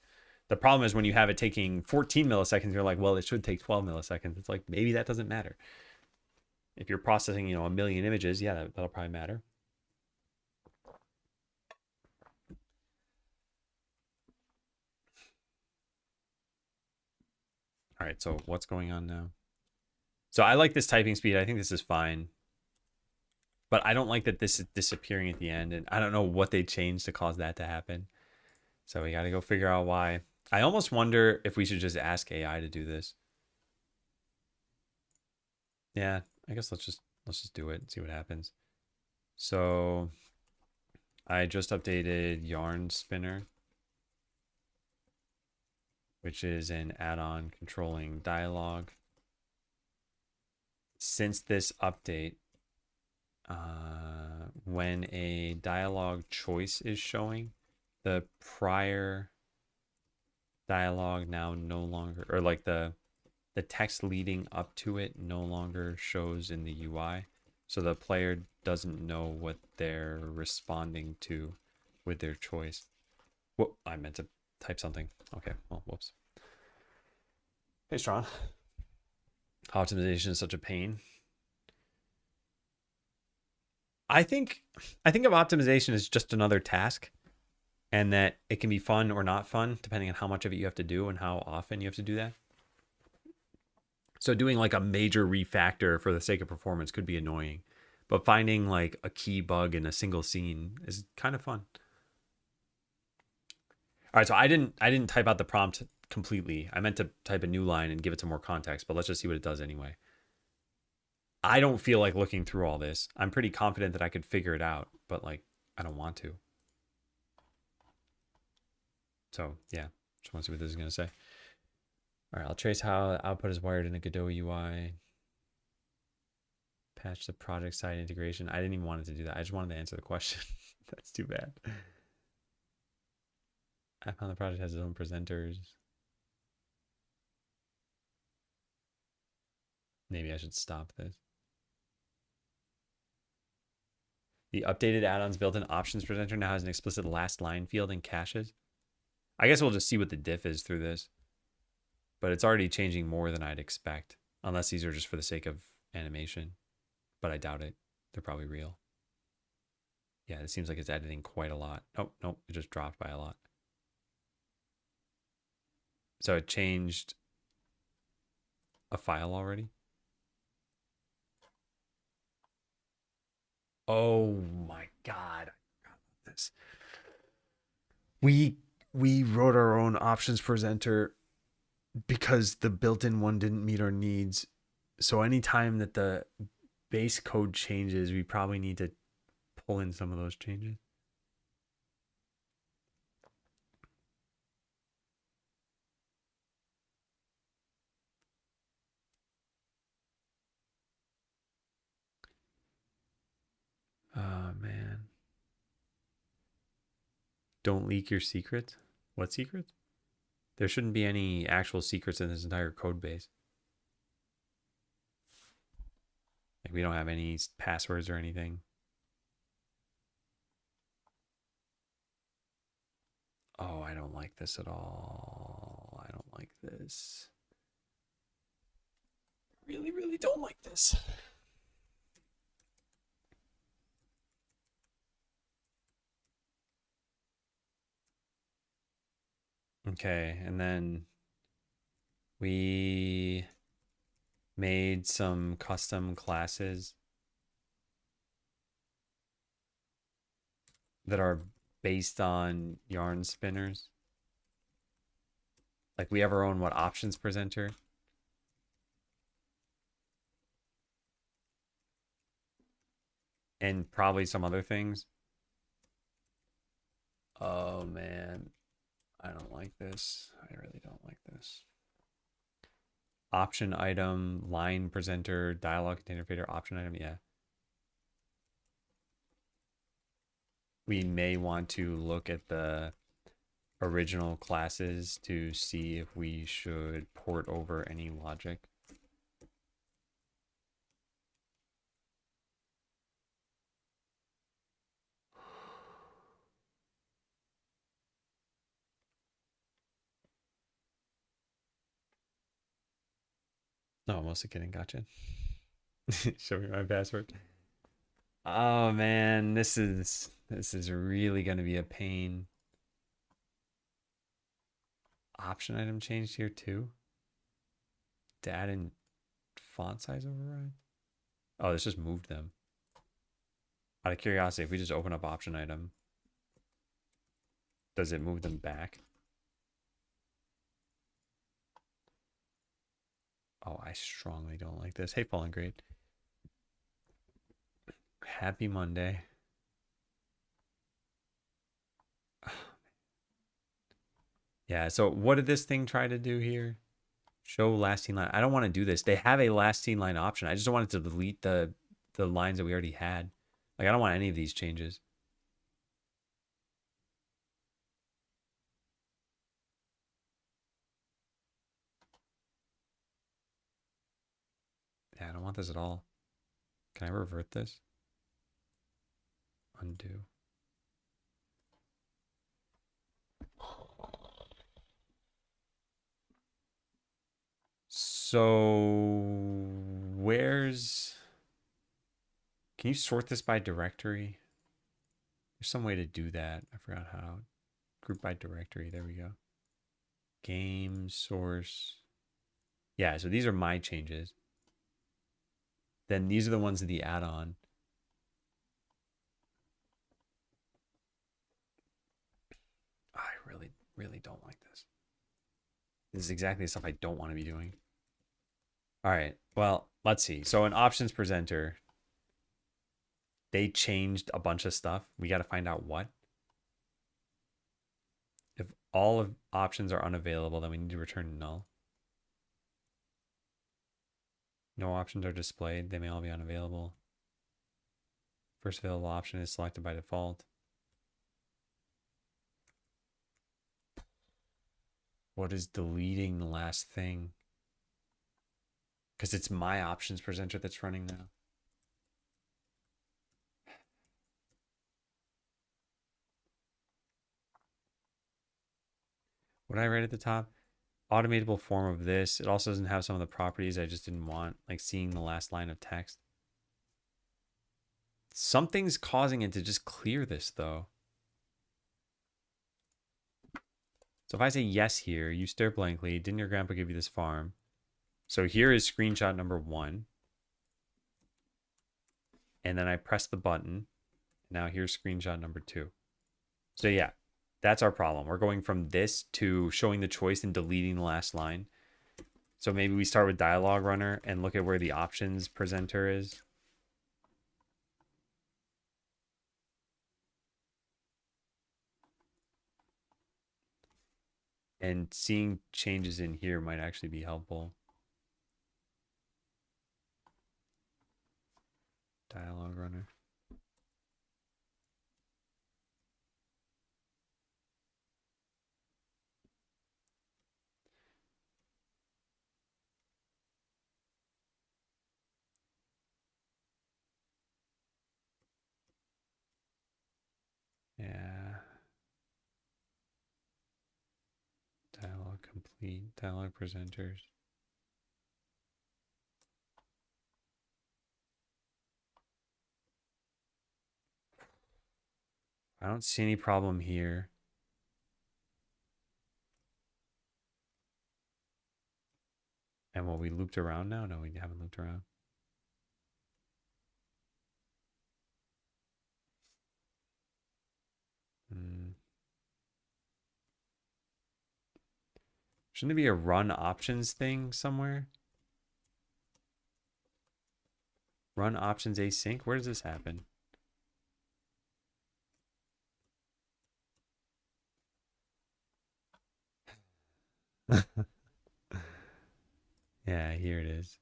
The problem is when you have it taking 14 milliseconds, you're like, well, it should take 12 milliseconds. It's like, maybe that doesn't matter. If you're processing, a million images, yeah, that'll probably matter. All right, so what's going on now? So I like this typing speed. I think this is fine. But I don't like that this is disappearing at the end. And I don't know what they changed to cause that to happen. So we got to go figure out why. I almost wonder if we should just ask AI to do this. Yeah, I guess let's just do it and see what happens. So I just updated Yarn Spinner, which is an add-on controlling dialogue. Since this update, when a dialogue choice is showing, the prior dialogue now no longer, or like the text leading up to it no longer shows in the UI. So the player doesn't know what they're responding to with their choice. Whoop, I meant to type something. Okay, well, whoops. Hey, Strawn. Optimization is such a pain. I think of optimization as just another task, and that it can be fun or not fun depending on how much of it you have to do and how often you have to do that. So doing like a major refactor for the sake of performance could be annoying, but finding like a key bug in a single scene is kind of fun. All right, so I didn't type out the prompt completely. I meant to type a new line and give it some more context, but let's just see what it does anyway. I don't feel like looking through all this. I'm pretty confident that I could figure it out, but like, I don't want to. So yeah, just want to see what this is going to say. All right, I'll trace how output is wired in a Godot UI. Patch the project side integration. I didn't even want it to do that. I just wanted to answer the question. That's too bad. I found the project has its own presenters. Maybe I should stop this. The updated add-ons built-in options presenter now has an explicit last line field and caches. I guess we'll just see what the diff is through this. but it's already changing more than I'd expect, unless these are just for the sake of animation, but I doubt it. They're probably real. Yeah, it seems like it's editing quite a lot. Oh, nope, it just dropped by a lot. So it changed a file already. Oh my God. I forgot about this. We we wrote our own options presenter because the built-in one didn't meet our needs. So anytime that the base code changes, we probably need to pull in some of those changes. Oh man. Don't leak your secrets. What secrets? There shouldn't be any actual secrets in this entire code base. Like we don't have any passwords or anything. Oh, I don't like this at all. I don't like this. Really, really don't like this. Okay, and then we made some custom classes that are based on yarn spinners. Like we have our own what options presenter. And probably some other things. Oh man, I don't like this. I really don't like this. Option item, line presenter, dialog container fader, option item, yeah. We may want to look at the original classes to see if we should port over any logic. No, mostly kidding. Gotcha. Show me my password. Oh man, this is really gonna be a pain. Option item changed here too. To add in font size override. Oh, this just moved them. Out of curiosity, if we just open up option item, does it move them back? Oh, I strongly don't like this. Hey, Fallen Great. Happy Monday. Yeah, so what did this thing try to do here? Show lasting line. I don't want to do this. They have a lasting line option. I just don't want it to delete the lines that we already had. Like I don't want any of these changes. Yeah, I don't want this at all. Can I revert this? Undo. So where's, can you sort this by directory? There's some way to do that. I forgot how. Group by directory. There we go. Game source. Yeah, so these are my changes. Then these are the ones of the add-on. I really, really don't like this. This is exactly the stuff I don't want to be doing. All right. Well, let's see. So in options presenter, they changed a bunch of stuff. We got to find out what. If all of options are unavailable, then we need to return null. No options are displayed. They may all be unavailable. First available option is selected by default. What is deleting the last thing? Because it's my options presenter that's running now. What did I write at the top? automatable form of this. It also doesn't have some of the properties I just didn't want, like seeing the last line of text. Something's causing it to just clear this though. So if I say yes here, you stare blankly. Didn't your grandpa give you this farm? So here is screenshot number 1. And then I press the button. Now here's screenshot number 2. So yeah, that's our problem. We're going from this to showing the choice and deleting the last line. So maybe we start with dialog runner and look at where the options presenter is. And seeing changes in here might actually be helpful. Dialog runner. Yeah. Dialog complete. Dialog presenters. I don't see any problem here. And what, we looped around now? No, we haven't looped around. Shouldn't there be a run options thing somewhere? Run options async? Where does this happen? Yeah, here it is.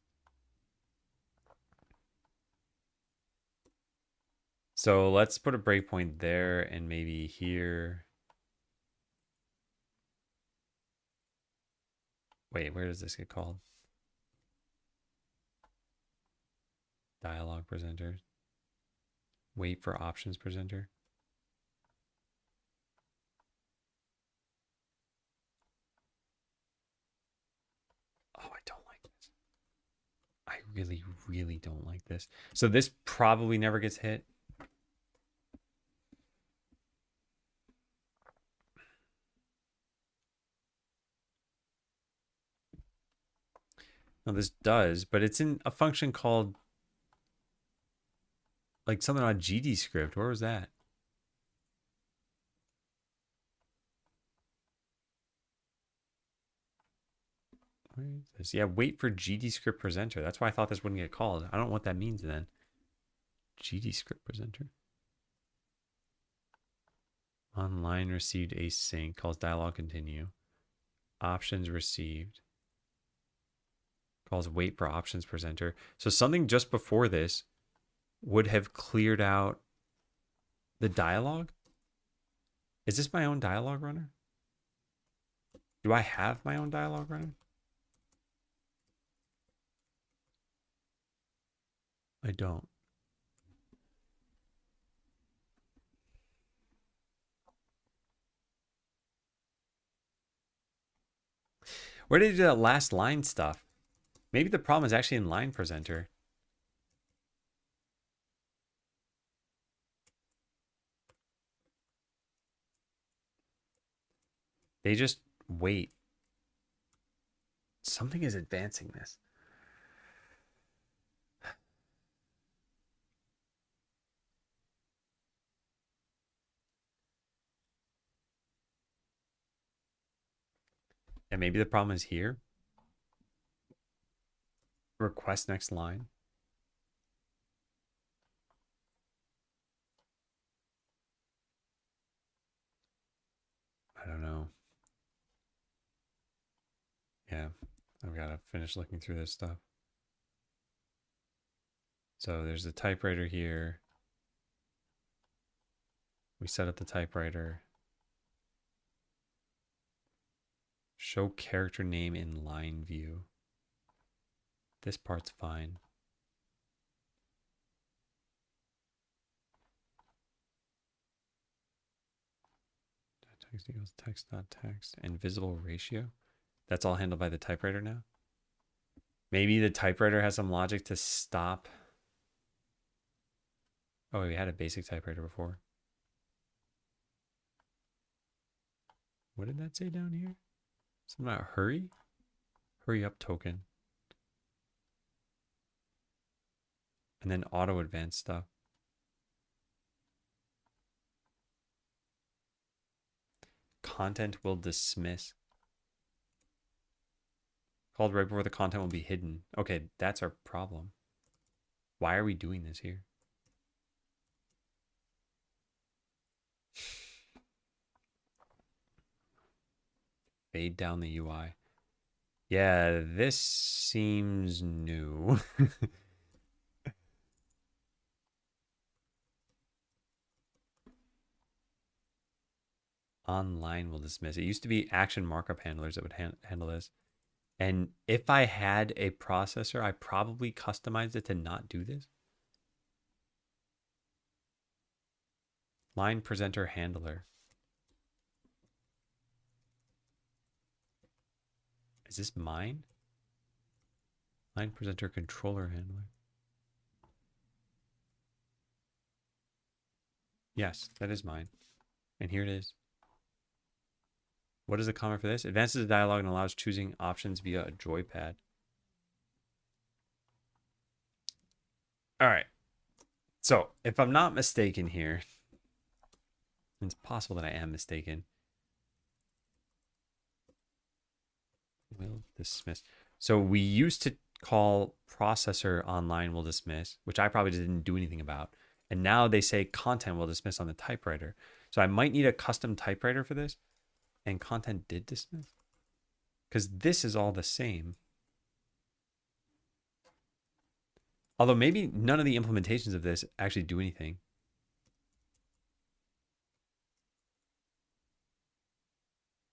So let's put a breakpoint there and maybe here. Wait, where does this get called? Dialog presenter. Wait for options presenter. Oh, I don't like this. I really, really don't like this. So this probably never gets hit. No, this does, but it's in a function called like something on GD script. Where was that? Where is this? Yeah, wait for GD script presenter. That's why I thought this wouldn't get called. I don't know what that means then. GD script presenter. Online received async calls dialog continue. Options received calls wait for options presenter. So something just before this would have cleared out the dialog. Is this my own dialog runner? Do I have my own dialog runner? I don't. Where did they do that last line stuff? Maybe the problem is actually in line presenter. They just wait. Something is advancing this. And maybe the problem is here. Request next line. I don't know. Yeah, I've got to finish looking through this stuff. So there's the typewriter here. We set up the typewriter. Show character name in line view. This part's fine. Text equals text.text and visible ratio. That's all handled by the typewriter now. Maybe the typewriter has some logic to stop. Oh, we had a basic typewriter before. What did that say down here? Something about hurry? Hurry up token. And then auto advance stuff. Content will dismiss. Called right before the content will be hidden. Okay, that's our problem. Why are we doing this here? Fade down the UI. Yeah, this seems new. Online will dismiss. It used to be action markup handlers that would handle this. And if I had a processor, I probably customized it to not do this. Line presenter handler. Is this mine? Line presenter controller handler. Yes, that is mine. And here it is. What is the comment for this? Advances the dialogue and allows choosing options via a joypad. All right. So if I'm not mistaken here, it's possible that I am mistaken. Will dismiss. So we used to call processor online will dismiss, which I probably didn't do anything about. And now they say content will dismiss on the typewriter. So I might need a custom typewriter for this. And content did dismiss. Because this is all the same. Although maybe none of the implementations of this actually do anything.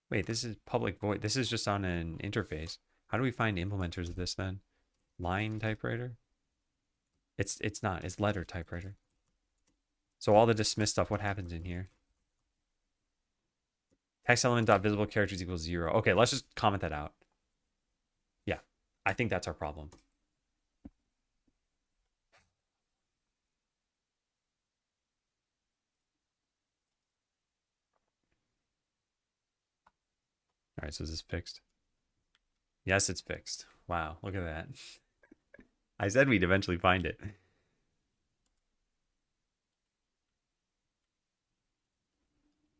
Wait, this is public void. This is just on an interface. How do we find implementers of this then? Line typewriter? It's not. It's letter typewriter. So all the dismiss stuff, what happens in here? Text element dot visible characters equals 0. Okay, let's just comment that out. Yeah, I think that's our problem. All right, so is this fixed? Yes, it's fixed. Wow, look at that. I said we'd eventually find it.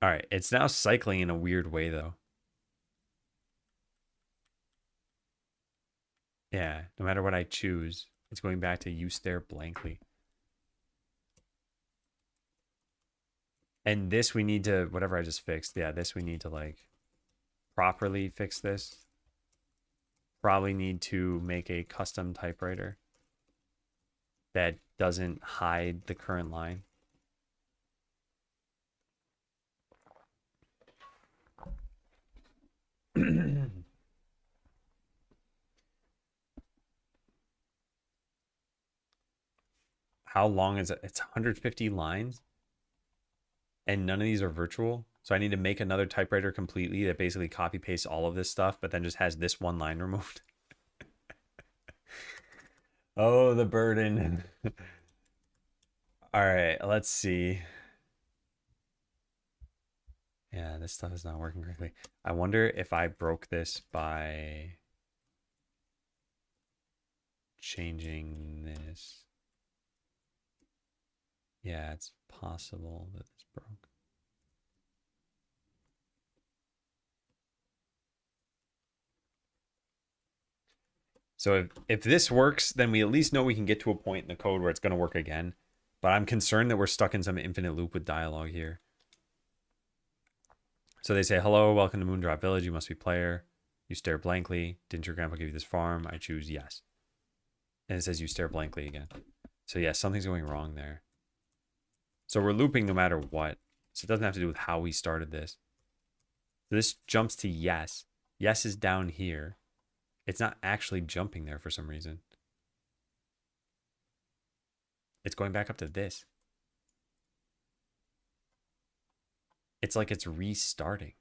All right, it's now cycling in a weird way, though. Yeah, no matter what I choose, it's going back to you stare blankly. And this we need to, whatever I just fixed, yeah, this we need to like properly fix this. Probably need to make a custom typewriter that doesn't hide the current line. How long is it? It's 150 lines. And none of these are virtual. So I need to make another typewriter completely that basically copy pastes all of this stuff, but then just has this one line removed. Oh, the burden. All right, let's see. Yeah, this stuff is not working correctly. I wonder if I broke this by changing this. Yeah, it's possible that this broke. So if this works, then we at least know we can get to a point in the code where it's going to work again. But I'm concerned that we're stuck in some infinite loop with dialogue here. So they say, hello, welcome to Moondrop Village. You must be player. You stare blankly. Didn't your grandpa give you this farm? I choose yes. And it says you stare blankly again. So yeah, something's going wrong there. So we're looping no matter what. So it doesn't have to do with how we started this. So this jumps to yes. Yes is down here. It's not actually jumping there for some reason. It's going back up to this. It's like it's restarting.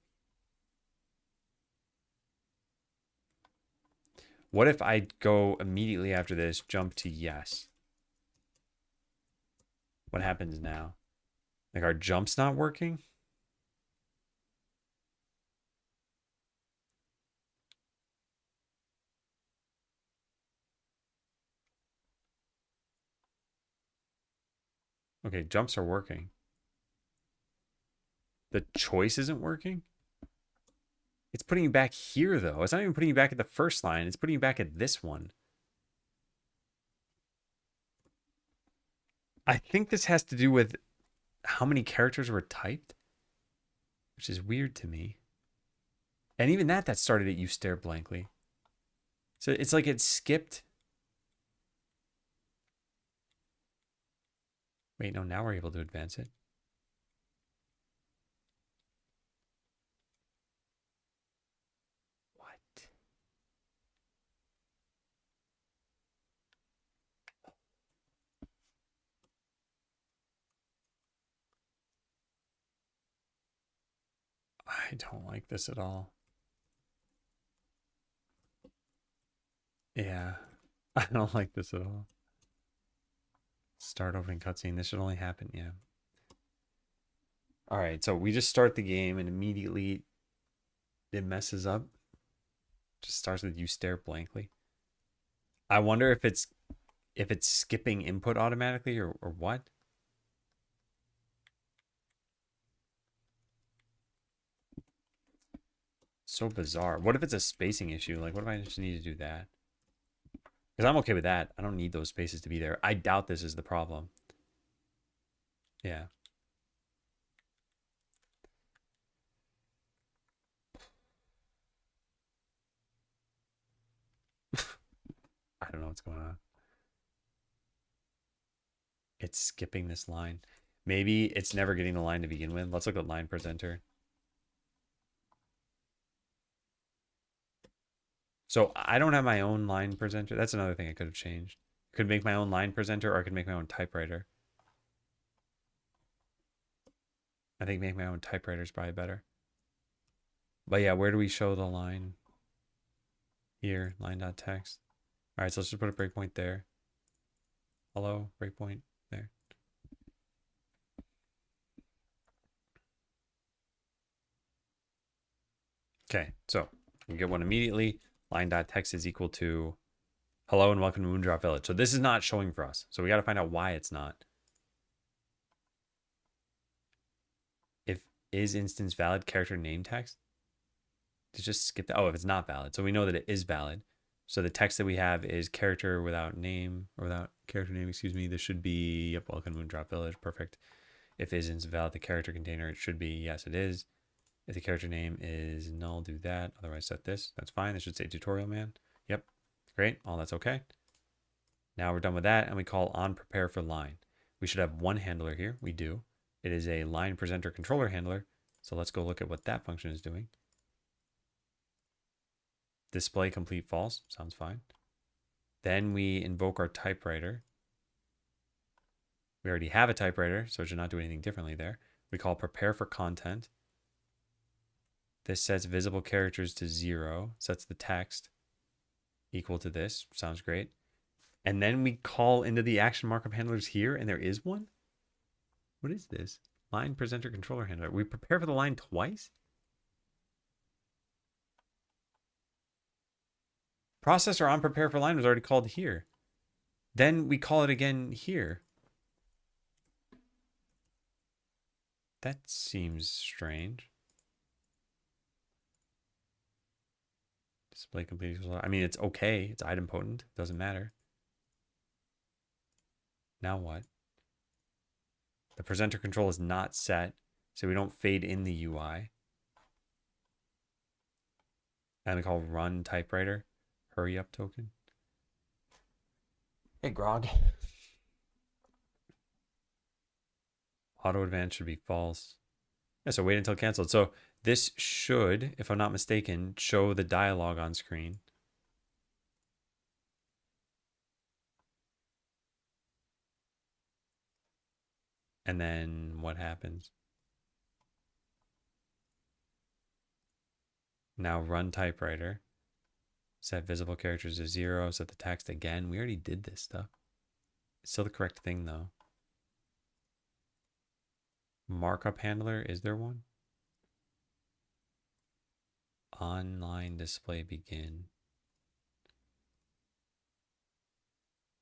What if I go immediately after this, jump to yes? What happens now? Like our jump's not working? Okay, jumps are working. The choice isn't working? It's putting you back here, though. It's not even putting you back at the first line. It's putting you back at this one. I think this has to do with how many characters were typed, which is weird to me. And even that started at you stare blankly. So it's like it skipped. Wait, no, now we're able to advance it. What? I don't like this at all. Yeah, I don't like this at all. Start opening cutscene. This should only happen, yeah. All right, so we just start the game and immediately it messes up. Just starts with you stare blankly. I wonder if it's skipping input automatically or what. So bizarre. What if it's a spacing issue? Like, what if I just need to do that? Because I'm okay with that. I don't need those spaces to be there. I doubt this is the problem. Yeah. I don't know what's going on. It's skipping this line. Maybe it's never getting the line to begin with. Let's look at line presenter. So I don't have my own line presenter. That's another thing I could have changed. I could make my own line presenter or I could make my own typewriter. I think make my own typewriter is probably better. But yeah, where do we show the line? Here, line.text. All right, so let's just put a breakpoint there. Hello, breakpoint there. Okay, so we get one immediately. Line.text is equal to hello and welcome to Moondrop Village. So this is not showing for us. So we got to find out why it's not. If is instance valid character name text, to just skip that. Oh, if it's not valid. So we know that it is valid. So the text that we have is character without name, or without character name, excuse me. This should be, yep, welcome to Moondrop Village. Perfect. If is invalid the character container, it should be, yes, it is. If the character name is null, do that. Otherwise, set this. That's fine. It should say tutorial man. Yep. Great. All that's okay. Now we're done with that, and we call on prepare for line. We should have one handler here. We do. It is a line presenter controller handler. So let's go look at what that function is doing. Display complete false. Sounds fine. Then we invoke our typewriter. We already have a typewriter, so it should not do anything differently there. We call prepare for content. This sets visible characters to 0, sets the text equal to this. Sounds great. And then we call into the action markup handlers here, and there is one? What is this? Line presenter controller handler. We prepare for the line twice? Processor on prepare for line was already called here. Then we call it again here. That seems strange. Display complete. I mean, it's okay. It's idempotent. Doesn't matter. Now what? The presenter control is not set, so we don't fade in the UI. And we call run typewriter hurry up token. Hey, Grog. Auto advance should be false. Yeah, so wait until canceled. So this should, if I'm not mistaken, show the dialogue on screen. And then what happens? Now run typewriter. Set visible characters to 0. Set the text again. We already did this stuff. It's still the correct thing though. Markup handler, is there one? Online display begin.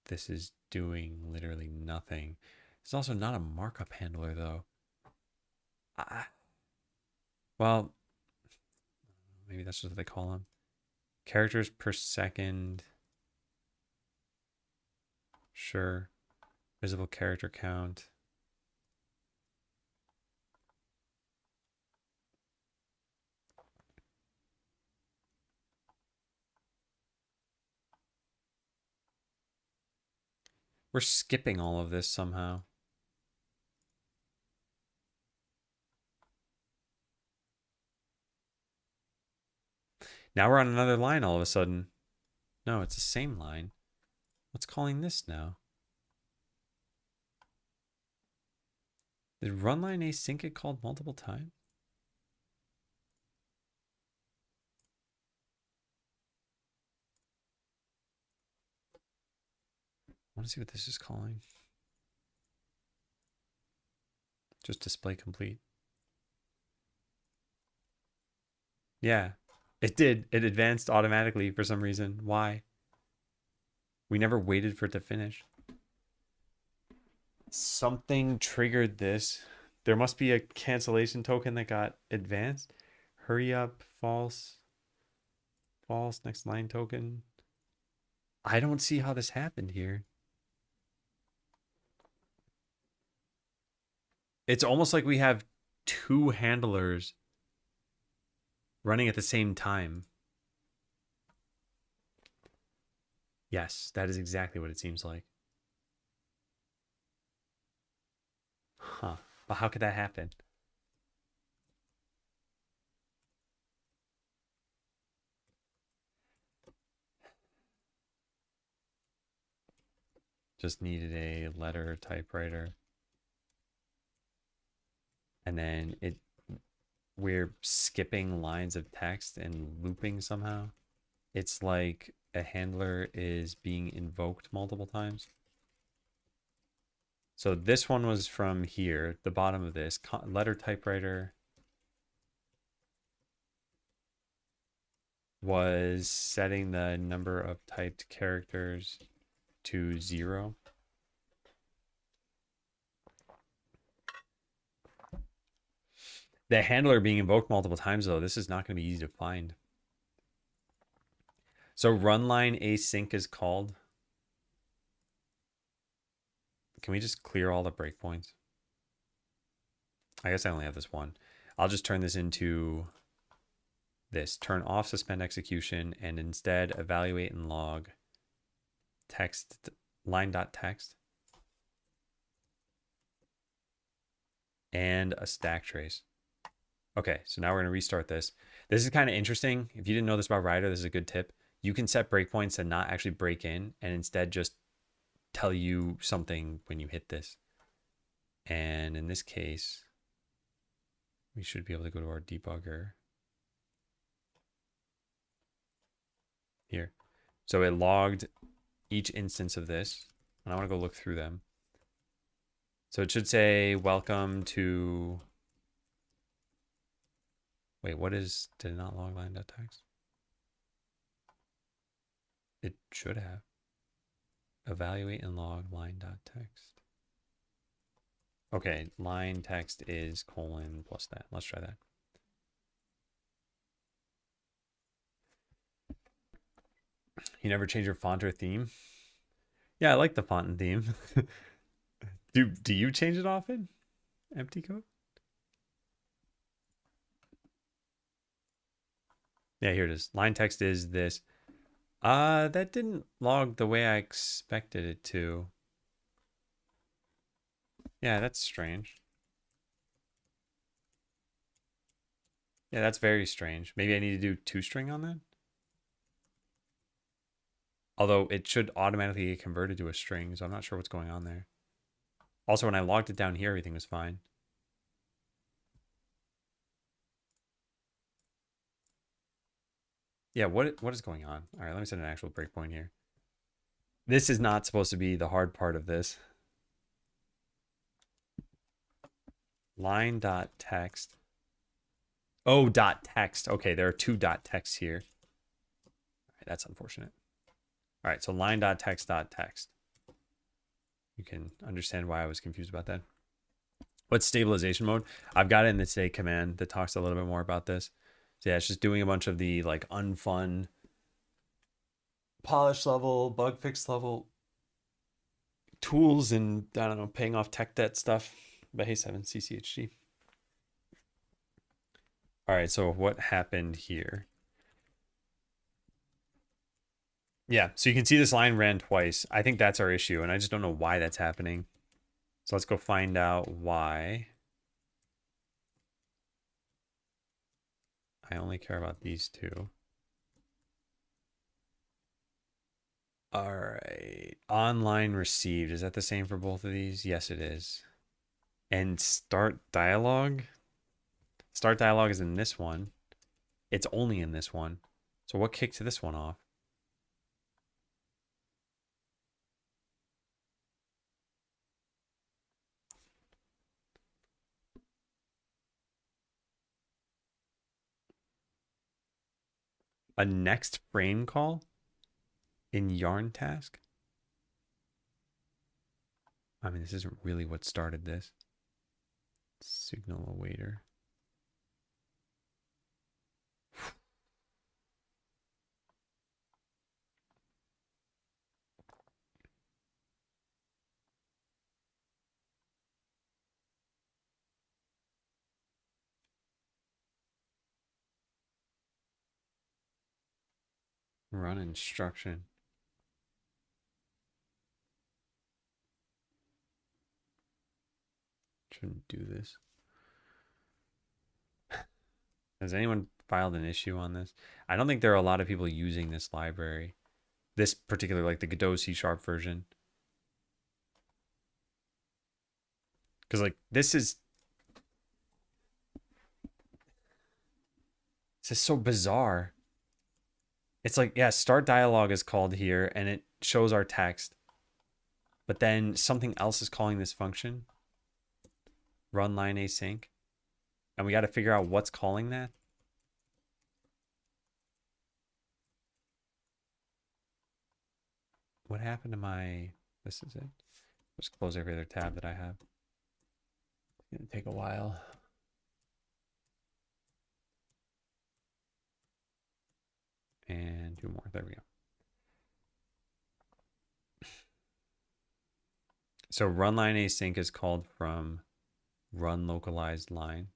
This is doing literally nothing. It's also not a markup handler though. Well, maybe that's what they call them. Characters per second. Sure. Visible character count. We're skipping all of this somehow. Now we're on another line all of a sudden. No, it's the same line. What's calling this now? Did runline async get called multiple times? I want to see what this is calling. Just display complete. Yeah, it did. It advanced automatically for some reason. Why? We never waited for it to finish. Something triggered this. There must be a cancellation token that got advanced. Hurry up, false. False, next line token. I don't see how this happened here. It's almost like we have two handlers running at the same time. Yes, that is exactly what it seems like. Huh. But how could that happen? Just needed a letter typewriter. And then we're skipping lines of text and looping somehow. It's like a handler is being invoked multiple times. So this one was from here, the bottom of this, letter typewriter was setting the number of typed characters to 0. The handler being invoked multiple times though, this is not going to be easy to find. So runline async is called. Can we just clear all the breakpoints? I guess I only have this one. I'll just turn this into this. Turn off suspend execution and instead evaluate and log text line.text and a stack trace. Okay, so now we're going to restart this. This is kind of interesting. If you didn't know this about Rider, this is a good tip. You can set breakpoints and not actually break in and instead just tell you something when you hit this. And in this case, we should be able to go to our debugger here. So it logged each instance of this, and I want to go look through them. So it should say, welcome to, wait, what is, did it not log line.text? It should have. Evaluate and log line.text. Okay, line text is colon plus that. Let's try that. You never change your font or theme? Yeah, I like the font and theme. Do you change it often? Empty code? Yeah, here it is. Line text is this. That didn't log the way I expected it to. Yeah, that's strange. Yeah, that's very strange. Maybe I need to do toString on that? Although it should automatically get converted to a string, so I'm not sure what's going on there. Also, when I logged it down here, everything was fine. Yeah, what is going on? All right, let me set an actual breakpoint here. This is not supposed to be the hard part of this. Line dot text. Oh, dot text. Okay, there are two dot texts here. All right, that's unfortunate. All right, so line dot text dot text. You can understand why I was confused about that. What's stabilization mode? I've got it in the today command that talks a little bit more about this. So yeah, it's just doing a bunch of the like unfun polish level, bug fix level tools and I don't know, paying off tech debt stuff. But hey, 7 CCHG. All right, so what happened here? Yeah, so you can see this line ran twice. I think that's our issue, and I just don't know why that's happening. So let's go find out why. I only care about these two. All right. Online received. Is that the same for both of these? Yes, it is. And start dialogue. Start dialogue is in this one. It's only in this one. So what kicked this one off? A next frame call in yarn task? I mean, this isn't really what started this. Signal awaiter. Run instruction. Shouldn't do this. Has anyone filed an issue on this? I don't think there are a lot of people using this library. This particular, like the Godot C# version. Because like this is so bizarre. It's like, yeah, start dialogue is called here and it shows our text. But then something else is calling this function. Run line async. And we got to figure out what's calling that. What happened to my... This is it. Just close every other tab that I have. It's going to take a while. And two more. There we go. So run line async is called from run localized line.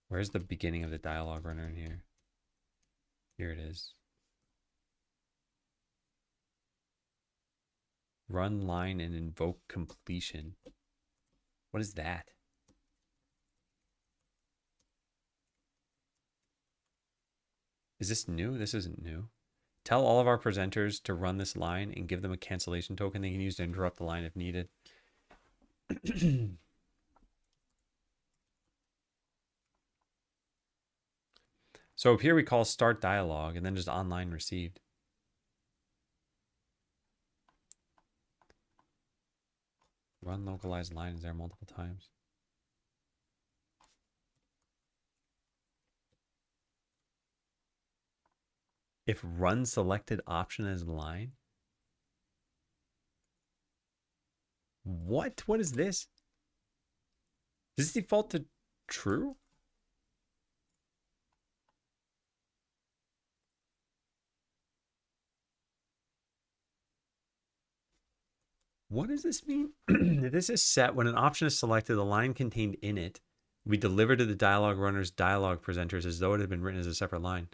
Where's the beginning of the dialogue runner in here? Here it is. Run line and invoke completion. What is that? Is this new? This isn't new. Tell all of our presenters to run this line and give them a cancellation token they can use to interrupt the line if needed. So up here we call start dialogue and then just online received. Run localized line is there multiple times. If run selected option is line. What? What is this? Does this default to true? What does this mean? This is set when an option is selected, the line contained in it, we deliver to the dialogue runner's dialogue presenters as though it had been written as a separate line.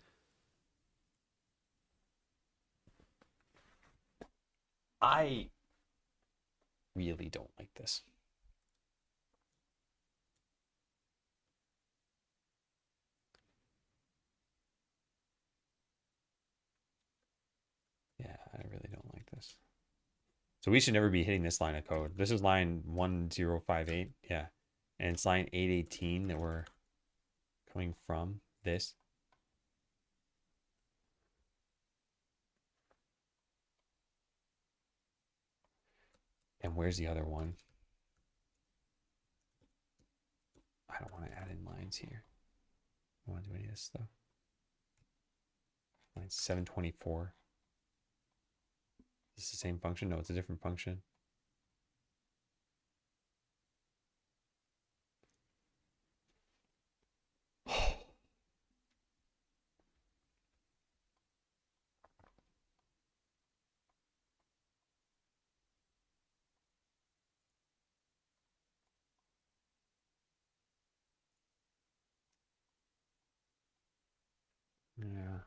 I really don't like this. Yeah, I really don't like this. So we should never be hitting this line of code. This is line 1058. Yeah. And it's line 818 that we're coming from this. And where's the other one? I don't want to add in lines here. I don't want to do any of this stuff. Line 724. Is this the same function? No, it's a different function. Yeah.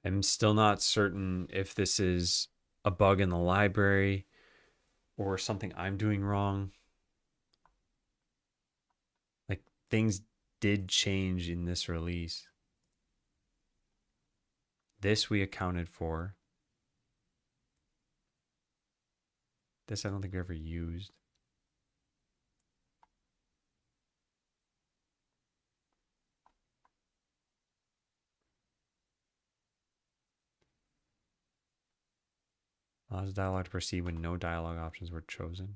I'm still not certain if this is a bug in the library or something I'm doing wrong. Like, things did change in this release. This we accounted for. This I don't think we ever used. Allows dialogue to proceed when no dialogue options were chosen.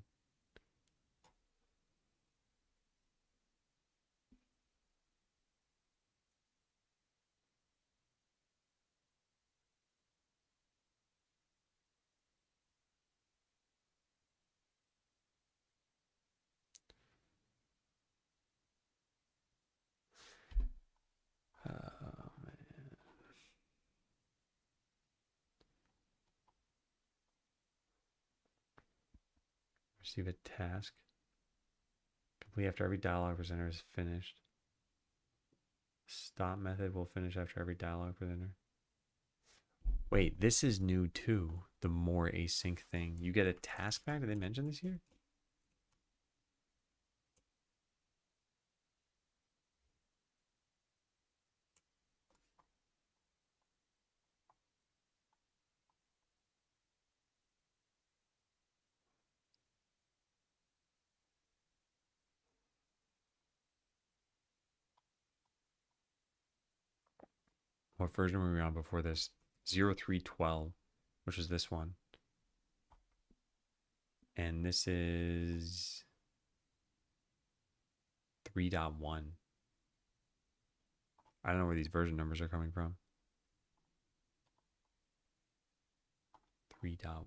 Man. Receive a task. Complete after every dialogue presenter is finished. Stop method will finish after every dialogue presenter. Wait, this is new too. The more async thing. You get a task back? Did they mention this here? What version were we on before this? 0312, which was this one. And this is 3.1. I don't know where these version numbers are coming from. 3.1.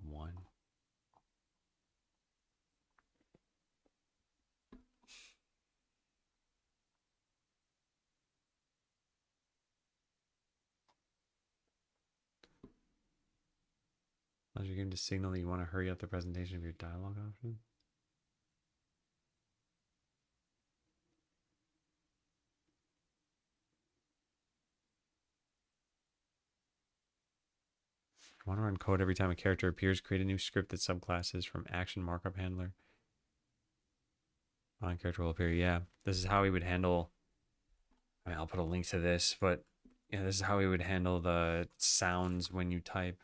Unless you're getting to signal that you want to hurry up the presentation of your dialogue option. I want to run code every time a character appears. Create a new scripted subclasses from action markup handler. On character will appear. Yeah, this is how we would handle. I mean, I'll put a link to this, but yeah, this is how we would handle the sounds when you type.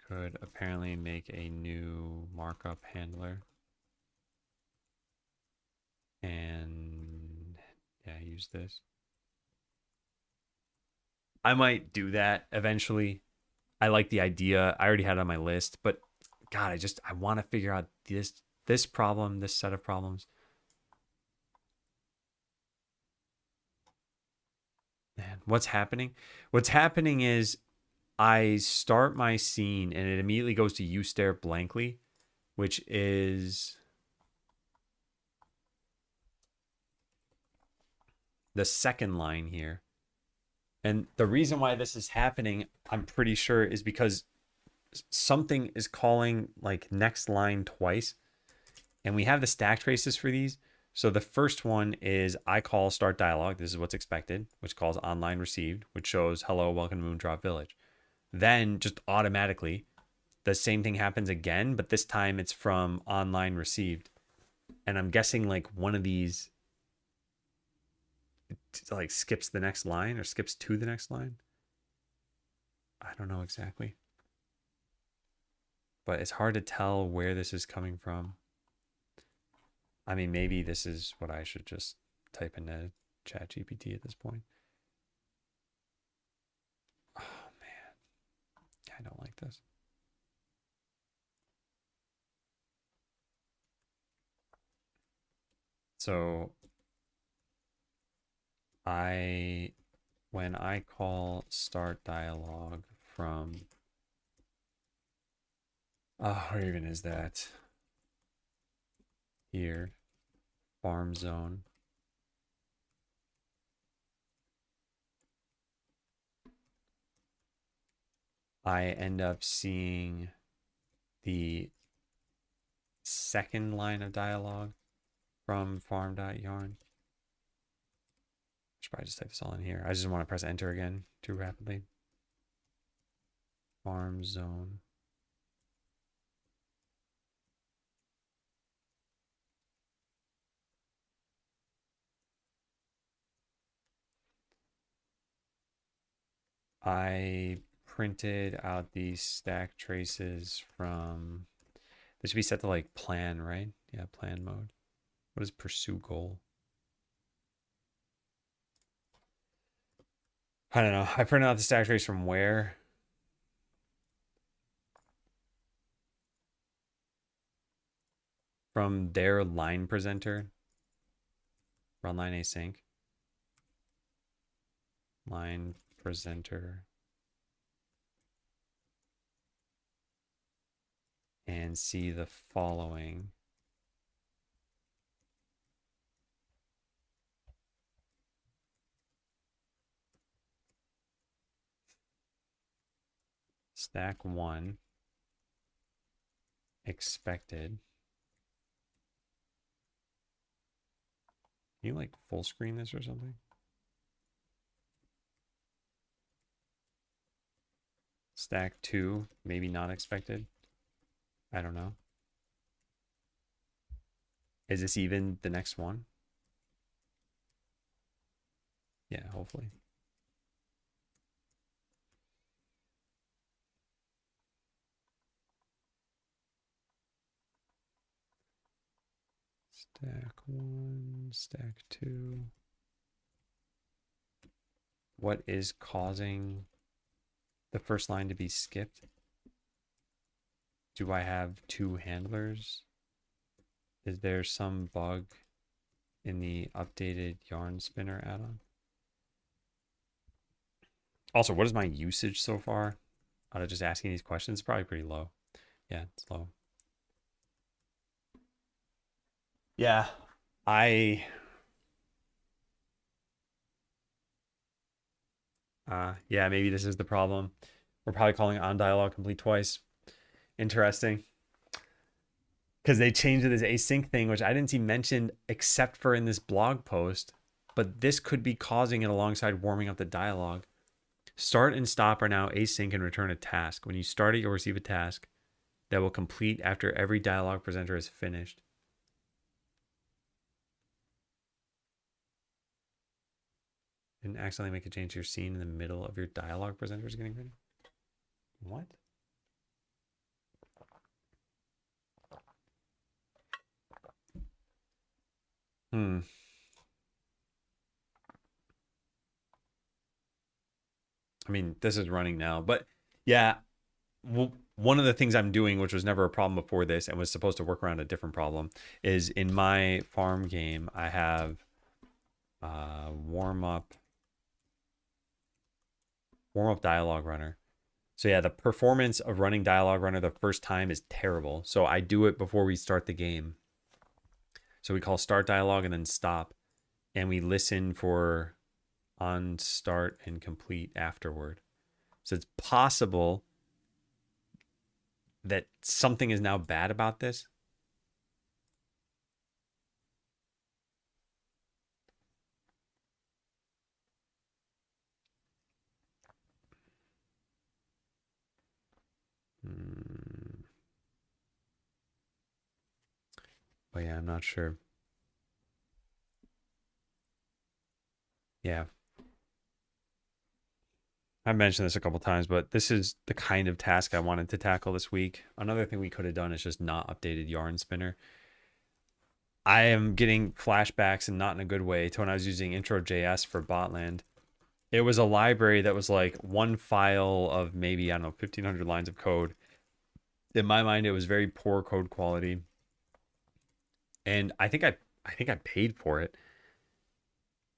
Could apparently make a new markup handler. And yeah, use this. I might do that eventually. I like the idea. I already had it on my list, but God, I want to figure out this problem, this set of problems. Man, what's happening? What's happening is I start my scene and it immediately goes to you stare blankly, which is the second line here. And the reason why this is happening, I'm pretty sure, is because something is calling like next line twice. And we have the stack traces for these. So the first one is I call start dialogue. This is what's expected, which calls online received, which shows hello, welcome to Moondrop Village. Then just automatically the same thing happens again, but this time it's from online received. And I'm guessing like one of these like skips the next line or skips to the next line. I don't know exactly. But it's hard to tell where this is coming from. I mean, maybe this is what I should just type into Chat GPT at this point. Oh man, I don't like this. So when I call start dialogue from, where even is that? Here, farm zone. I end up seeing the second line of dialogue from farm.yarn. Should probably just type this all in here. I just want to press enter again too rapidly. Farm zone. I printed out these stack traces from, this should be set to like plan, right? Yeah, plan mode. What is pursue goal? I don't know. I printed out the stack trace from where? From their line presenter. Run line async. Line presenter. And see the following. Stack 1 expected. Can you like full screen this or something? Stack 2, maybe not expected. I don't know. Is this even the next one? Yeah, hopefully. Stack 1, stack 2. What is causing the first line to be skipped? Do I have 2 handlers? Is there some bug in the updated yarn spinner add-on? Also, what is my usage so far out of just asking these questions? It's probably pretty low. Yeah, it's low. Yeah, yeah, maybe this is the problem. We're probably calling on dialogue complete twice. Interesting. Because they changed this async thing, which I didn't see mentioned except for in this blog post. But this could be causing it alongside warming up the dialogue. Start and stop are now async and return a task. When you start it, you'll receive a task that will complete after every dialogue presenter is finished. Didn't accidentally make a change to your scene in the middle of your dialogue presenters getting ready? What? I mean, this is running now, but yeah, one of the things I'm doing, which was never a problem before this and was supposed to work around a different problem, is in my farm game, I have warm up dialogue runner. So yeah, the performance of running dialogue runner the first time is terrible. So I do it before we start the game. So we call start dialogue and then stop, and we listen for on start and complete afterward. So it's possible that something is now bad about this. But yeah, I'm not sure. Yeah. I've mentioned this a couple times, but this is the kind of task I wanted to tackle this week. Another thing we could have done is just not updated yarn spinner. I am getting flashbacks, and not in a good way, to when I was using intro.js for Botland. It was a library that was like one file of maybe, I don't know, 1,500 lines of code. In my mind, it was very poor code quality. And I think I paid for it.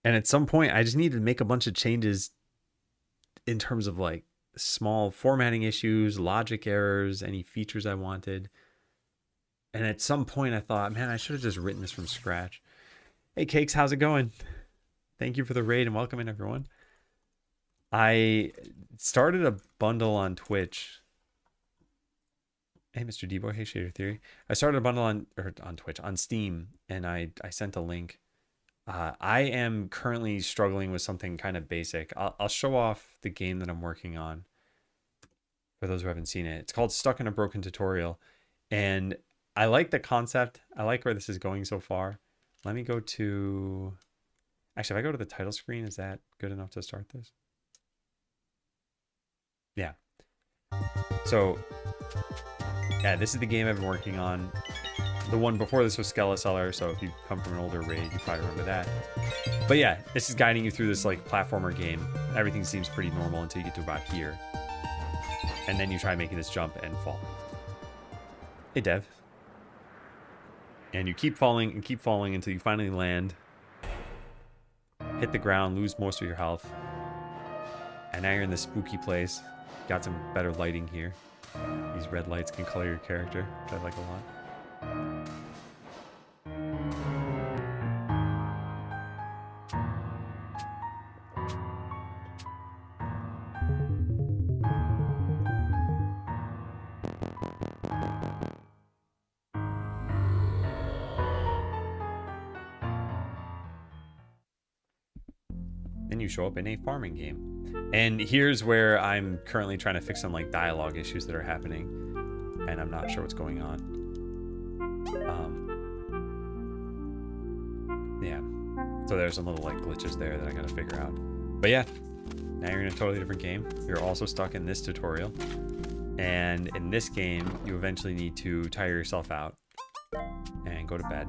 And at some point, I just needed to make a bunch of changes in terms of like small formatting issues, logic errors, any features I wanted. And at some point, I thought, man, I should have just written this from scratch. Hey, Cakes, how's it going? Thank you for the raid and welcome in, everyone. I started a bundle on Twitch. Hey, Mr. D-Boy. Hey, Shader Theory. I started a bundle on Twitch, on Steam, and I sent a link. I am currently struggling with something kind of basic. I'll show off the game that I'm working on for those who haven't seen it. It's called Stuck in a Broken Tutorial, and I like the concept. I like where this is going so far. Let me go to... Actually, if I go to the title screen, is that good enough to start this? Yeah. So, yeah, this is the game I've been working on. The one before this was Skeleseller, so if you come from an older raid, you probably remember that. But yeah, this is guiding you through this like platformer game. Everything seems pretty normal until you get to about here. And then you try making this jump and fall. Hey, Dev. And you keep falling and keep falling until you finally land. Hit the ground, lose most of your health. And now you're in this spooky place. Got some better lighting here. These red lights can color your character, which I like a lot. Then you show up in a farming game. And here's where I'm currently trying to fix some like dialogue issues that are happening. And I'm not sure what's going on. Yeah. So there's some little like glitches there that I gotta figure out. But yeah, now you're in a totally different game. You're also stuck in this tutorial. And in this game, you eventually need to tire yourself out and go to bed.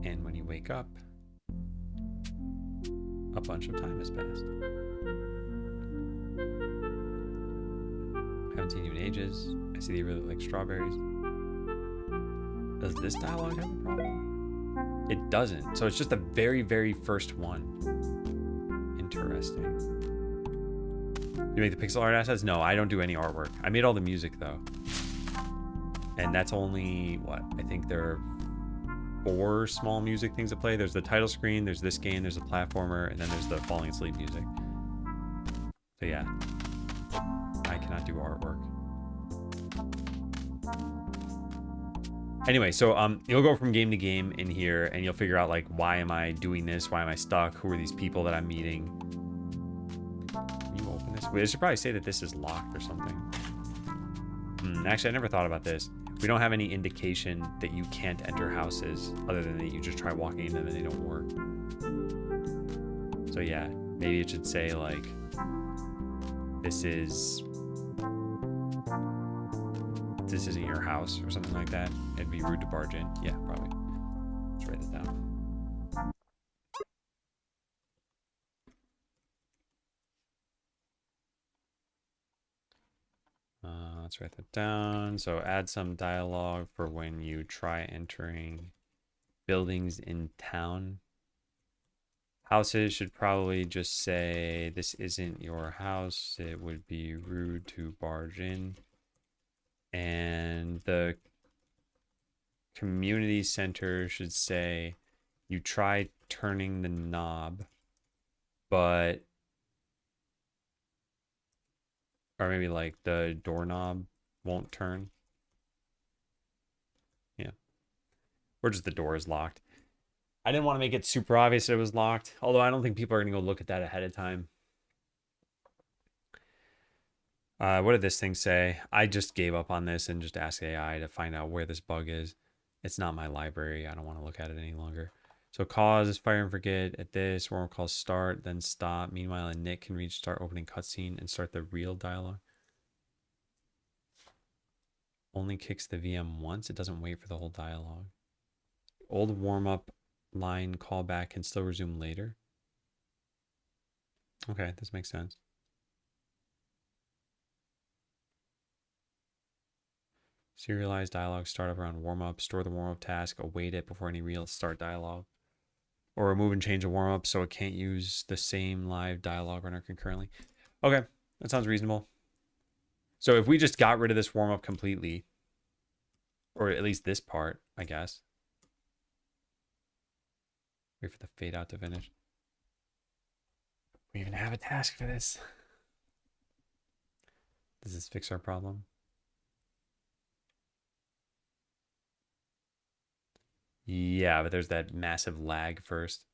And when you wake up, a bunch of time has passed. Haven't seen you in ages. I see that you really like strawberries. Does this dialogue have a problem? It doesn't. So it's just the very, very first one. Interesting. You make the pixel art assets? No, I don't do any artwork. I made all the music though. And that's only, what? I think there are 4 small music things to play. There's the title screen, there's this game, there's a platformer, and then there's the falling asleep music. So yeah, I cannot do artwork. Anyway, so you'll go from game to game in here, and you'll figure out like, why am I doing this? Why am I stuck? Who are these people that I'm meeting? Can you open this? Wait, I should probably say that this is locked or something. Actually, I never thought about this. We don't have any indication that you can't enter houses other than that you just try walking in them and they don't work. So yeah, maybe it should say like, this isn't your house or something like that. It'd be rude to barge in. Yeah, probably. Let's write that down. Let's write that down. So add some dialogue for when you try entering buildings in town. Houses should probably just say, this isn't your house. It would be rude to barge in. And the community center should say, you tried turning the knob, but... Or maybe like the doorknob won't turn. Yeah. Or just the door is locked. I didn't want to make it super obvious that it was locked. Although I don't think people are going to go look at that ahead of time. What did this thing say? I just gave up on this and just asked AI to find out where this bug is. It's not my library. I don't want to look at it any longer. So cause is fire and forget at this. We'll call start, then stop. Meanwhile, a Nick can reach start opening cutscene and start the real dialogue. only kicks the VM once. It doesn't wait for the whole dialogue. Old warm-up line callback can still resume later. Okay, this makes sense. Serialized dialogue startup around warm-up. Store the warm-up task. Await it before any real start dialogue. Or remove and change a warm-up so it can't use the same live dialogue runner concurrently. Okay, that sounds reasonable. So if we just got rid of this warm-up completely, or at least this part, I guess. Wait for the fade out to finish. We even have a task for this. Does this fix our problem? Yeah, but there's that massive lag first.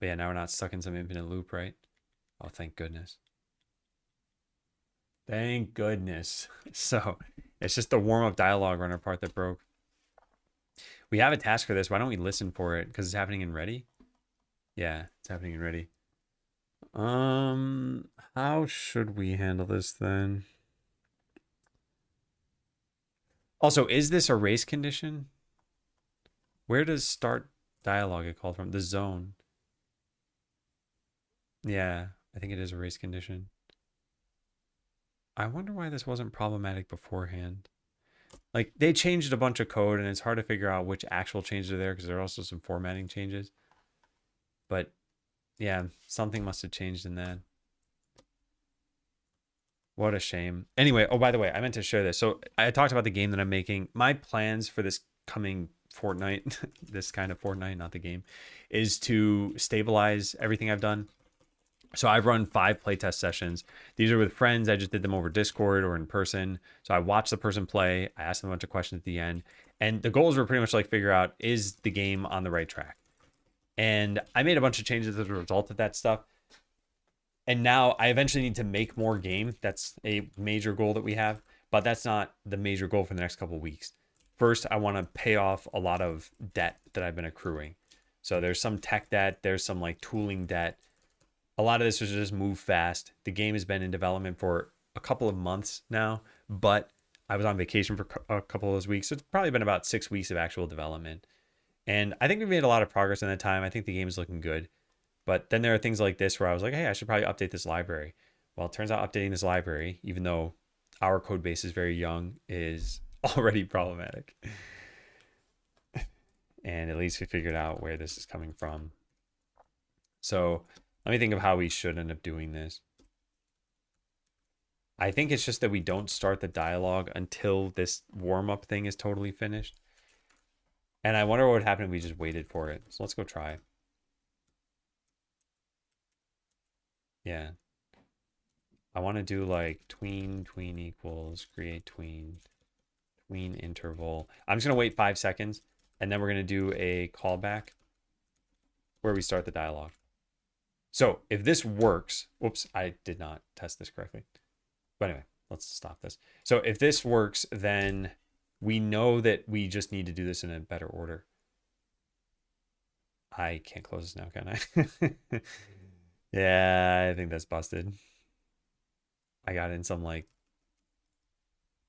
But yeah, now we're not stuck in some infinite loop, right? Oh, thank goodness. Thank goodness. So it's just the warm-up dialogue runner part that broke. We have a task for this. Why don't we listen for it? Because it's happening in ready? Yeah, it's happening in ready. How should we handle this then? Also, is this a race condition? Where does start dialogue get called from? The zone. Yeah, I think it is a race condition. I wonder why this wasn't problematic beforehand. Like, they changed a bunch of code, and it's hard to figure out which actual changes are there because there are also some formatting changes. But, yeah, something must have changed in that. What a shame. Anyway, oh, by the way, I meant to share this. So I talked about the game that I'm making. My plans for this coming fortnight, this kind of fortnight, not the game, is to stabilize everything I've done. So I've run 5 playtest sessions. These are with friends. I just did them over Discord or in person. So I watched the person play. I asked them a bunch of questions at the end. And the goals were pretty much like figure out, is the game on the right track? And I made a bunch of changes as a result of that stuff. And now I eventually need to make more game. That's a major goal that we have. But that's not the major goal for the next couple of weeks. First, I want to pay off a lot of debt that I've been accruing. So there's some tech debt. There's some like tooling debt. A lot of this was just move fast. The game has been in development for a couple of months now, but I was on vacation for a couple of those weeks. So it's probably been about 6 weeks of actual development. And I think we've made a lot of progress in that time. I think the game is looking good. But then there are things like this where I was like, hey, I should probably update this library. Well, it turns out updating this library, even though our code base is very young, is already problematic. And at least we figured out where this is coming from. So let me think of how we should end up doing this. I think it's just that we don't start the dialogue until this warm-up thing is totally finished. And I wonder what would happen if we just waited for it. So let's go try. Yeah. I want to do like tween equals, create tween interval. I'm just going to wait 5 seconds, and then we're going to do a callback where we start the dialogue. So if this works, whoops, I did not test this correctly. But anyway, let's stop this. So if this works, then we know that we just need to do this in a better order. I can't close this now, can I? Yeah, I think that's busted. I got in some like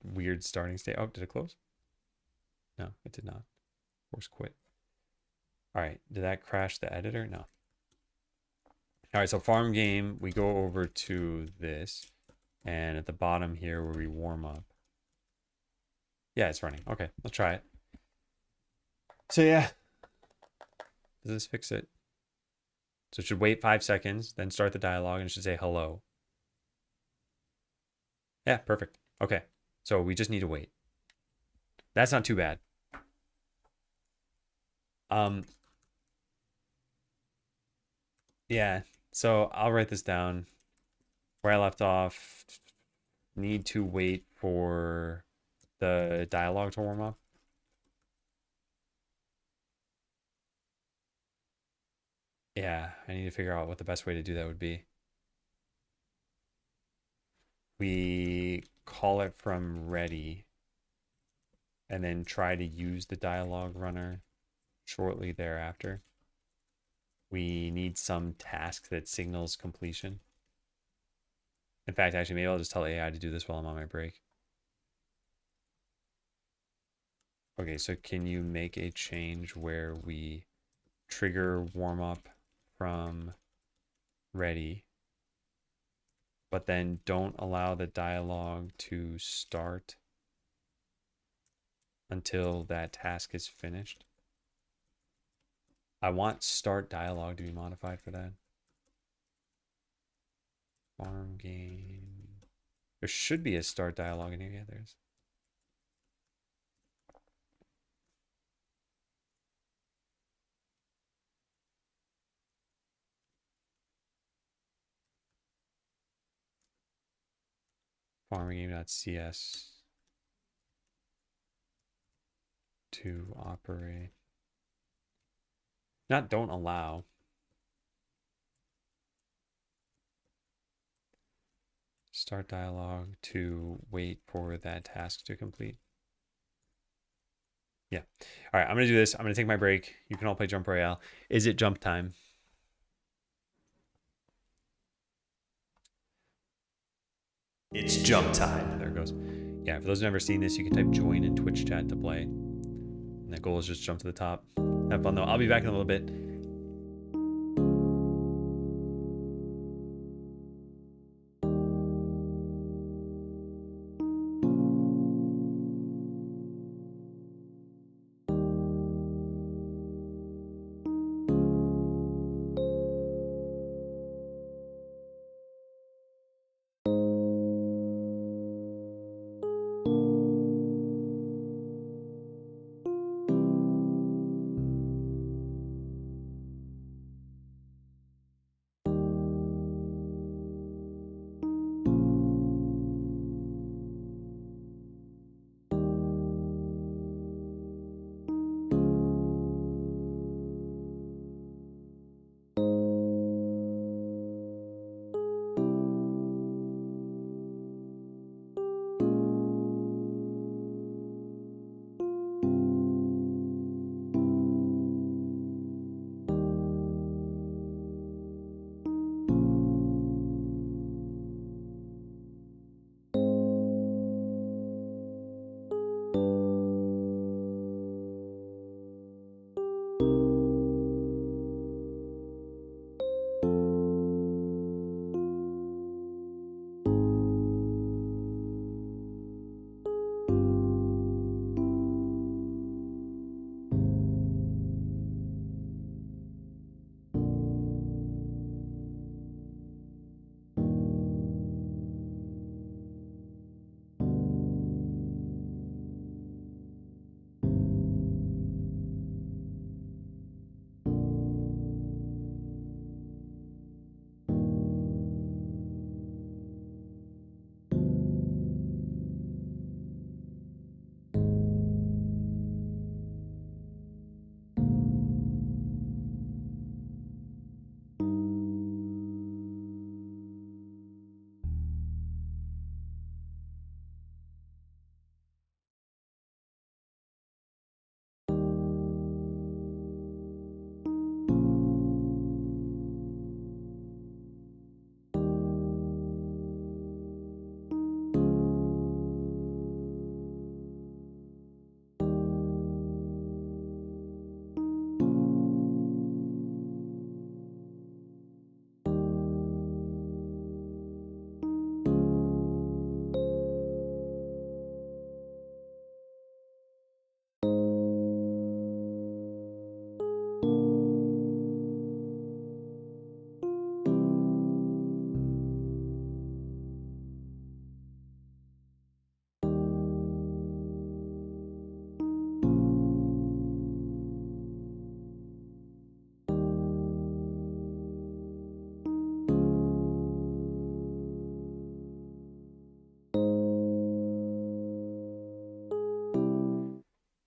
weird starting state. Oh, did it close? No, it did not. Force quit. All right, did that crash the editor? No. All right, so farm game, we go over to this, and at the bottom here where we warm up. Yeah, it's running. Okay, let's try it. So yeah, does this fix it? So it should wait 5 seconds, then start the dialogue, and it should say hello. Yeah, perfect. Okay, so we just need to wait. That's not too bad. Yeah, so I'll write this down. Where I left off, need to wait for the dialogue to warm up. Yeah, I need to figure out what the best way to do that would be. We call it from ready and then try to use the dialogue runner shortly thereafter. We need some task that signals completion. In fact, actually, maybe I'll just tell AI to do this while I'm on my break. Okay, so can you make a change where we trigger warm up from ready, but then don't allow the dialogue to start until that task is finished? I want start dialogue to be modified for that. Farm game. There should be a start dialogue in here. Yeah, there's. Farmgame.cs to operate. Not don't allow. Start dialogue to wait for that task to complete. Yeah. All right, I'm going to do this. I'm going to take my break. You can all play Jump Royale. Is it jump time? It's jump time. There it goes. Yeah, for those who've never seen this, you can type join in Twitch chat to play. And the goal is just jump to the top. Have fun though. I'll be back in a little bit.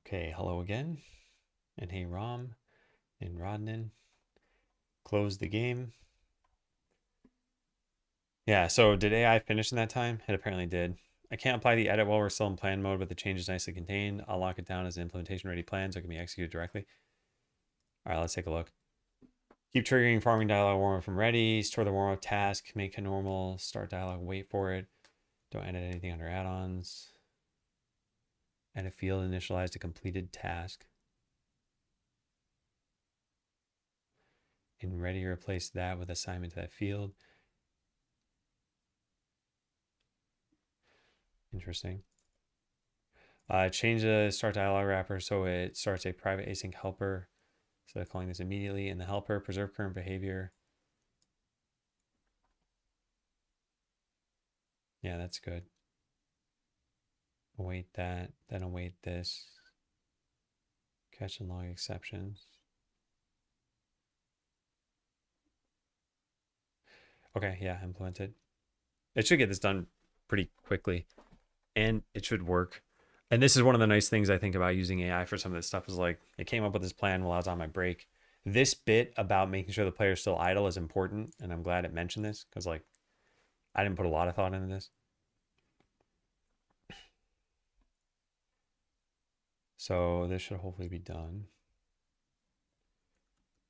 Okay, hello again. And hey, Rom and Rodnan. Close the game. Yeah, so did AI finish in that time? It apparently did. I can't apply the edit while we're still in plan mode, but the change is nicely contained. I'll lock it down as an implementation ready plan so it can be executed directly. All right, let's take a look. Keep triggering farming dialogue warm up from ready. Store the warm up task. Make a normal. Start dialogue. Wait for it. Don't edit anything under add-ons. Add a field initialized a completed task. And ready, replace that with assignment to that field. Interesting. Change the start dialog wrapper so it starts a private async helper. So calling this immediately in the helper, preserve current behavior. Yeah, that's good. Await that, then await this. Catch and log exceptions. Okay, yeah, implemented. It should get this done pretty quickly and it should work. And this is one of the nice things I think about using AI for some of this stuff is like, it came up with this plan while I was on my break. This bit about making sure the player's still idle is important. And I'm glad it mentioned this because like, I didn't put a lot of thought into this. So this should hopefully be done.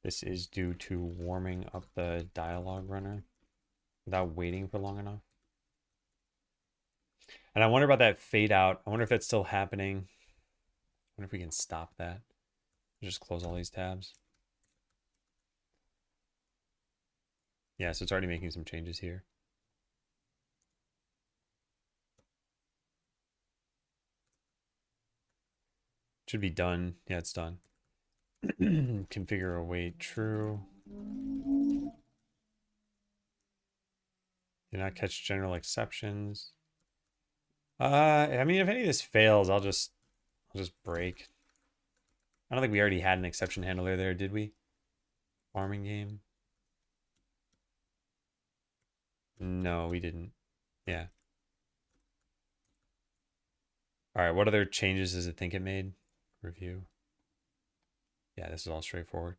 This is due to warming up the dialogue runner without waiting for long enough. And I wonder about that fade out. I wonder if that's still happening. I wonder if we can stop that. Just close all these tabs. Yeah, so it's already making some changes here. Should be done. Yeah, it's done. Configure await true. Do not catch general exceptions. I mean, if any of this fails, I'll just break. I don't think we already had an exception handler there, did we? Farming game. No, we didn't. Yeah. All right, what other changes does it think it made? Review. Yeah, this is all straightforward.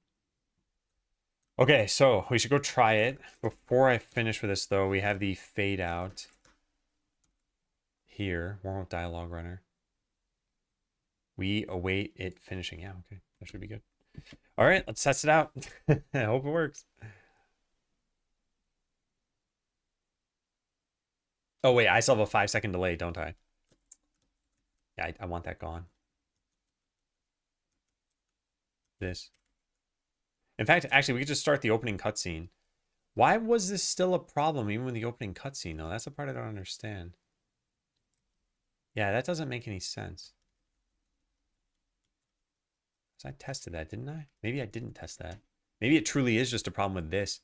Okay, so we should go try it. Before I finish with this, though, we have the fade out here. Warm up dialogue runner. We await it finishing. Yeah, okay. That should be good. All right, let's test it out. I hope it works. Oh, wait, I still have a 5-second delay, don't I? Yeah, I want that gone. This. In fact, actually, we could just start the opening cutscene. Why was this still a problem even with the opening cutscene, though? That's the part I don't understand. Yeah, that doesn't make any sense. So I tested that, didn't I? Maybe I didn't test that. Maybe it truly is just a problem with this.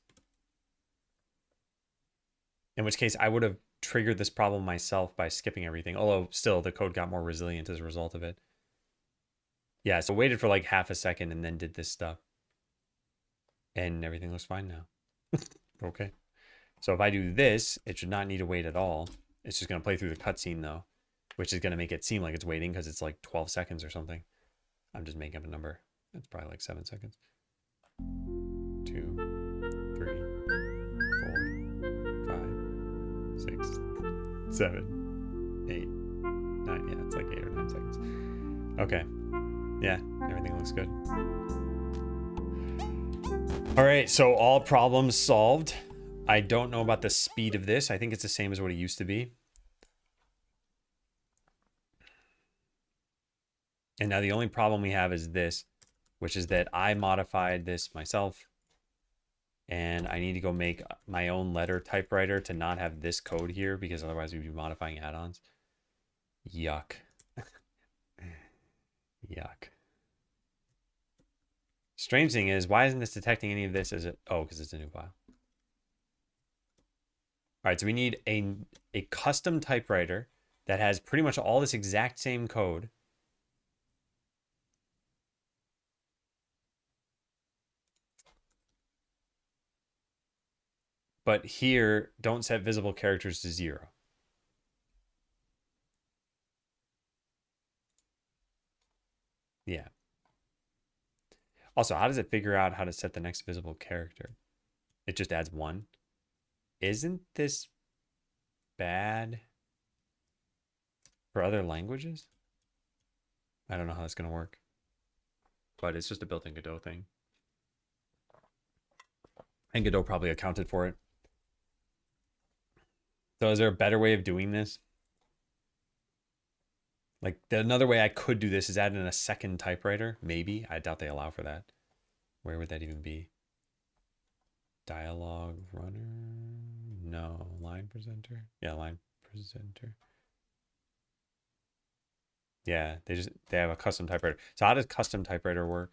In which case, I would have triggered this problem myself by skipping everything. Although, still, the code got more resilient as a result of it. Yeah, so waited for like half a second and then did this stuff. And everything looks fine now. Okay. So if I do this, it should not need to wait at all. It's just going to play through the cutscene, though, which is going to make it seem like it's waiting because it's like 12 seconds or something. I'm just making up a number. It's probably like 7 seconds. 2, 3, 4, 5, 6, 7, 8, 9. Yeah, it's like 8 or 9 seconds. Okay. Yeah, everything looks good. All right, so all problems solved. I don't know about the speed of this. I think it's the same as what it used to be. And now the only problem we have is this, which is that I modified this myself. And I need to go make my own letter typewriter to not have this code here because otherwise we'd be modifying add-ons. Yuck. Yuck. Strange thing is, why isn't this detecting any of this as it? Oh, because it's a new file. All right, so we need a custom typewriter that has pretty much all this exact same code. But here, don't set visible characters to 0. Yeah. Also, how does it figure out how to set the next visible character? It just adds 1. Isn't this bad for other languages? I don't know how that's going to work. But it's just a built-in Godot thing. And Godot probably accounted for it. So is there a better way of doing this? Like another way I could do this is add in a second typewriter. Maybe. I doubt they allow for that. Where would that even be? Dialogue runner? No. Line presenter? Yeah, line presenter. Yeah, they have a custom typewriter. So how does custom typewriter work?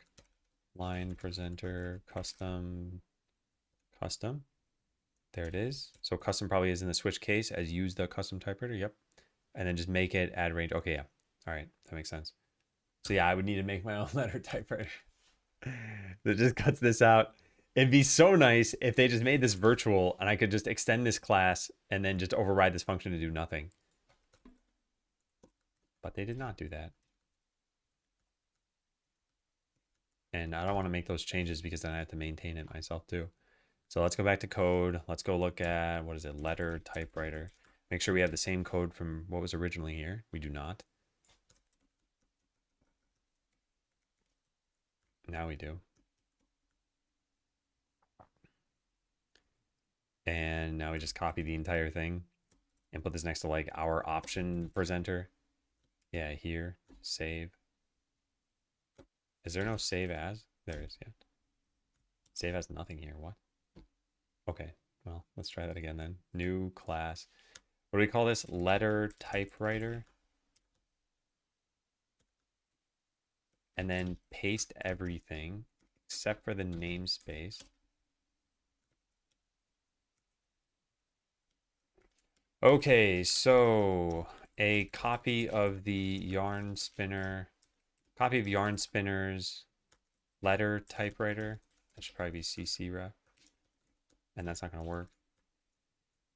Line presenter, custom, custom. There it is. So custom probably is in the switch case as use the custom typewriter. Yep. And then just make it add range. Okay, yeah. All right, that makes sense. So yeah, I would need to make my own letter typewriter that just cuts this out. It'd be so nice if they just made this virtual and I could just extend this class and then just override this function to do nothing. But they did not do that. And I don't want to make those changes because then I have to maintain it myself too. So let's go back to code. Let's go look at, what is it, letter typewriter. Make sure we have the same code from what was originally here. We do not. Now we do. And now we just copy the entire thing and put this next to like our option presenter. Yeah, here, save. Is there no save as? There is, yeah. Save as nothing here, what? Okay, well, let's try that again then. New class. What do we call this? Letter typewriter. And then paste everything except for the namespace. Okay, so a copy of the yarn spinner, copy of yarn spinner's letter typewriter. That should probably be CC ref. And that's not going to work.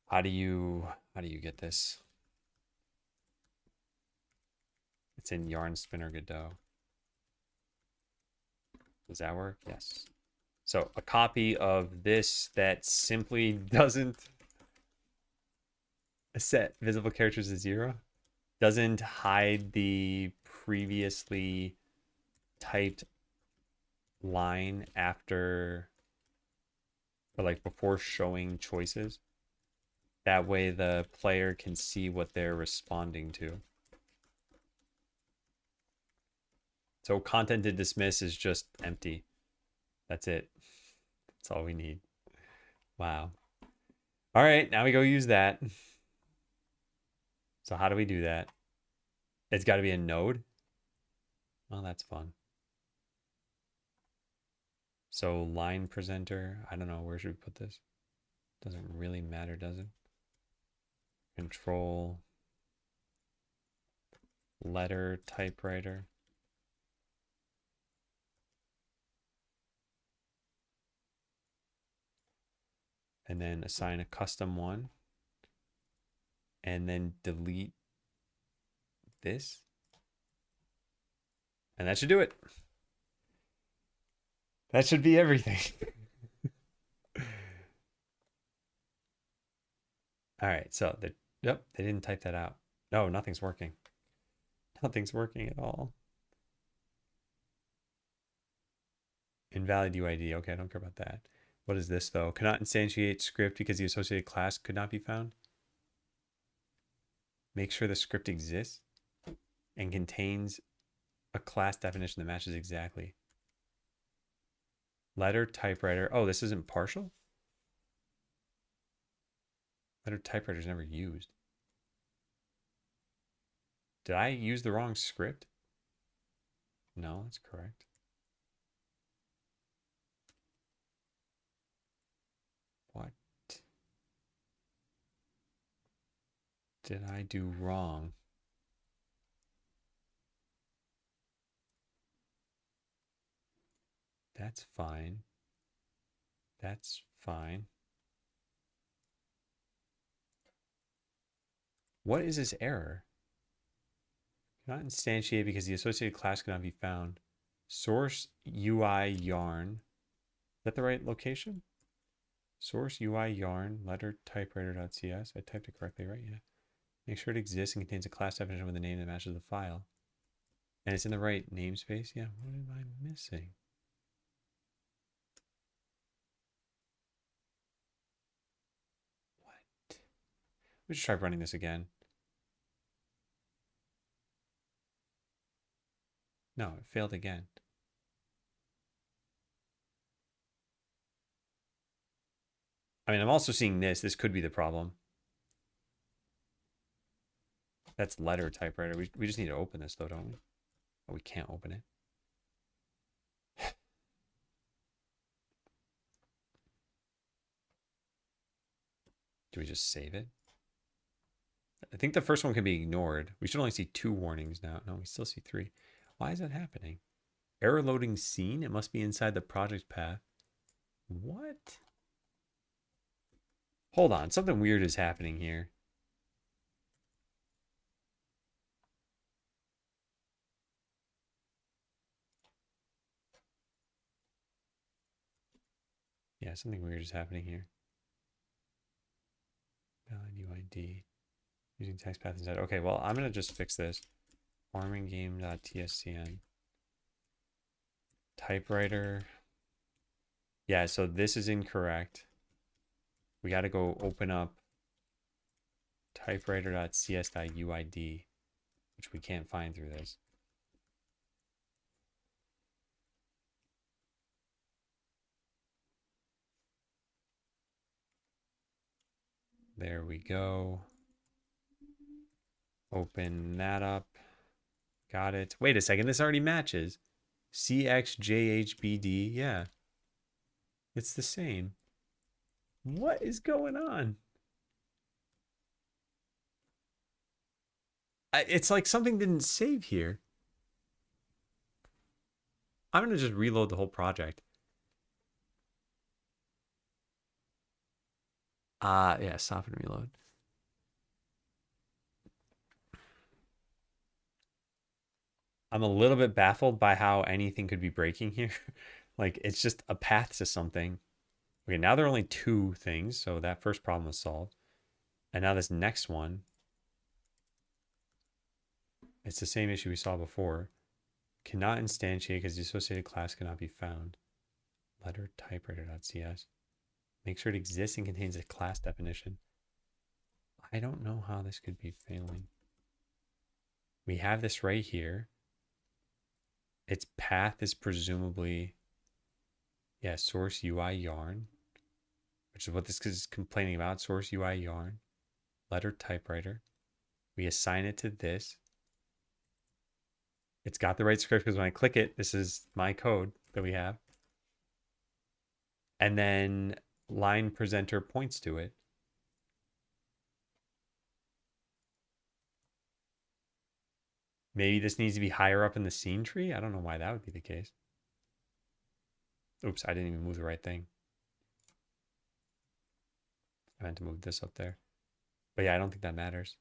How do you get this? It's in yarn spinner Godot. Does that work? Yes. So a copy of this that simply doesn't set visible characters to 0, doesn't hide the previously typed line after, or like before showing choices. That way the player can see what they're responding to. So content to dismiss is just empty. That's it. That's all we need. Wow. All right, now we go use that. So how do we do that? It's got to be a node. Oh, that's fun. So line presenter, I don't know, where should we put this? Doesn't really matter, does it? Control letter typewriter. And then assign a custom one. And then delete this. And that should do it. That should be everything. All right, so yep, they didn't type that out. No, nothing's working. Nothing's working at all. Invalid UID. Okay, I don't care about that. What is this though? Cannot instantiate script because the associated class could not be found. Make sure the script exists and contains a class definition that matches exactly. Letter typewriter. Oh, this isn't partial? Letter typewriter is never used. Did I use the wrong script? No, that's correct. What did I do wrong? That's fine. That's fine. What is this error? Cannot instantiate because the associated class cannot be found. Source UI yarn. Is that the right location? Source UI yarn letter typewriter.cs. I typed it correctly, right? Yeah. Make sure it exists and contains a class definition with a name that matches the file. And it's in the right namespace. Yeah. What am I missing? What? Let's try running this again. No, it failed again. I mean, I'm also seeing this. This could be the problem. That's letter typewriter. We just need to open this, though, don't we? Oh, we can't open it. Do we just save it? I think the first one can be ignored. We should only see 2 warnings now. No, we still see 3. Why is that happening? Error loading scene? It must be inside the project path. What? Hold on. Something weird is happening here. Yeah, something weird is happening here. Valid UID. Using text path inside. Okay, well, I'm going to just fix this. Farminggame.tscn. Typewriter. Yeah, so this is incorrect. We got to go open up typewriter.cs.uid, which we can't find through this. There we go. Open that up. Got it. Wait a second. This already matches. CXJHBD. Yeah. It's the same. What is going on? It's like something didn't save here. I'm going to just reload the whole project. Yeah, stop and reload. I'm a little bit baffled by how anything could be breaking here. Like, it's just a path to something. Okay, now there are only 2 things, so that first problem was solved. And now this next one, it's the same issue we saw before. Cannot instantiate because the associated class cannot be found. Letter typewriter.cs. Make sure it exists and contains a class definition. I don't know how this could be failing. We have this right here. Its path is presumably, yeah, source UI yarn, which is what this is complaining about. Source UI yarn, letter typewriter. We assign it to this. It's got the right script because when I click it, this is my code that we have. And then line presenter points to it. Maybe this needs to be higher up in the scene tree. I don't know why that would be the case. Oops, I didn't even move the right thing. I meant to move this up there. But yeah, I don't think that matters.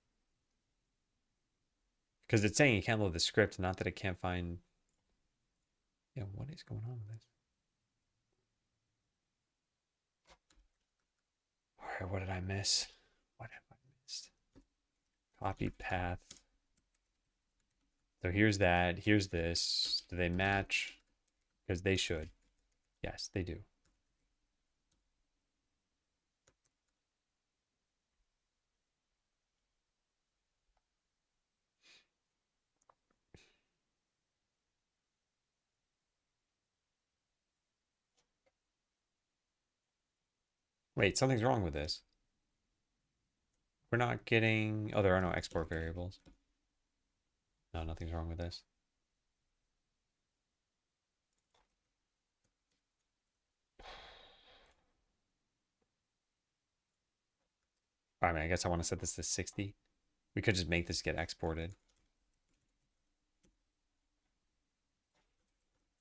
Because it's saying you can't load the script, not that it can't find... Yeah, what is going on with this? All right, what did I miss? What have I missed? Copy path. So here's that. Here's this. Do they match? Because they should. Yes, they do. Wait, something's wrong with this. We're not getting... Oh, there are no export variables. No, nothing's wrong with this. I mean, I guess I want to set this to 60. We could just make this get exported.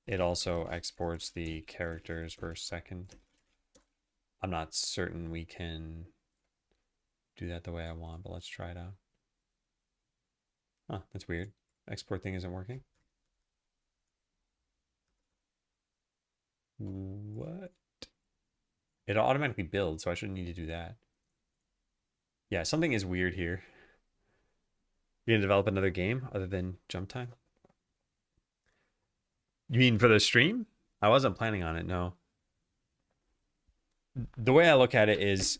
It also exports the characters per second. I'm not certain we can do that the way I want, but let's try it out. Huh, that's weird. Export thing isn't working. What? It automatically builds, so I shouldn't need to do that. Yeah, something is weird here. You gonna develop another game other than Jump Time? You mean for the stream? I wasn't planning on it, no. The way I look at it is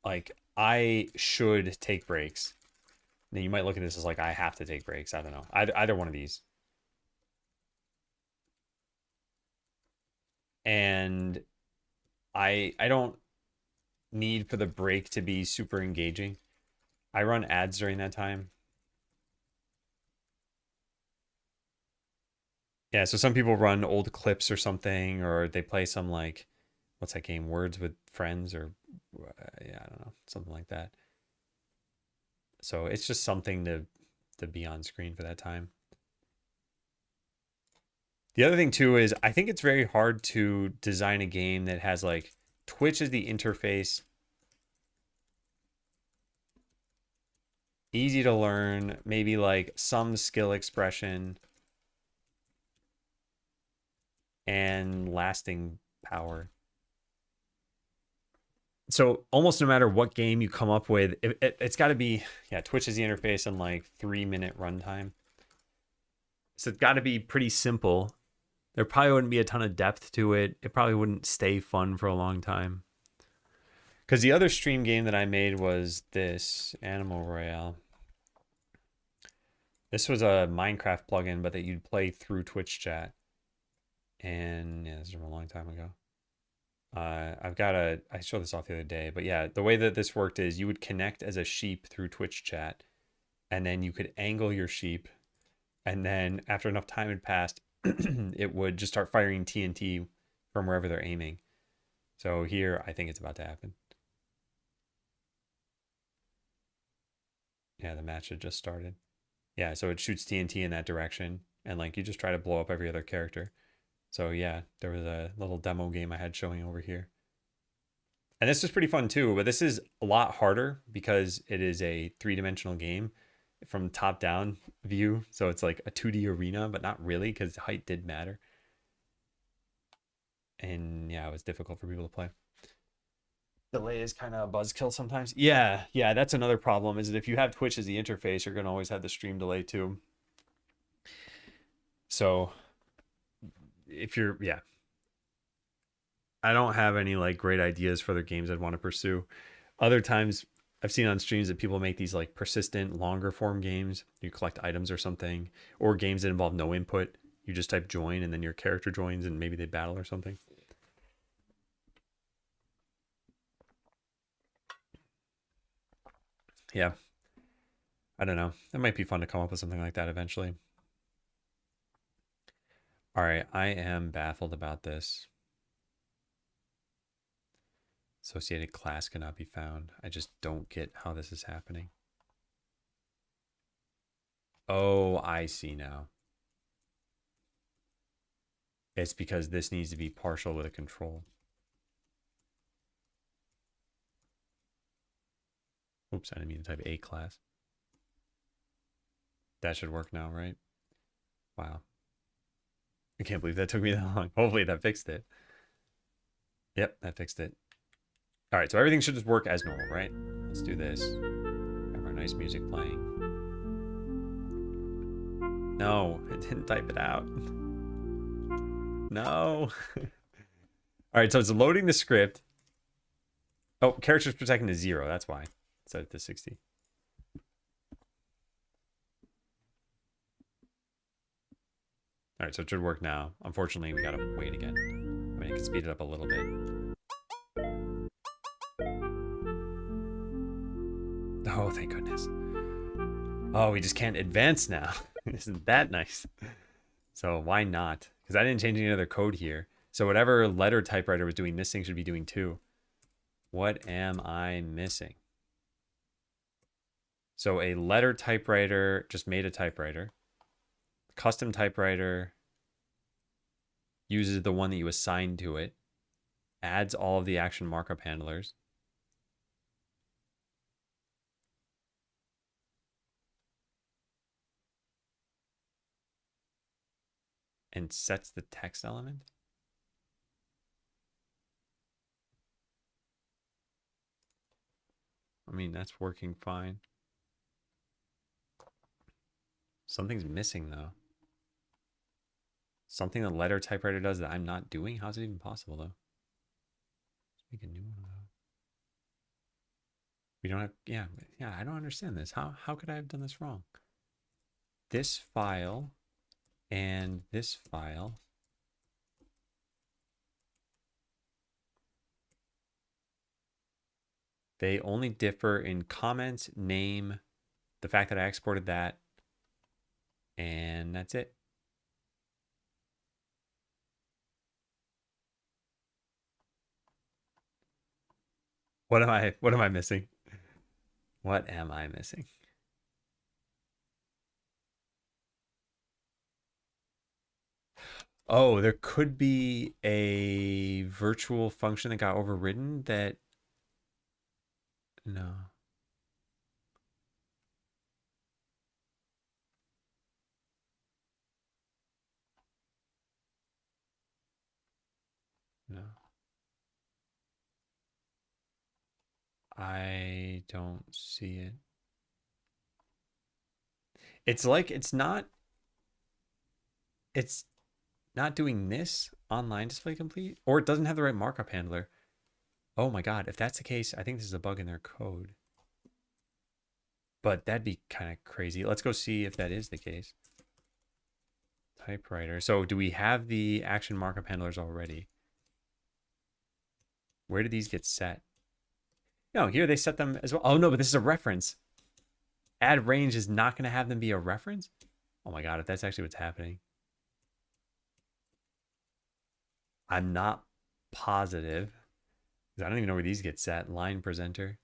like I should take breaks. Now you might look at this as like I have to take breaks. I don't know. Either one of these. and I don't need for the break to be super engaging. I run ads during that time. Yeah, so some people run old clips or something, or they play some like, what's that game? Words with Friends, or yeah, I don't know, something like that. So it's just something to be on screen for that time. The other thing too is I think it's very hard to design a game that has like Twitch as the interface, easy to learn, maybe like some skill expression and lasting power. So almost no matter what game you come up with, it's got to be, yeah, Twitch is the interface and like 3-minute runtime. So it's got to be pretty simple. There probably wouldn't be a ton of depth to it. It probably wouldn't stay fun for a long time. Because the other stream game that I made was this Animal Royale. This was a Minecraft plugin, but that you'd play through Twitch chat. And yeah, this was from a long time ago. I showed this off the other day, but yeah, the way that this worked is you would connect as a sheep through Twitch chat, and then you could angle your sheep, and then after enough time had passed, it would just start firing TNT from wherever they're aiming. So here, I think it's about to happen. Yeah, the match had just started. Yeah, so it shoots TNT in that direction, and like you just try to blow up every other character. So yeah, there was a little demo game I had showing over here. And this is pretty fun too, but this is a lot harder because it is a 3-dimensional game from top down view. So it's like a 2D arena, but not really because height did matter. And yeah, it was difficult for people to play. Delay is kind of a buzzkill sometimes. Yeah, that's another problem is that if you have Twitch as the interface, you're going to always have the stream delay too. So if you're, yeah, I don't have any like great ideas for other games I'd want to pursue. Other times I've seen on streams that people make these like persistent, longer form games. You collect items or something, or games that involve no input. You just type join and then your character joins and maybe they battle or something. Yeah. I don't know. It might be fun to come up with something like that eventually. All right. I am baffled about this. Associated class cannot be found. I just don't get how this is happening. Oh, I see now. It's because this needs to be partial with a control. Oops, I didn't mean to type A class. That should work now, right? Wow. I can't believe that took me that long. Hopefully that fixed it. Yep, that fixed it. All right, so everything should just work as normal, right? Let's do this. Have our nice music playing. No, it didn't type it out. No. All right, so it's loading the script. Oh, characters protecting to 0. That's why. Set it to 60. All right, so it should work now. Unfortunately, we gotta wait again. I mean, I can speed it up a little bit. Oh, thank goodness. Oh, we just can't advance now. Isn't that nice? So why not? Because I didn't change any other code here. So whatever letter typewriter was doing, this thing should be doing too. What am I missing? So a letter typewriter just made a typewriter. Custom typewriter uses the one that you assign to it, adds all of the action markup handlers. And sets the text element. I mean, that's working fine. Something's missing though. Something the letter typewriter does that I'm not doing? How's it even possible though? Let's make a new one though. We don't have, yeah, I don't understand this. How could I have done this wrong? This file and this file They only differ in comments, name, the fact that I exported that, and that's it. What am I missing? What am I missing? Oh, there could be a virtual function that got overridden that no. No. I don't see it. It's not doing this online display complete, or it doesn't have the right markup handler. Oh my god, if that's the case, I think this is a bug in their code. But that'd be kind of crazy. Let's go see if that is the case. Typewriter. So do we have the action markup handlers already? Where did these get set? No, here they set them as well. Oh no, but this is a reference. Add range is not going to have them be a reference? Oh my god, if that's actually what's happening. I'm not positive. I don't even know where these get set. Line presenter.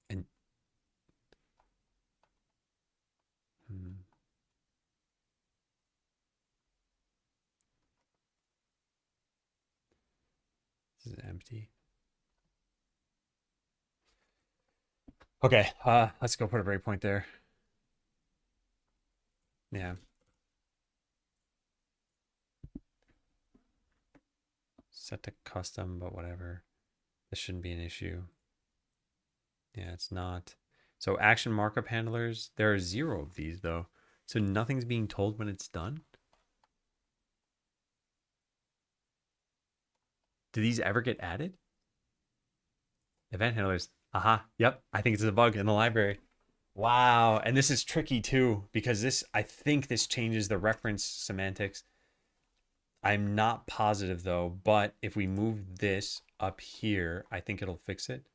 And this is empty. Okay, let's go put a breakpoint there. Yeah. Set to custom, but whatever. This shouldn't be an issue. Yeah, it's not. So action markup handlers, there are 0 of these though. So nothing's being told when it's done. Do these ever get added? Event handlers. Aha. Yep. I think it's a bug in the library. Wow. And this is tricky too, because I think this changes the reference semantics. I'm not positive though, but if we move this up here, I think it'll fix it.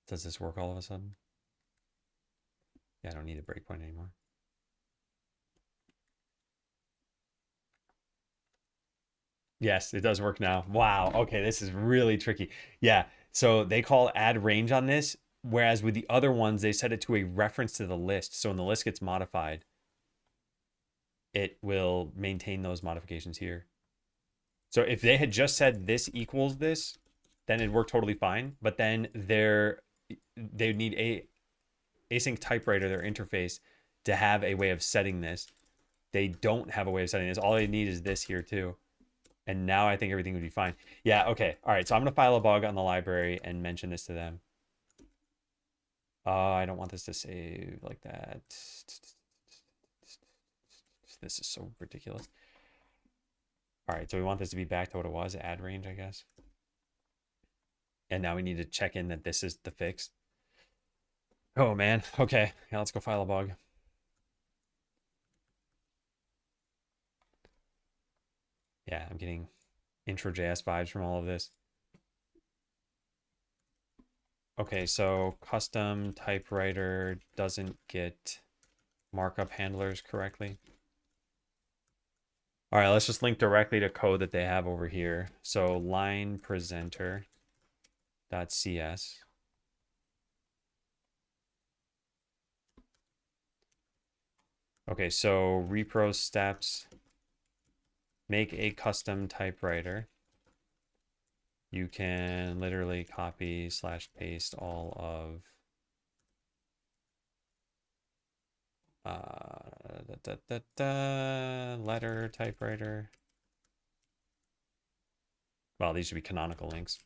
Does this work all of a sudden? Yeah, I don't need a breakpoint anymore. Yes, it does work now. Wow. Okay, this is really tricky. Yeah. So they call add range on this, whereas with the other ones, they set it to a reference to the list. So when the list gets modified, it will maintain those modifications here. So if they had just said this equals this, then it'd work totally fine. But then they need a async typewriter, their interface, to have a way of setting this. They don't have a way of setting this. All they need is this here too. And now I think everything would be fine. Yeah, okay. All right, so I'm going to file a bug on the library and mention this to them. I don't want this to save like that. This is so ridiculous. All right, so we want this to be back to what it was, add range, I guess. And now we need to check in that this is the fix. Oh, man. Okay, yeah, let's go file a bug. Yeah, I'm getting intro.js vibes from all of this. Okay, so custom typewriter doesn't get markup handlers correctly. All right, let's just link directly to code that they have over here. So line presenter.cs. Okay, so repro steps, make a custom typewriter. You can literally copy / paste all of letter typewriter. Well, these should be canonical links.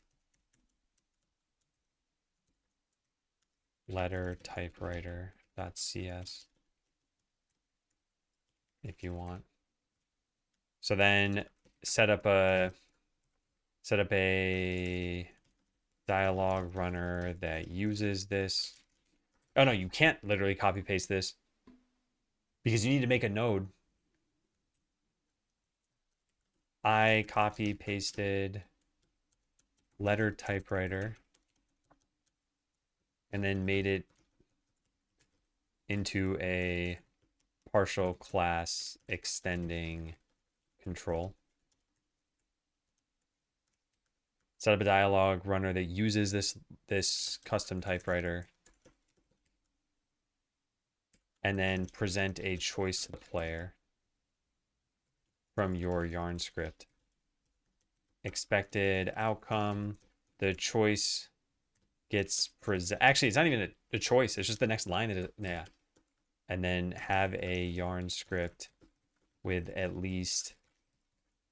Letter typewriter.cs if you want. So then set up a dialog runner that uses this. Oh no, you can't literally copy paste this because you need to make a node. I copy pasted letter typewriter and then made it into a partial class extending control. Set up a dialog runner that uses this custom typewriter, and then present a choice to the player from your yarn script. Expected outcome, the choice gets present. Actually, it's not even a choice. It's just the next line. Yeah. And then have a yarn script with at least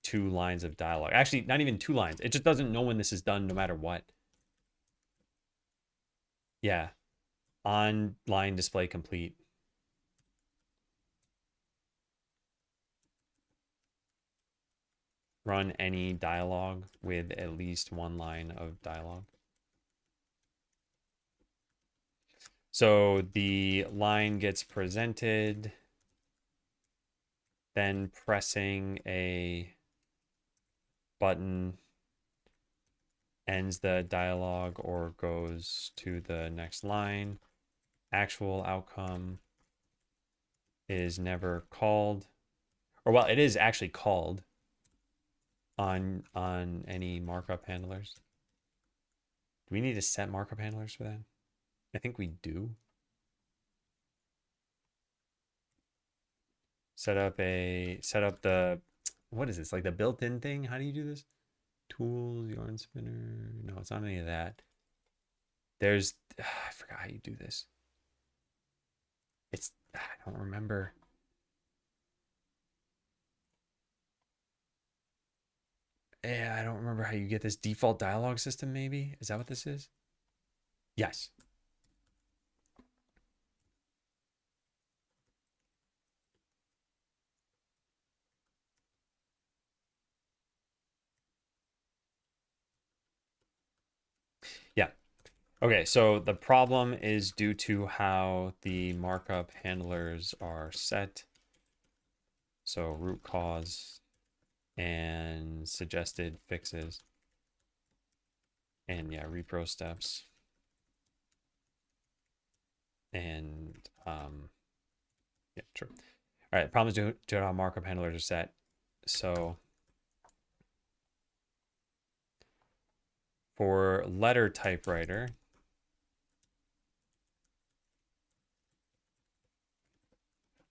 2 lines of dialogue. Actually, not even 2 lines. It just doesn't know when this is done no matter what. Yeah. On line display complete. Run any dialogue with at least 1 line of dialogue. So the line gets presented, then pressing a button ends the dialogue or goes to the next line. Actual outcome is never called, or well, it is actually called on any markup handlers. Do we need to set markup handlers for that? I think we do. Set up the, what is this, like the built-in thing? How do you do this? Tools, yarn spinner. No, it's not any of that. There's, I forgot how you do this. I don't remember. Yeah, I don't remember how you get this default dialogue system, maybe? Is that what this is? Yes. Yeah. Okay, so the problem is due to how the markup handlers are set. So root cause and suggested fixes. And yeah, repro steps. And yeah, true. All right, problem is due to how markup handlers are set. So for letter typewriter,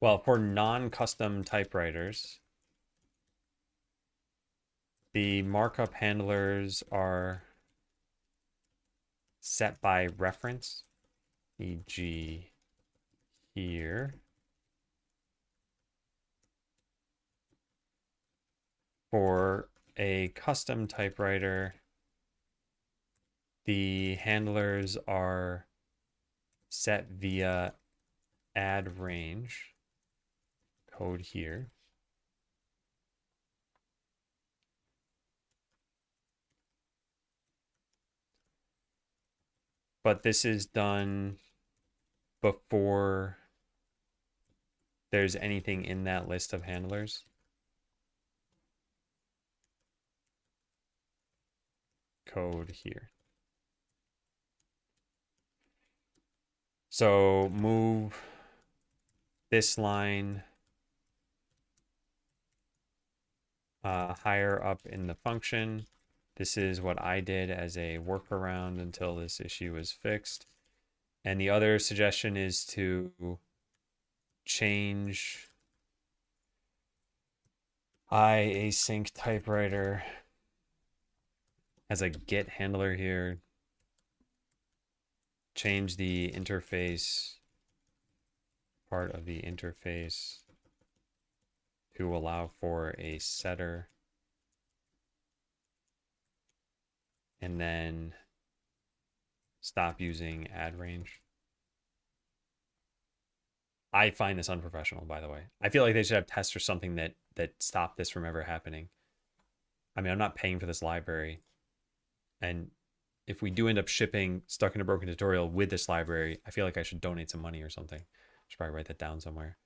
well, for non-custom typewriters, the markup handlers are set by reference, e.g. here. For a custom typewriter, the handlers are set via add range, code here. But this is done before there's anything in that list of handlers. Code here. So move this line higher up in the function. This is what I did as a workaround until this issue is fixed. And the other suggestion is to change async typewriter as a get handler here. Change the interface, part of the interface, to allow for a setter. And then stop using add range. I find this unprofessional, by the way. I feel like they should have tests or something that stop this from ever happening. I mean, I'm not paying for this library. And if we do end up shipping Stuck in a Broken Tutorial with this library, I feel like I should donate some money or something. I should probably write that down somewhere.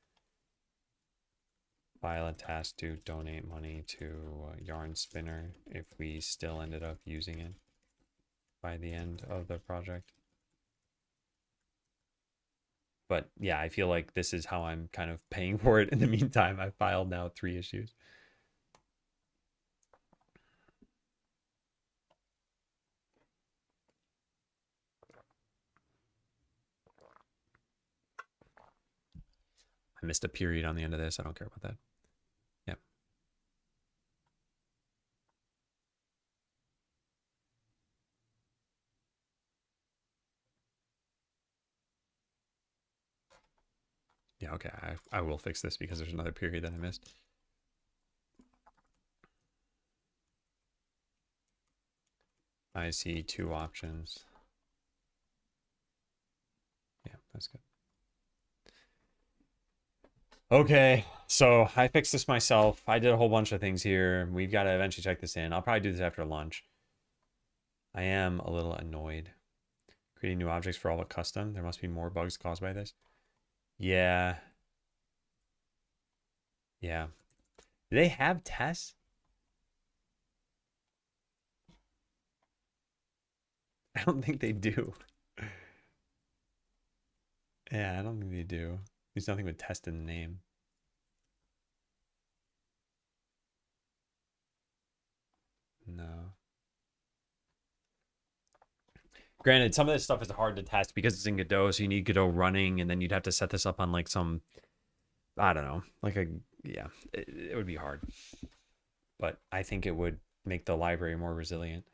File a task to donate money to Yarn Spinner if we still ended up using it by the end of the project. But yeah, I feel like this is how I'm kind of paying for it. In the meantime, I filed now 3 issues. I missed a period on the end of this. I don't care about that. Yep. Yeah, okay. I will fix this because there's another period that I missed. I see 2 options. Yeah, that's good. Okay, so I fixed this myself. I did a whole bunch of things here. We've got to eventually check this in. I'll probably do this after lunch. I am a little annoyed. Creating new objects for all but custom. There must be more bugs caused by this. Yeah. Yeah. Do they have tests? I don't think they do. Yeah, I don't think they do. There's nothing with test in the name. No. Granted, some of this stuff is hard to test because it's in Godot, so you need Godot running, and then you'd have to set this up on like some, I don't know, like a, yeah, it would be hard. But I think it would make the library more resilient.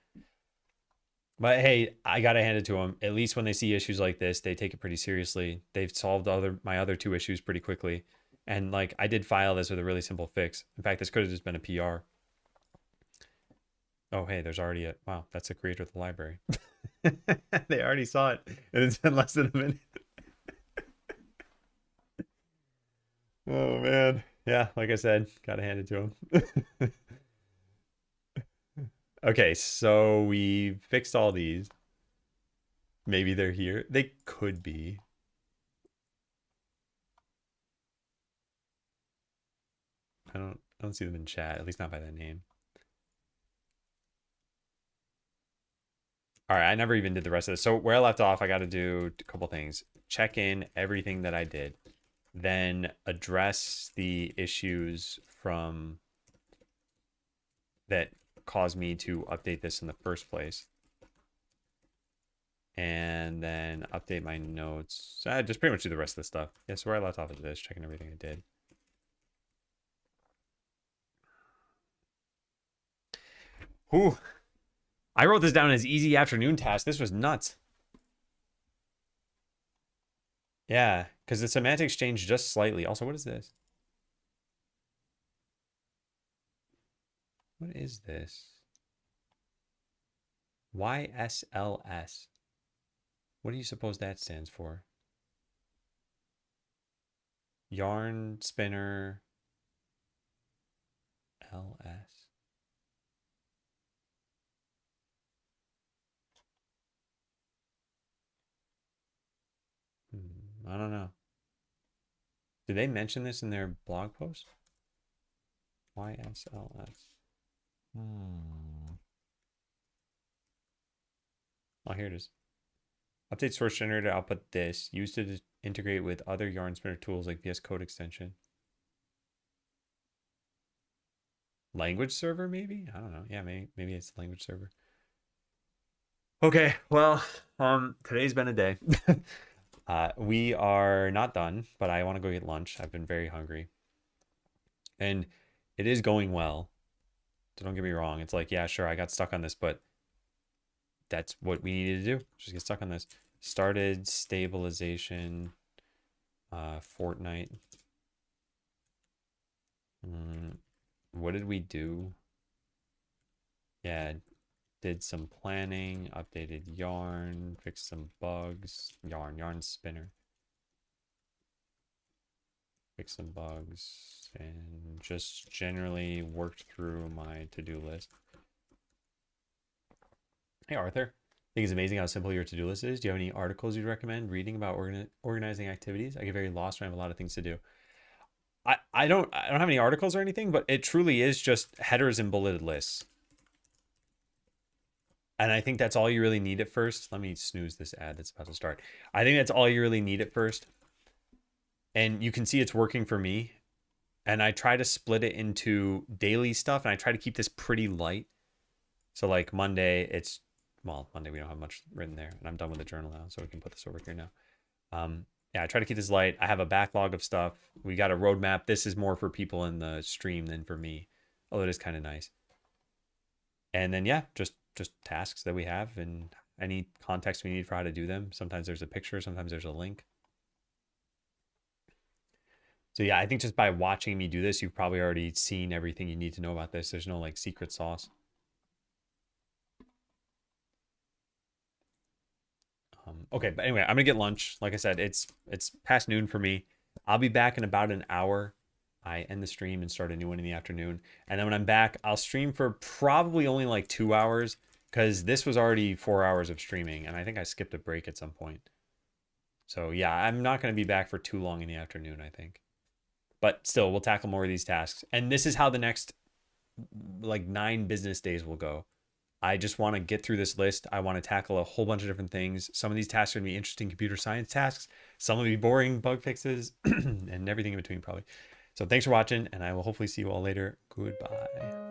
But hey, I gotta hand it to them. At least when they see issues like this, they take it pretty seriously. They've solved my other 2 issues pretty quickly, and like I did file this with a really simple fix. In fact, this could have just been a PR. Oh hey, there's already a wow. That's the creator of the library. They already saw it, and it's been less than a minute. Oh man, yeah. Like I said, gotta hand it to him. Okay, so we fixed all these. Maybe they're here. They could be. I don't see them in chat, at least not by that name. All right, I never even did the rest of this. So where I left off, I got to do a couple things. Check in everything that I did. Then address the issues from that caused me to update this in the first place. And then update my notes. Just pretty much do the rest of the stuff. Yeah, so where I left off is this, checking everything I did. Whew. I wrote this down as easy afternoon task. This was nuts. Yeah, because the semantics changed just slightly. Also, what is this? What is this? YSLS. What do you suppose that stands for? Yarn Spinner LS. I don't know. Did they mention this in their blog post? YSLS. Oh, here it is. Update source generator output this. Used to integrate with other Yarn Spinner tools like VS Code extension. Language server, maybe? I don't know. Yeah, maybe it's language server. Okay, well, today's been a day. We are not done, but I want to go get lunch. I've been very hungry. And it is going well. So don't get me wrong. It's like, yeah, sure, I got stuck on this, but that's what we needed to do. Just get stuck on this. Started stabilization, Fortnite. What did we do? Yeah, did some planning, updated yarn, fixed some bugs. Yarn spinner. Fixed some bugs, and just generally worked through my to-do list. Hey, Arthur. I think it's amazing how simple your to-do list is. Do you have any articles you'd recommend reading about organizing activities? I get very lost when I have a lot of things to do. I don't have any articles or anything, but it truly is just headers and bulleted lists. And I think that's all you really need at first. Let me snooze this ad that's about to start. I think that's all you really need at first. And you can see it's working for me. And I try to split it into daily stuff, and I try to keep this pretty light. So like Monday, Monday we don't have much written there, and I'm done with the journal now, so we can put this over here now. Yeah, I try to keep this light. I have a backlog of stuff. We got a roadmap. This is more for people in the stream than for me, although it is kind of nice. And then yeah, just tasks that we have and any context we need for how to do them. Sometimes there's a picture, sometimes there's a link. So yeah, I think just by watching me do this, you've probably already seen everything you need to know about this. There's no like secret sauce. Okay, but anyway, I'm gonna get lunch. Like I said, it's past noon for me. I'll be back in about an hour. I end the stream and start a new one in the afternoon. And then when I'm back, I'll stream for probably only like 2 hours because this was already 4 hours of streaming, and I think I skipped a break at some point. So yeah, I'm not going to be back for too long in the afternoon, I think. But still, we'll tackle more of these tasks. And this is how the next like 9 business days will go. I just want to get through this list. I want to tackle a whole bunch of different things. Some of these tasks are going to be interesting computer science tasks. Some will be boring bug fixes and everything in between probably. So thanks for watching, and I will hopefully see you all later. Goodbye.